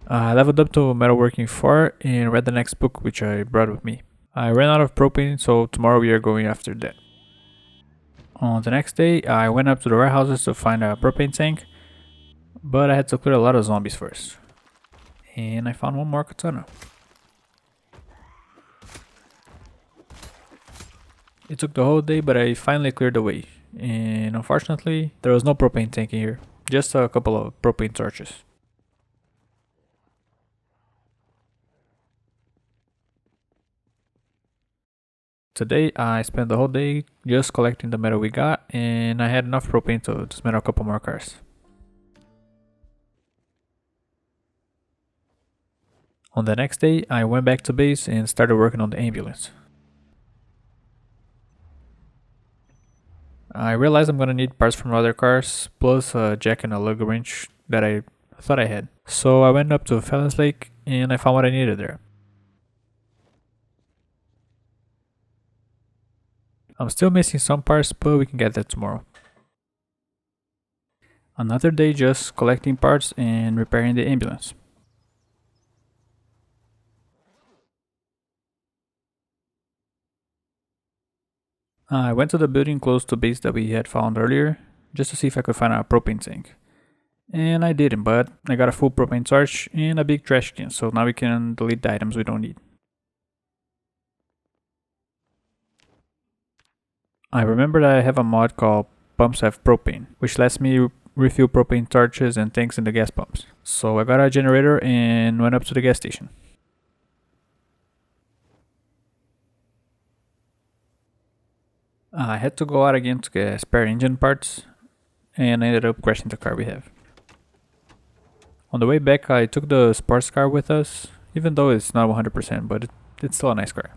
I leveled up to metalworking 4 and read the next book, which I brought with me. I ran out of propane, so tomorrow we are going after that. On the next day, I went up to the warehouses to find a propane tank, but I had to clear a lot of zombies first. And I found one more katana. It took the whole day, but I finally cleared the way. And unfortunately, there was no propane tank in here, just a couple of propane torches. Today, I spent the whole day just collecting the metal we got, and I had enough propane to dismantle a couple more cars. On the next day, I went back to base and started working on the ambulance. I realized I'm gonna need parts from other cars, plus a jack and a lug wrench that I thought I had. So I went up to Fellas Lake and I found what I needed there. I'm still missing some parts, but we can get that tomorrow. Another day just collecting parts and repairing the ambulance. I went to the building close to base that we had found earlier, just to see if I could find a propane tank. And I didn't, but I got a full propane torch and a big trash can, so now we can delete the items we don't need. I remembered I have a mod called Pumps Have Propane, which lets me refill propane torches and tanks in the gas pumps. So I got a generator and went up to the gas station. I had to go out again to get spare engine parts, and I ended up crashing the car we have. On the way back, I took the sports car with us, even though it's not 100%, but it's still a nice car.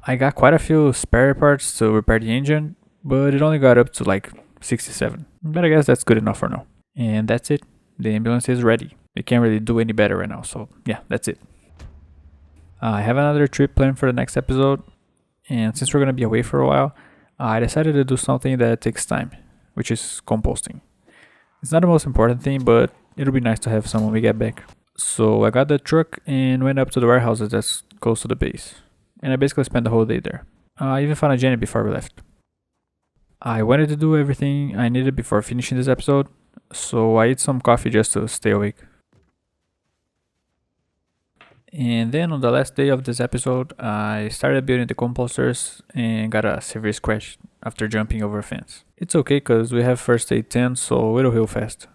I got quite a few spare parts to repair the engine, but it only got up to like 67. But I guess that's good enough for now. And that's it. The ambulance is ready. We can't really do any better right now, so yeah, that's it. I have another trip planned for the next episode, and since we're gonna be away for a while, I decided to do something that takes time, which is composting. It's not the most important thing, but it'll be nice to have some when we get back. So I got the truck and went up to the warehouses that's close to the base. And I basically spent the whole day there. I even found a Jenny before we left. I wanted to do everything I needed before finishing this episode, so I ate some coffee just to stay awake. And then on the last day of this episode, I started building the composters and got a severe scratch after jumping over a fence. It's okay cause we have first aid 10, so it'll heal fast.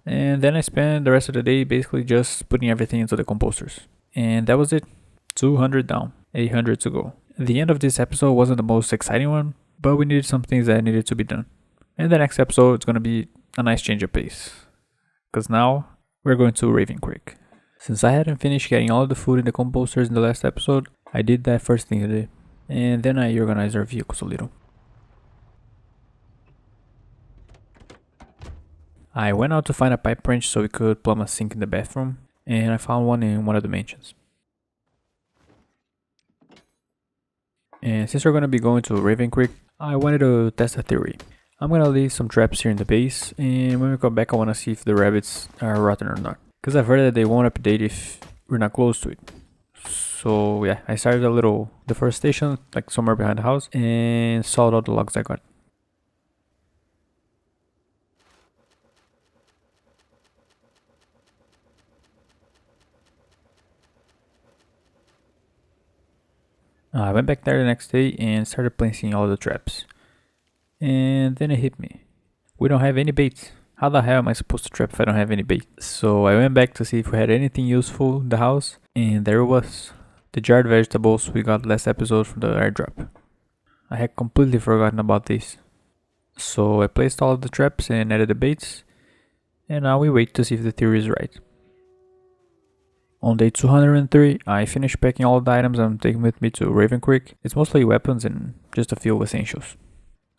And then I spent the rest of the day basically just putting everything into the composters. And that was it. 200 down, 800 to go. The end of this episode wasn't the most exciting one, but we needed some things that needed to be done. And the next episode is gonna be a nice change of pace. Cause now we're going to Raven Creek. Since I hadn't finished getting all of the food in the composters in the last episode, I did that first thing today. And then I organized our vehicles a little. I went out to find a pipe wrench so we could plumb a sink in the bathroom, and I found one in one of the mansions. And since we're gonna be going to Raven Creek, I wanted to test a theory. I'm gonna leave some traps here in the base, and when we come back I wanna see if the rabbits are rotten or not. Cause I've heard that they won't update if we're not close to it. So yeah, I started a little deforestation, like somewhere behind the house, and sawed all the logs I got. I went back there the next day and started placing all the traps. And then it hit me. We don't have any baits. How the hell am I supposed to trap if I don't have any bait? So I went back to see if we had anything useful in the house, and there it was. The jarred vegetables we got last episode from the airdrop. I had completely forgotten about this. So I placed all of the traps and added the baits, and now we wait to see if the theory is right. On day 203, I finished packing all the items I'm taking with me to Raven Creek. It's mostly weapons and just a few essentials.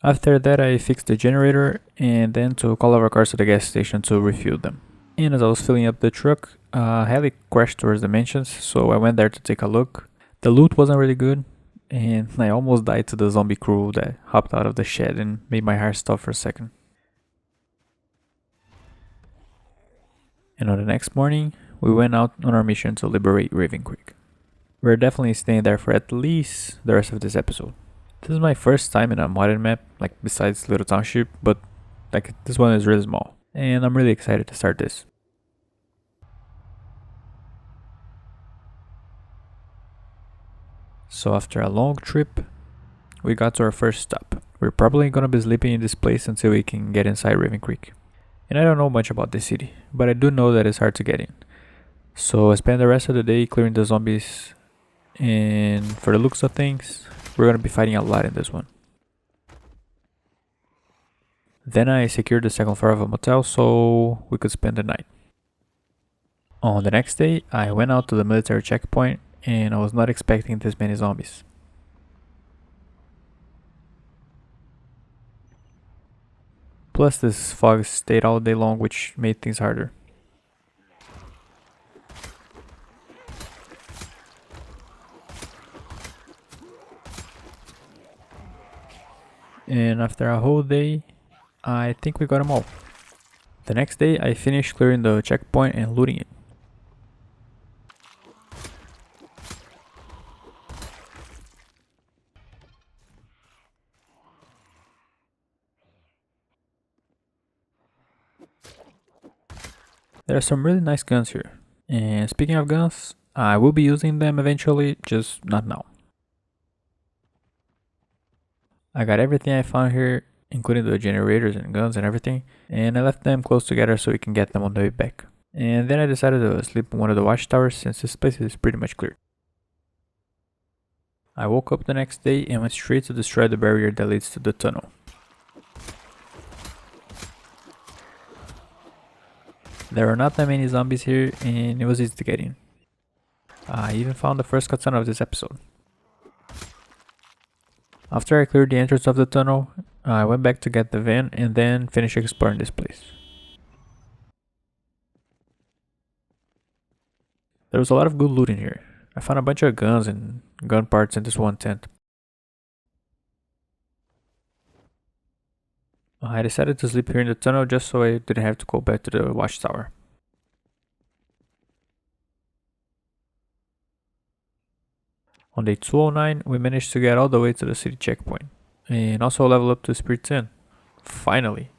After that, I fixed the generator and then took all of our cars to the gas station to refuel them. And as I was filling up the truck, a heli crashed towards the mansions, so I went there to take a look. The loot wasn't really good, and I almost died to the zombie crew that hopped out of the shed and made my heart stop for a second. And on the next morning, we went out on our mission to liberate Raven Creek. We're definitely staying there for at least the rest of this episode. This is my first time in a modded map, like besides Little Township, but like this one is really small. And I'm really excited to start this. So after a long trip, we got to our first stop. We're probably gonna be sleeping in this place until we can get inside Raven Creek. And I don't know much about this city, but I do know that it's hard to get in. So I spent the rest of the day clearing the zombies, and for the looks of things, we're gonna be fighting a lot in this one. Then I secured the second floor of a motel so we could spend the night. On the next day, I went out to the military checkpoint and I was not expecting this many zombies. Plus this fog stayed all day long, which made things harder. And after a whole day, I think we got them all. The next day, I finished clearing the checkpoint and looting it. There are some really nice guns here. And speaking of guns, I will be using them eventually, just not now. I got everything I found here, including the generators and guns and everything, and I left them close together so we can get them on the way back. And then I decided to sleep in one of the watchtowers since this place is pretty much clear. I woke up the next day and went straight to destroy the barrier that leads to the tunnel. There are not that many zombies here and it was easy to get in. I even found the first katana of this episode. After I cleared the entrance of the tunnel, I went back to get the van and then finished exploring this place. There was a lot of good loot in here. I found a bunch of guns and gun parts in this one tent. I decided to sleep here in the tunnel just so I didn't have to go back to the watchtower. On day 209, we managed to get all the way to the city checkpoint, and also level up to Spirit 10. Finally!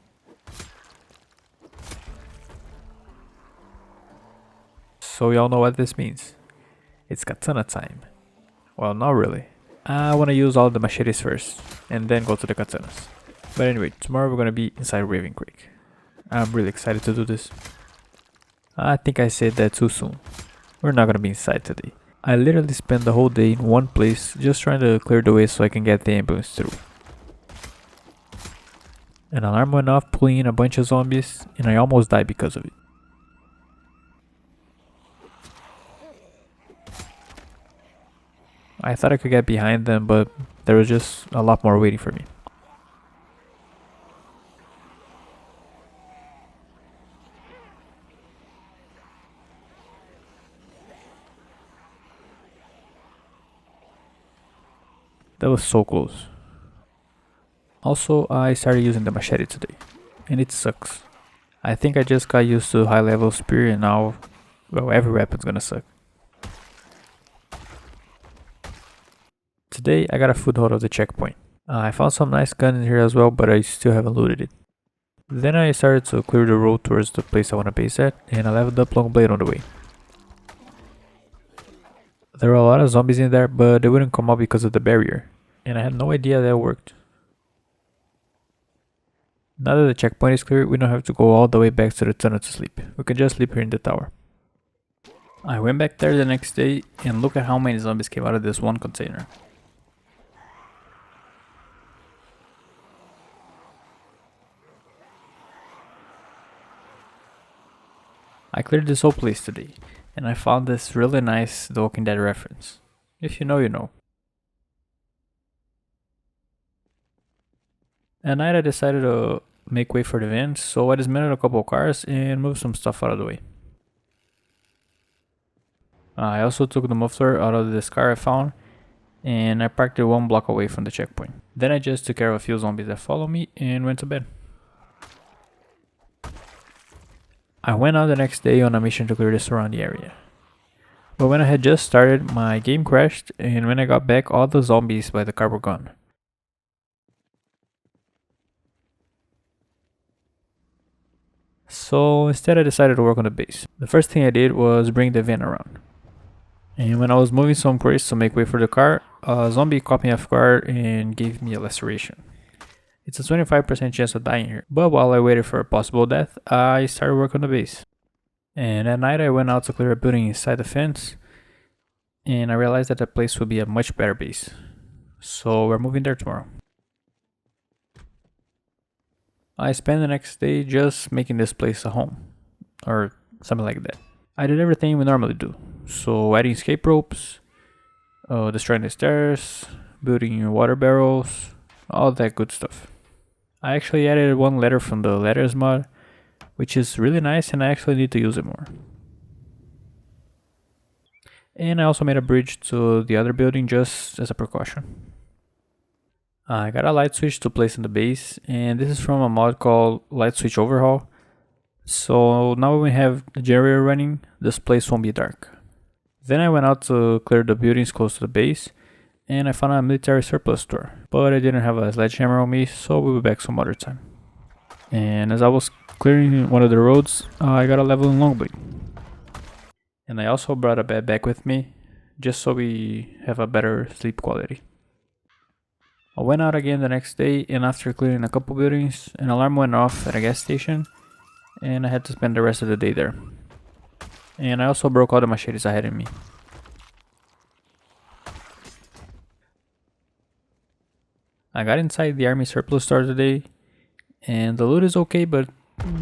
So y'all know what this means. It's katana time. Well, not really. I wanna use all the machetes first, and then go to the katanas. But anyway, tomorrow we're gonna be inside Raven Creek. I'm really excited to do this. I think I said that too soon. We're not gonna be inside today. I literally spent the whole day in one place just trying to clear the way so I can get the ambulance through. An alarm went off pulling in a bunch of zombies and I almost died because of it. I thought I could get behind them, but there was just a lot more waiting for me. That was so close. Also, I started using the machete today, and it sucks. I think I just got used to high level spear and now, well, every weapon's gonna suck. Today I got a foothold of the checkpoint. I found some nice gun in here as well, but I still haven't looted it. Then I started to clear the road towards the place I want to base at, and I leveled up long blade on the way. There were a lot of zombies in there, but they wouldn't come out because of the barrier, and I had no idea that worked. Now that the checkpoint is clear, we don't have to go all the way back to the tunnel to sleep. We can just sleep here in the tower. I went back there the next day, and look at how many zombies came out of this one container. I cleared this whole place today, and I found this really nice The Walking Dead reference. If you know, you know. At night I decided to make way for the vents, so I dismantled a couple of cars and moved some stuff out of the way. I also took the muffler out of this car I found, and I parked it 1 block away from the checkpoint. Then I just took care of a few zombies that followed me and went to bed. I went out the next day on a mission to clear the surrounding area. But when I had just started, my game crashed, and when I got back, all the zombies by the car were gone. So instead I decided to work on the base. The first thing I did was bring the van around. And when I was moving some crates to make way for the car, a zombie caught me off guard and gave me a laceration. It's a 25% chance of dying here, but while I waited for a possible death, I started work on the base. And at night I went out to clear a building inside the fence, and I realized that the place would be a much better base. So we're moving there tomorrow. I spent the next day just making this place a home, or something like that. I did everything we normally do, so adding escape ropes, destroying the stairs, building water barrels, all that good stuff. I actually added 1 letter from the letters mod, which is really nice and I actually need to use it more. And I also made a bridge to the other building just as a precaution. I got a light switch to place in the base, and this is from a mod called Light Switch Overhaul. So now when we have the generator running, this place won't be dark. Then I went out to clear the buildings close to the base, and I found a military surplus store, but I didn't have a sledgehammer on me, so we'll be back some other time. And as I was clearing one of the roads, I got a level in longblade. And I also brought a bed back with me, just so we have a better sleep quality. I went out again the next day, and after clearing a couple buildings, an alarm went off at a gas station, and I had to spend the rest of the day there. And I also broke all the machetes I had in me. I got inside the army surplus store today, and the loot is okay, but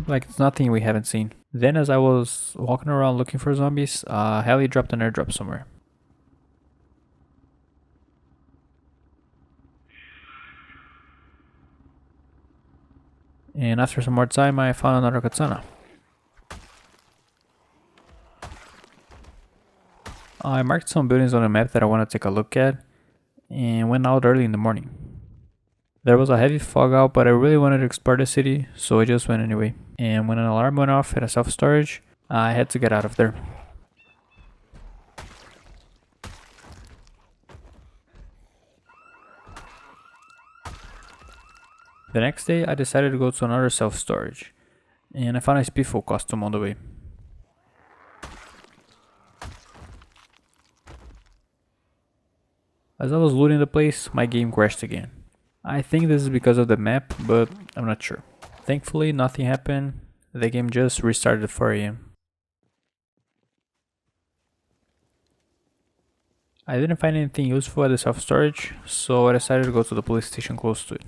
like it's nothing we haven't seen. Then as I was walking around looking for zombies, Heli dropped an airdrop somewhere. And after some more time, I found another katana. I marked some buildings on the map that I want to take a look at, and went out early in the morning. There was a heavy fog out, but I really wanted to explore the city, so I just went anyway. And when an alarm went off at a self-storage, I had to get out of there. The next day, I decided to go to another self-storage, and I found a Spiffle costume on the way. As I was looting the place, my game crashed again. I think this is because of the map, but I'm not sure. Thankfully, nothing happened. The game just restarted at 4 AM. I didn't find anything useful at the self-storage, so I decided to go to the police station close to it.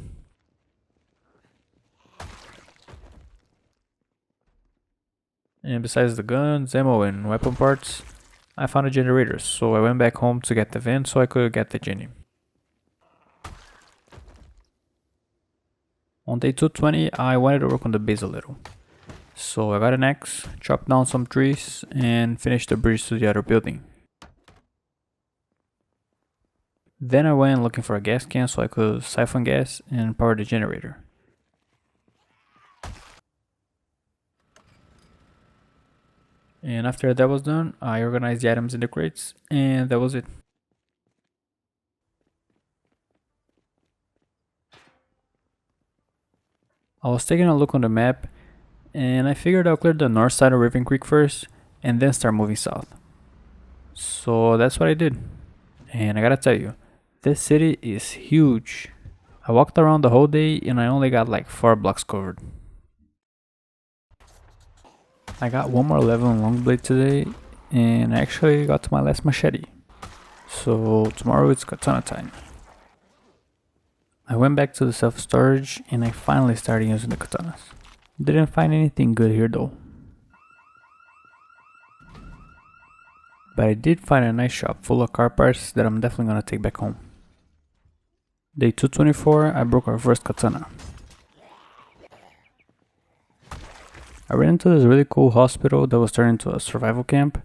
And besides the guns, ammo, and weapon parts, I found a generator, so I went back home to get the vent so I could get the genie. On day 220, I wanted to work on the base a little. So I got an axe, chopped down some trees, and finished the bridge to the other building. Then I went looking for a gas can so I could siphon gas and power the generator. And after that was done, I organized the items in the crates, and that was it. I was taking a look on the map, and I figured I'll clear the north side of Raven Creek first, and then start moving south. So that's what I did. And I gotta tell you, this city is huge. I walked around the whole day, and I only got like 4 blocks covered. I got one more level in Longblade today, and I actually got to my last machete. So tomorrow it's katana time. I went back to the self-storage and I finally started using the katanas. Didn't find anything good here though. But I did find a nice shop full of car parts that I'm definitely gonna take back home. Day 224, I broke our first katana. I ran into this really cool hospital that was turned into a survival camp,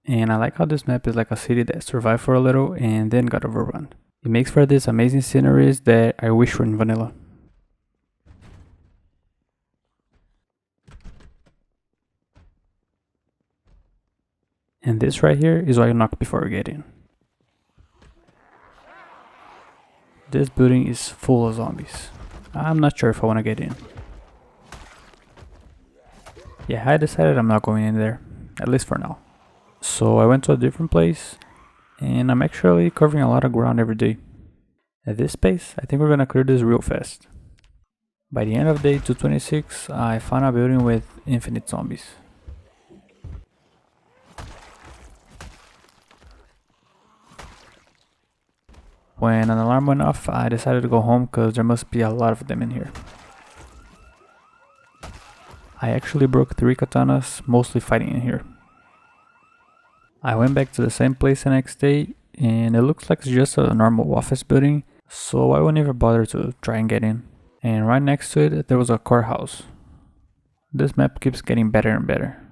and I like how this map is like a city that survived for a little and then got overrun. It makes for these amazing sceneries that I wish were in vanilla. And this right here is what you knock before you get in. This building is full of zombies. I'm not sure if I want to get in. Yeah, I decided I'm not going in there, at least for now. So I went to a different place, and I'm actually covering a lot of ground every day. At this pace, I think we're gonna clear this real fast. By the end of day 226, I found a building with infinite zombies. When an alarm went off, I decided to go home because there must be a lot of them in here. I actually broke 3 katanas, mostly fighting in here. I went back to the same place the next day, and it looks like it's just a normal office building, so I wouldn't even bother to try and get in. And right next to it, there was a courthouse. This map keeps getting better and better.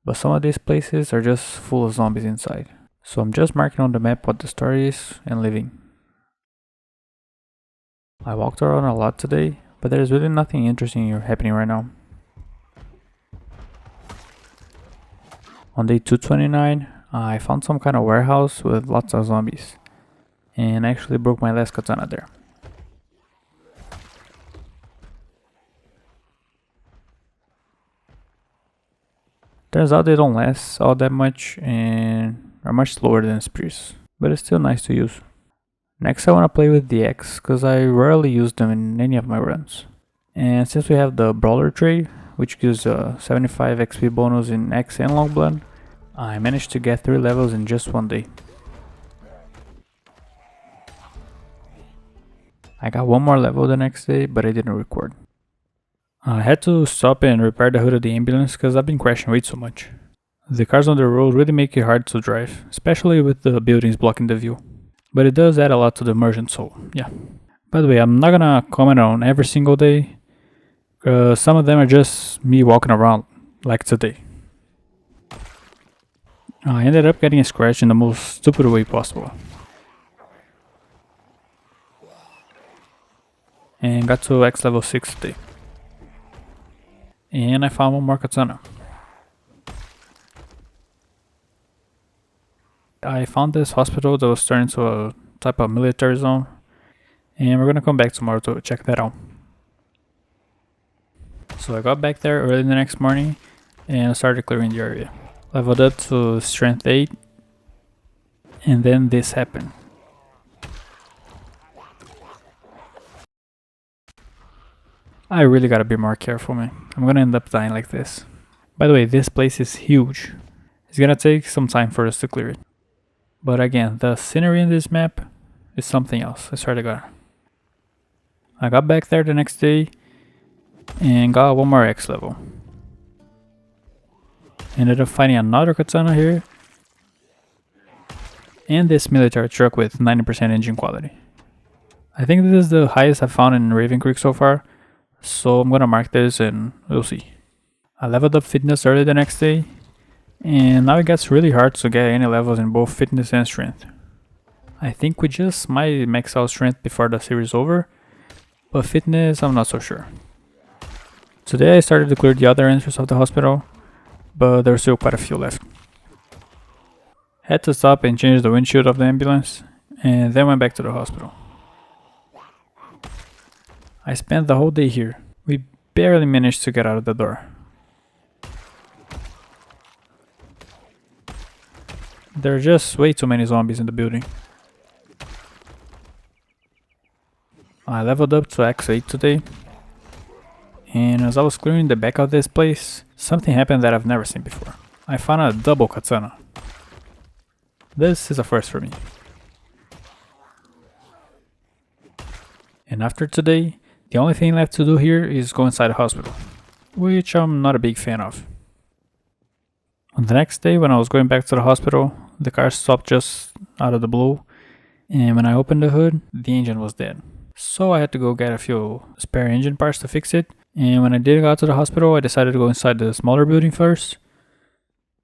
But some of these places are just full of zombies inside. So I'm just marking on the map what the story is and leaving. I walked around a lot today, but there's really nothing interesting happening right now. On day 229, I found some kind of warehouse with lots of zombies, and I actually broke my last katana there. Turns out they don't last all that much and are much slower than spears, but it's still nice to use. Next I want to play with the X, cause I rarely use them in any of my runs. And since we have the Brawler trade, which gives a 75 XP bonus in X and Longblood, I managed to get 3 levels in just one day. I got one more level the next day, but I didn't record. I had to stop and repair the hood of the ambulance cause I've been crashing way too much. The cars on the road really make it hard to drive, especially with the buildings blocking the view. But it does add a lot to the immersion, so yeah. By the way, I'm not gonna comment on every single day, some of them are just me walking around, like today. I ended up getting scratched in the most stupid way possible. And got to X level 60. And I found one more katana. I found this hospital that was turned into a type of military zone. And we're gonna come back tomorrow to check that out. So I got back there early the next morning and started clearing the area. Leveled up to strength 8. And then this happened. I really gotta be more careful, man. I'm gonna end up dying like this. By the way, this place is huge. It's gonna take some time for us to clear it. But again, the scenery in this map is something else, I swear to God. I got back there the next day and got one more X level. Ended up finding another katana here. And this military truck with 90% engine quality. I think this is the highest I've found in Raven Creek so far. So I'm gonna mark this and we'll see. I leveled up fitness early the next day. And now it gets really hard to get any levels in both fitness and strength. I think we just might max out strength before the series is over. But fitness, I'm not so sure. Today I started to clear the other entrances of the hospital. But there's still quite a few left. Had to stop and change the windshield of the ambulance. And then went back to the hospital. I spent the whole day here. We barely managed to get out of the door. There are just way too many zombies in the building. I leveled up to X8 today. And as I was clearing the back of this place, something happened that I've never seen before. I found a double katana. This is a first for me. And after today, the only thing left to do here is go inside the hospital, which I'm not a big fan of. On the next day, when I was going back to the hospital, the car stopped just out of the blue, and when I opened the hood, the engine was dead. So I had to go get a few spare engine parts to fix it, and when I did go to the hospital, I decided to go inside the smaller building first.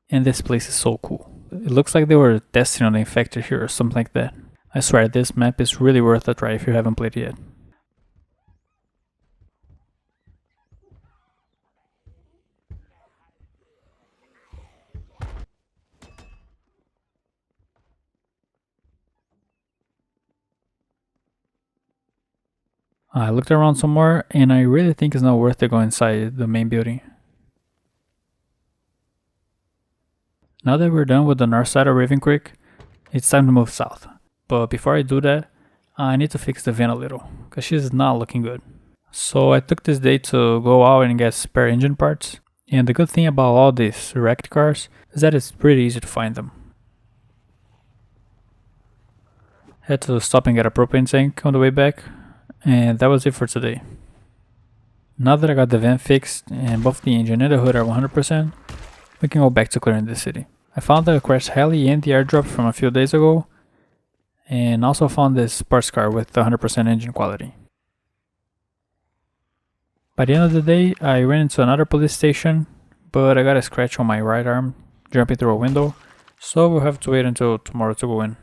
And this place is so cool. It looks like they were testing on the infected here or something like that. I swear this map is really worth a try if you haven't played it yet. I looked around some more and I really think it's not worth it going inside the main building. Now that we're done with the north side of Raven Creek, it's time to move south. But before I do that, I need to fix the van a little, because she's not looking good. So I took this day to go out and get spare engine parts. And the good thing about all these wrecked cars is that it's pretty easy to find them. Had to stop and get a propane tank on the way back. And that was it for today. Now that I got the van fixed and both the engine and the hood are 100%, we can go back to clearing the city. I found the crashed heli and the airdrop from a few days ago, and also found this sports car with 100% engine quality. By the end of the day, I ran into another police station, but I got a scratch on my right arm jumping through a window, so we'll have to wait until tomorrow to go in.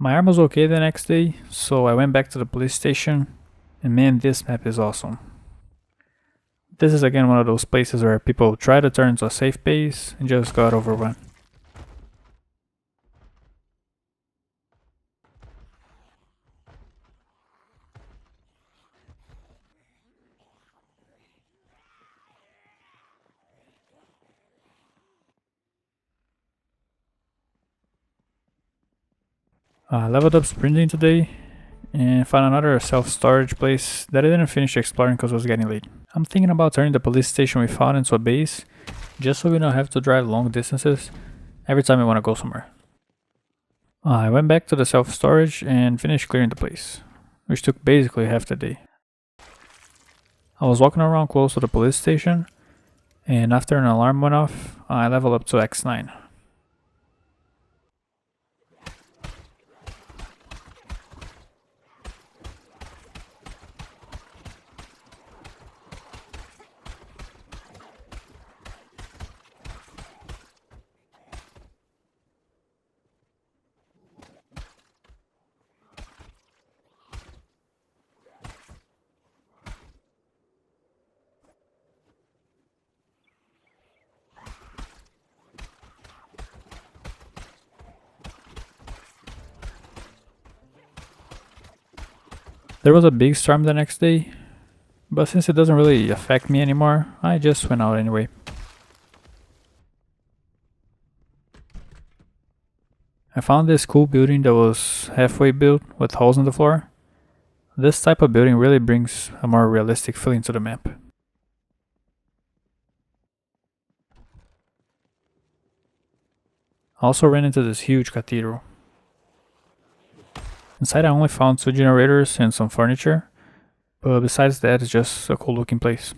My arm was okay the next day, so I went back to the police station, and man, this map is awesome. This is again one of those places where people try to turn into a safe base and just got overrun. I leveled up sprinting today and found another self-storage place that I didn't finish exploring because it was getting late. I'm thinking about turning the police station we found into a base, just so we don't have to drive long distances every time we want to go somewhere. I went back to the self-storage and finished clearing the place, which took basically half the day. I was walking around close to the police station, and after an alarm went off, I leveled up to X9. There was a big storm the next day, but since it doesn't really affect me anymore, I just went out anyway. I found this cool building that was halfway built with holes in the floor. This type of building really brings a more realistic feeling to the map. I also ran into this huge cathedral. Inside I only found 2 generators and some furniture, but besides that it's just a cool looking place.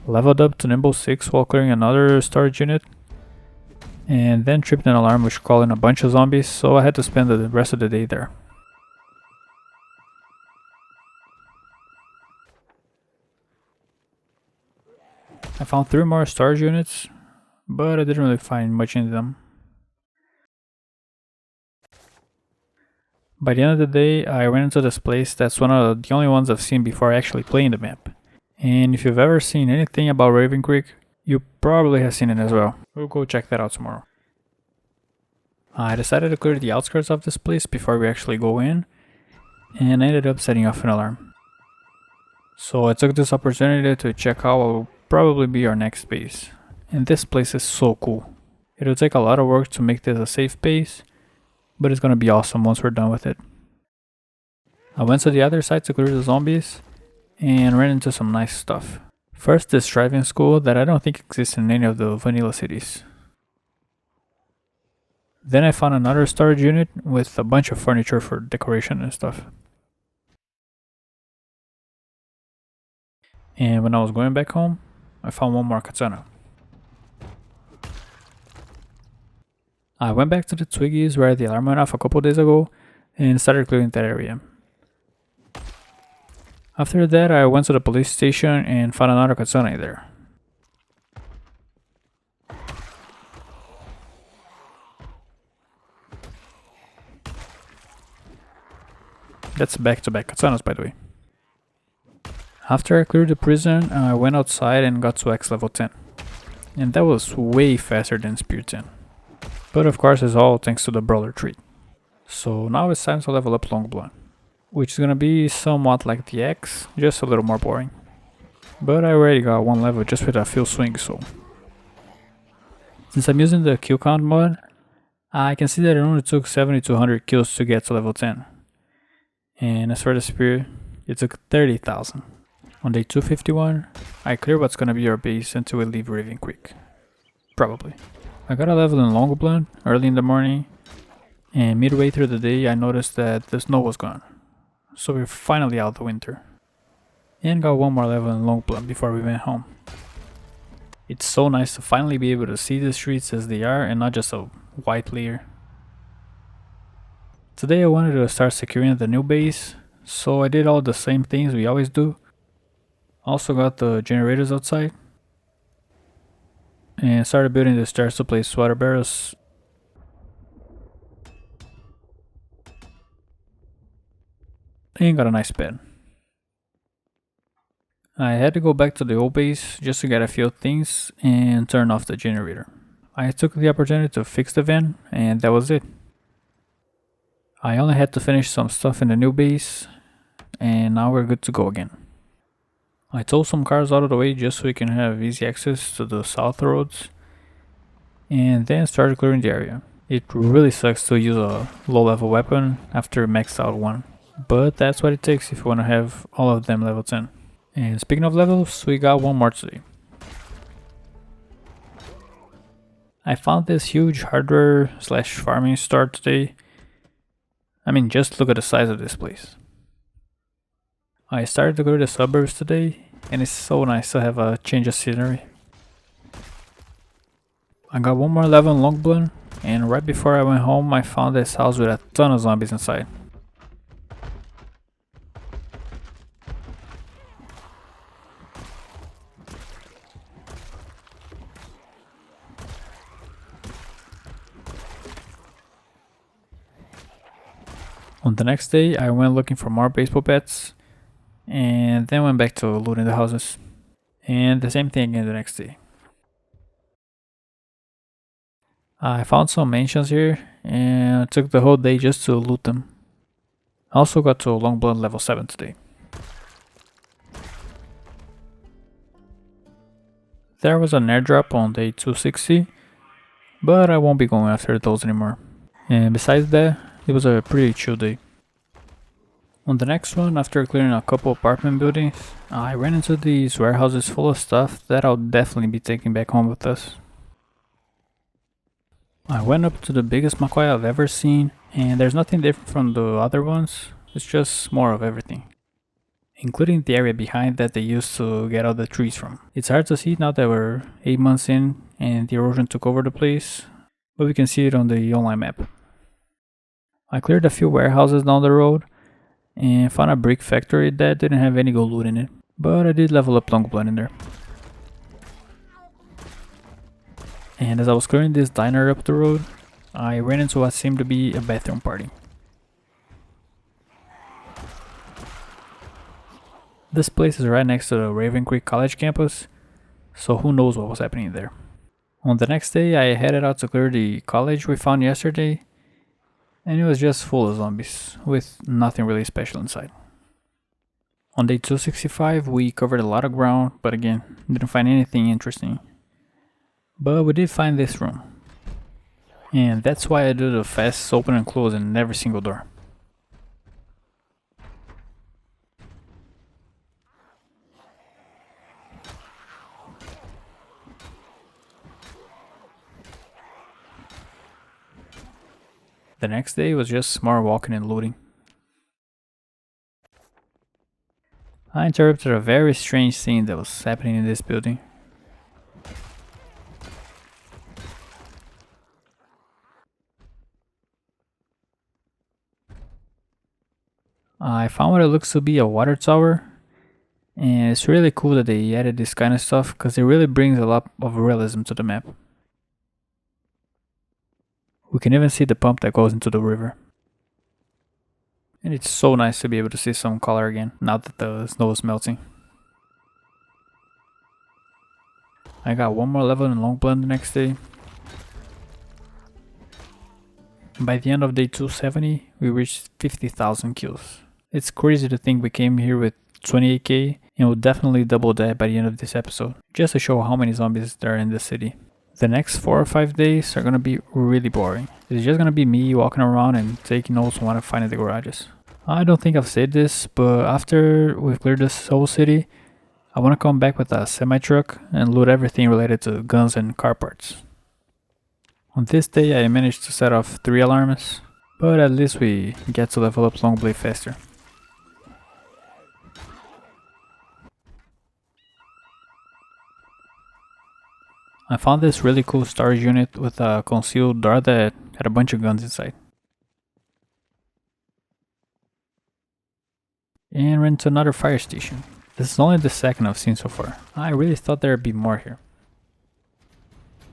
Leveled up to Nimble 6 while clearing another storage unit, and then tripped an alarm which called in a bunch of zombies, so I had to spend the rest of the day there. I found 3 more storage units, but I didn't really find much in them. By the end of the day, I ran into this place that's one of the only ones I've seen before actually playing the map. And if you've ever seen anything about Raven Creek, you probably have seen it as well. We'll go check that out tomorrow. I decided to clear the outskirts of this place before we actually go in, and I ended up setting off an alarm. So I took this opportunity to check out what will probably be our next base. And this place is so cool. It'll take a lot of work to make this a safe base, but it's gonna be awesome once we're done with it. I went to the other side to clear the zombies, and ran into some nice stuff. First, this driving school that I don't think exists in any of the vanilla cities. Then I found another storage unit with a bunch of furniture for decoration and stuff. And when I was going back home, I found one more katana. I went back to the Twiggies where the alarm went off a couple days ago and started clearing that area. After that, I went to the police station and found another katana there. That's back-to-back katanas, by the way. After I cleared the prison, I went outside and got to X level 10. And that was way faster than Spear 10. But of course it's all thanks to the brawler tree. So now it's time to level up Longblood, which is gonna be somewhat like the X, just a little more boring. But I already got 1 level just with a few swings, so... Since I'm using the kill count mod, I can see that it only took 7,200 kills to get to level 10. And as for the spear, it took 30,000. On day 251, I clear what's gonna be our base until we leave Raven Creek. Probably. I got a level in Longblood early in the morning, and midway through the day I noticed that the snow was gone. So we're finally out of the winter. And got 1 more level in Longblood before we went home. It's so nice to finally be able to see the streets as they are and not just a white layer. Today I wanted to start securing the new base, so I did all the same things we always do. Also got the generators outside. And started building the stairs to place water barrels. And got a nice bed. I had to go back to the old base just to get a few things and turn off the generator. I took the opportunity to fix the van, and that was it. I only had to finish some stuff in the new base, and now we're good to go again. I towed some cars out of the way just so we can have easy access to the south roads, and then started clearing the area. It really sucks to use a low level weapon after maxed out one, but that's what it takes if you want to have all of them level 10. And speaking of levels, we got 1 more today. I found this huge hardware / farming store today. I mean, just look at the size of this place. I started to go to the suburbs today, and it's so nice to have a change of scenery. I got 1 more level in Longblood, and right before I went home I found this house with a ton of zombies inside. On the next day I went looking for more baseball bats, and then went back to looting the houses. And the same thing again the next day. I found some mansions here and took the whole day just to loot them. I also got to Long Blood level 7 today. There was an airdrop on day 260, but I won't be going after those anymore. And besides that, it was a pretty chill day. On the next one, after clearing a couple apartment buildings, I ran into these warehouses full of stuff that I'll definitely be taking back home with us. I went up to the biggest Makoy I've ever seen, and there's nothing different from the other ones, it's just more of everything. Including the area behind that they used to get all the trees from. It's hard to see now that we're 8 months in and the erosion took over the place, but we can see it on the online map. I cleared a few warehouses down the road and found a brick factory that didn't have any gold loot in it, but I did level up Long Blood in there. And as I was clearing this diner up the road, I ran into what seemed to be a bathroom party. This place is right next to the Raven Creek College campus, so who knows what was happening there. On the next day, I headed out to clear the college we found yesterday, and it was just full of zombies, with nothing really special inside. On day 265, we covered a lot of ground, but again, didn't find anything interesting. But we did find this room, and that's why I do the fast open and close in every single door. The next day was just more walking and looting. I interrupted a very strange scene that was happening in this building. I found what it looks to be a water tower, and it's really cool that they added this kind of stuff because it really brings a lot of realism to the map. We can even see the pump that goes into the river. And it's so nice to be able to see some color again, now that the snow is melting. I got one more level in Long Blood the next day. By the end of day 270, we reached 50,000 kills. It's crazy to think we came here with 28k, and we'll definitely double that by the end of this episode, just to show how many zombies there are in the city. The next 4 or 5 days are gonna be really boring. It's just gonna be me walking around and taking notes on what I find in the garages. I don't think I've said this, but after we've cleared this whole city, I wanna come back with a semi-truck and loot everything related to guns and car parts. On this day I managed to set off 3 alarms, but at least we get to level up Long Blade faster. I found this really cool storage unit with a concealed door that had a bunch of guns inside. And ran to another fire station. This is only the second I've seen so far. I really thought there'd be more here.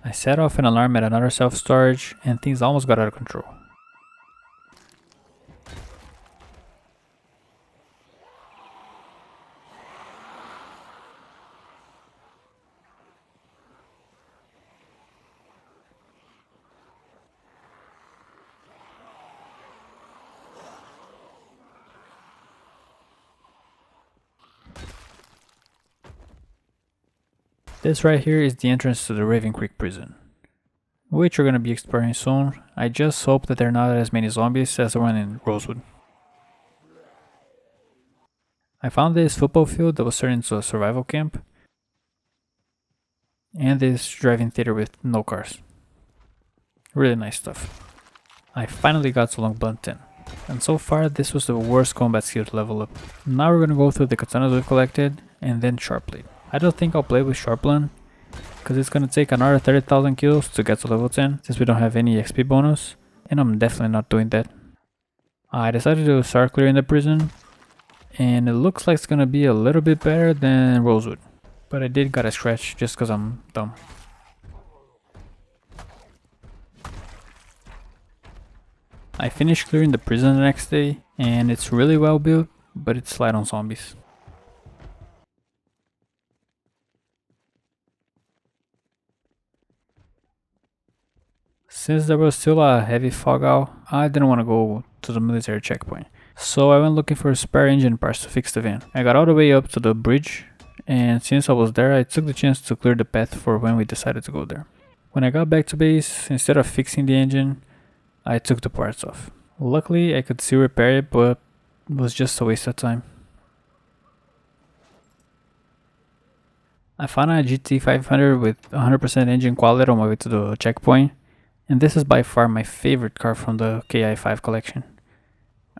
I set off an alarm at another self-storage and things almost got out of control. This right here is the entrance to the Raven Creek prison, which we're gonna be exploring soon. I just hope that there are not as many zombies as the one in Rosewood. I found this football field that was turned into a survival camp, and this drive-in theater with no cars. Really nice stuff. I finally got to Long Blood 10, and so far this was the worst combat skill to level up. Now we're gonna go through the katanas we've collected, and then Sharp Blade. I don't think I'll play with Sharp Blade, because it's gonna take another 30,000 kills to get to level 10, since we don't have any XP bonus, and I'm definitely not doing that. I decided to start clearing the prison, and it looks like it's gonna be a little bit better than Rosewood, but I did got a scratch just because I'm dumb. I finished clearing the prison the next day, and it's really well built, but it's light on zombies. Since there was still a heavy fog out, I didn't want to go to the military checkpoint. So I went looking for spare engine parts to fix the van. I got all the way up to the bridge, and since I was there, I took the chance to clear the path for when we decided to go there. When I got back to base, instead of fixing the engine, I took the parts off. Luckily, I could still repair it, but it was just a waste of time. I found a GT500 with 100% engine quality on my way to the checkpoint, and this is by far my favorite car from the KI5 collection.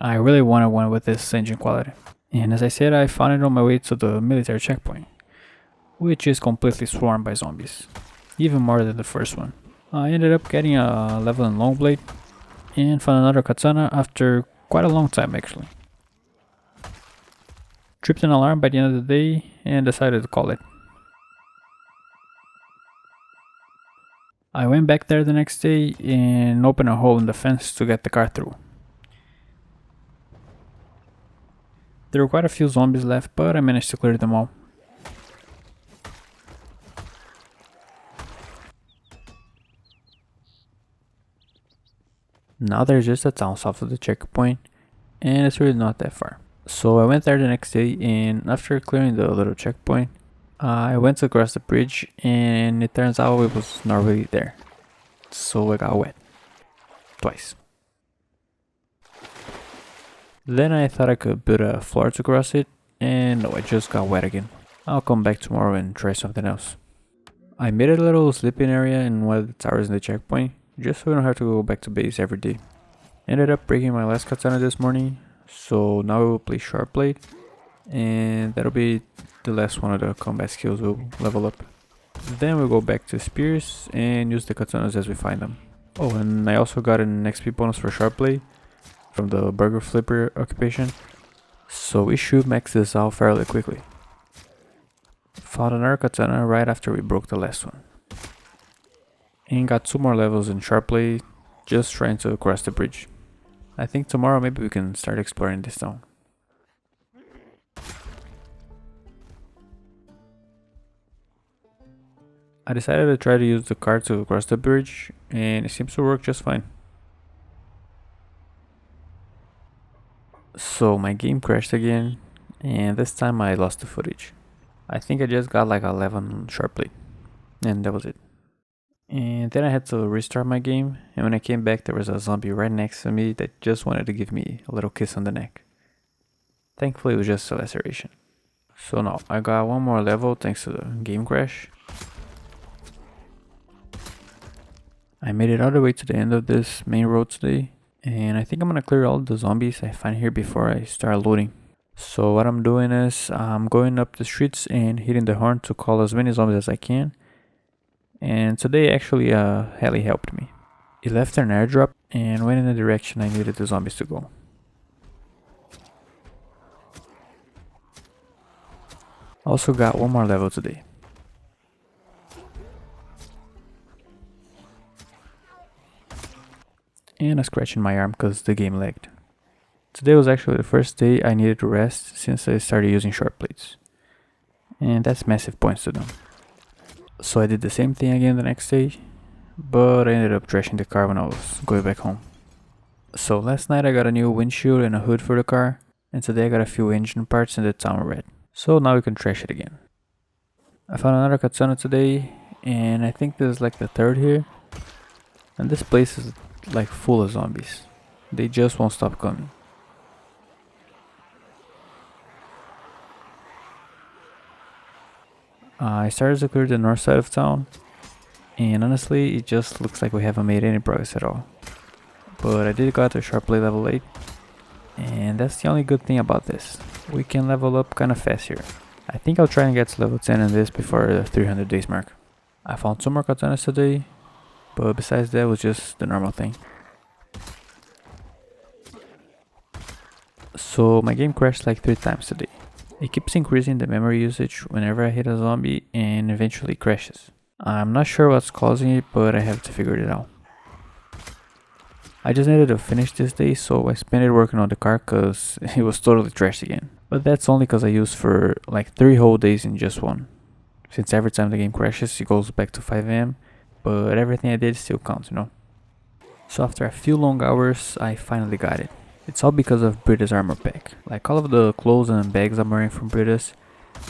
I really wanted one with this engine quality. And as I said, I found it on my way to the military checkpoint, which is completely swarmed by zombies, even more than the first one. I ended up getting a level in long blade and found another katana after quite a long time actually. Tripped an alarm by the end of the day and decided to call it. I went back there the next day and opened a hole in the fence to get the car through. There were quite a few zombies left, but I managed to clear them all. Now there's just a town south of the checkpoint, and it's really not that far. So I went there the next day, and after clearing the little checkpoint, I went to cross the bridge, and it turns out it was not really there. So I got wet. Twice. Then I thought I could build a floor to cross it, and no, I just got wet again. I'll come back tomorrow and try something else. I made a little sleeping area in one of the towers in the checkpoint, just so I don't have to go back to base every day. Ended up breaking my last katana this morning, so now we will play sharp blade, and that'll be the last one of the combat skills we'll level up. Then we'll go back to spears and use the katanas as we find them. Oh, and I also got an XP bonus for sharp blade from the burger flipper occupation, so we should max this out fairly quickly. Found another katana right after we broke the last one. And got 2 more levels in sharp blade, just trying to cross the bridge. I think tomorrow maybe we can start exploring this town. I decided to try to use the car to cross the bridge, and it seems to work just fine. So my game crashed again, and this time I lost the footage. I think I just got like 11 sharp blade, and that was it. And then I had to restart my game, and when I came back there was a zombie right next to me that just wanted to give me a little kiss on the neck. Thankfully it was just a laceration. So now I got 1 more level thanks to the game crash. I made it all the way to the end of this main road today, and I think I'm gonna clear all the zombies I find here before I start looting. So what I'm doing is I'm going up the streets and hitting the horn to call as many zombies as I can. And today actually a heli helped me. It left an airdrop and went in the direction I needed the zombies to go. Also got 1 more level today. And a scratch in my arm because the game lagged. Today was actually the first day I needed to rest since I started using short blades. And that's massive points to them. So I did the same thing again the next day, but I ended up trashing the car when I was going back home. So last night I got a new windshield and a hood for the car, and today I got a few engine parts in the town red. So now we can trash it again. I found another katana today, and I think this is like the 3rd here. And this place is like full of zombies. They just won't stop coming. I started to clear the north side of town, and honestly it just looks like we haven't made any progress at all. But I did got to sharp blade level 8, and that's the only good thing about this. We can level up kinda fast here. I think I'll try and get to level 10 in this before the 300 days mark. I found 2 more katanas today, but besides that it was just the normal thing. So my game crashed like 3 times today. It keeps increasing the memory usage whenever I hit a zombie and eventually crashes. I'm not sure what's causing it, but I have to figure it out. I just needed to finish this day, so I spent it working on the car cause it was totally trashed again. But that's only cause I used for like 3 whole days in just one. Since every time the game crashes it goes back to 5 AM, but everything I did still counts, you know. So after a few long hours I finally got it. It's all because of Brita's armor pack. Like all of the clothes and bags I'm wearing from Brita's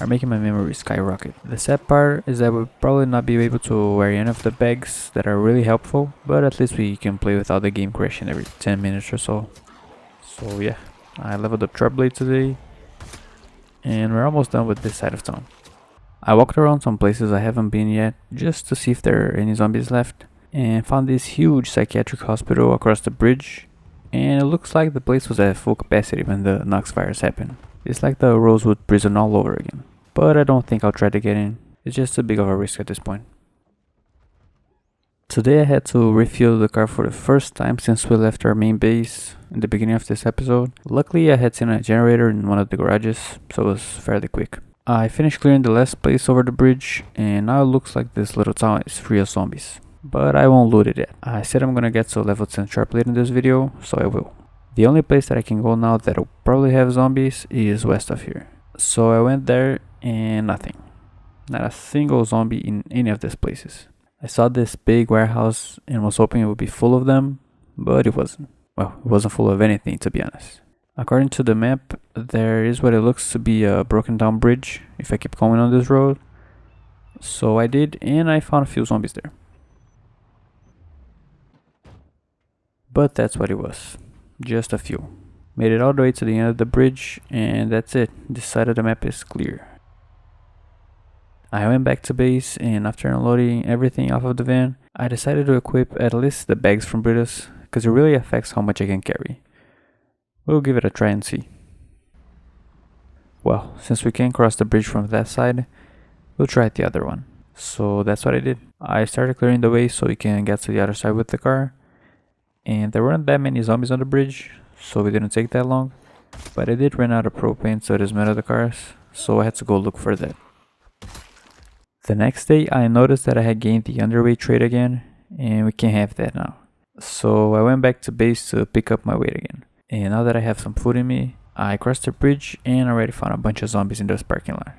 are making my memory skyrocket. The sad part is that we'll probably not be able to wear any of the bags that are really helpful, but at least we can play without the game crashing every 10 minutes or so. So yeah, I leveled up Sharp Blade today, and we're almost done with this side of town. I walked around some places I haven't been yet, just to see if there are any zombies left, and found this huge psychiatric hospital across the bridge, and it looks like the place was at full capacity when the Knox fires happened. It's like the Rosewood prison all over again. But I don't think I'll try to get in. It's just too big of a risk at this point. Today I had to refuel the car for the first time since we left our main base in the beginning of this episode. Luckily I had seen a generator in one of the garages, so it was fairly quick. I finished clearing the last place over the bridge, and now it looks like this little town is free of zombies. But I won't loot it yet. I said I'm gonna get to level 10 Sharp Blade in this video, so I will. The only place that I can go now that'll probably have zombies is west of here. So I went there and nothing. Not a single zombie in any of these places. I saw this big warehouse and was hoping it would be full of them, but it wasn't. Well, it wasn't full of anything, to be honest. According to the map, there is what it looks to be a broken down bridge if I keep going on this road. So I did, and I found a few zombies there. But that's what it was. Just a few. Made it all the way to the end of the bridge, and that's it. This side of the map is clear. I went back to base, and after unloading everything off of the van, I decided to equip at least the bags from Brita's, because it really affects how much I can carry. We'll give it a try and see. Well, since we can't cross the bridge from that side, we'll try the other one. So that's what I did. I started clearing the way so we can get to the other side with the car. And there weren't that many zombies on the bridge, so it didn't take that long. But I did run out of propane to dismantle the cars, so I had to go look for that. The next day I noticed that I had gained the underweight trait again, and we can't have that now. So I went back to base to pick up my weight again. And now that I have some food in me, I crossed the bridge and already found a bunch of zombies in this parking lot.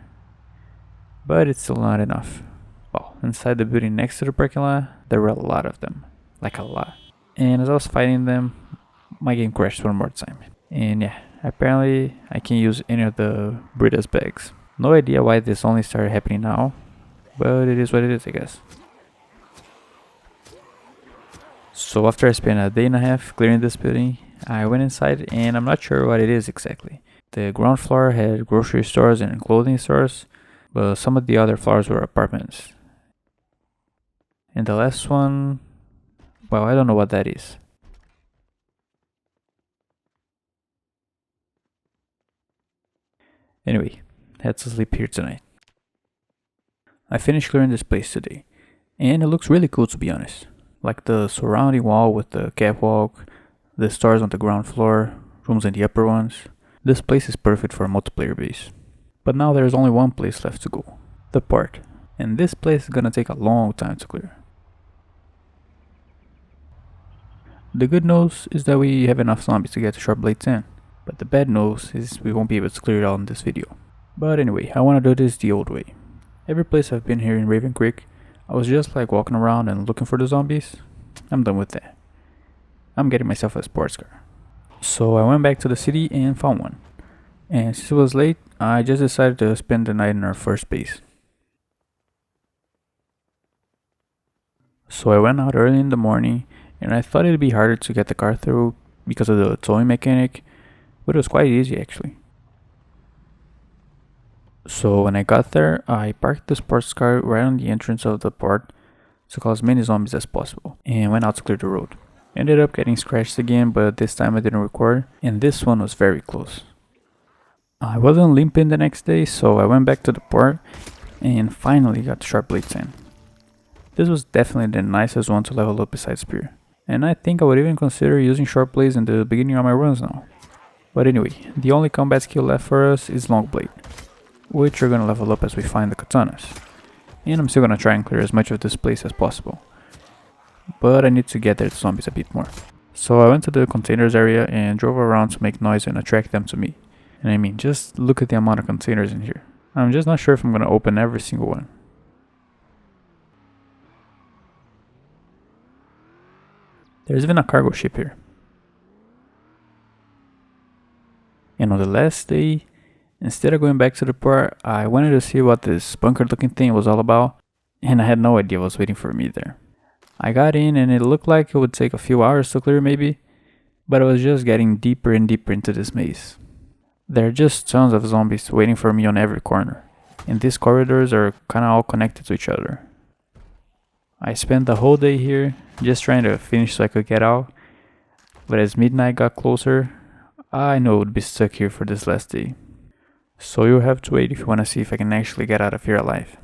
But it's still not enough. Well, inside the building next to the parking lot, there were a lot of them. Like a lot. And as I was fighting them, my game crashed one more time. And yeah, apparently I can't use any of the Brita's bags. No idea why this only started happening now, but it is what it is, I guess. So after I spent a day and a half clearing this building, I went inside and I'm not sure what it is exactly. The ground floor had grocery stores and clothing stores, but some of the other floors were apartments. And the last one, well, I don't know what that is. Anyway, had to sleep here tonight. I finished clearing this place today, and it looks really cool, to be honest. Like the surrounding wall with the catwalk, the stars on the ground floor, rooms in the upper ones. This place is perfect for a multiplayer base. But now there's only one place left to go, the port, and this place is gonna take a long time to clear. The good news is that we have enough zombies to get to Sharp Blade 10, but the bad news is we won't be able to clear it all in this video. But anyway, I want to do this the old way. Every place I've been here in Raven Creek, I was just like walking around and looking for the zombies. I'm done with that. I'm getting myself a sports car. So I went back to the city and found one. And since it was late, I just decided to spend the night in our first base. So I went out early in the morning, and I thought it'd be harder to get the car through because of the towing mechanic, but it was quite easy actually. So when I got there, I parked the sports car right on the entrance of the port to cause as many zombies as possible, and went out to clear the road. Ended up getting scratched again, but this time I didn't record, and this one was very close. I wasn't limping the next day, so I went back to the port and finally got Sharp Blade 10. This was definitely the nicest one to level up besides Spear, and I think I would even consider using Short Blades in the beginning of my runs now. But anyway, the only combat skill left for us is Long Blade, which we're gonna level up as we find the katanas. And I'm still gonna try and clear as much of this place as possible. But I need to get their zombies a bit more. So I went to the containers area and drove around to make noise and attract them to me. And I mean, just look at the amount of containers in here. I'm just not sure if I'm gonna open every single one. There's even a cargo ship here. And on the last day, instead of going back to the port, I wanted to see what this bunker looking thing was all about, and I had no idea what was waiting for me there. I got in and it looked like it would take a few hours to clear maybe, but I was just getting deeper and deeper into this maze. There are just tons of zombies waiting for me on every corner, and these corridors are kinda all connected to each other. I spent the whole day here just trying to finish so I could get out, but as midnight got closer, I knew I would be stuck here for this last day. So you'll have to wait if you wanna see if I can actually get out of here alive.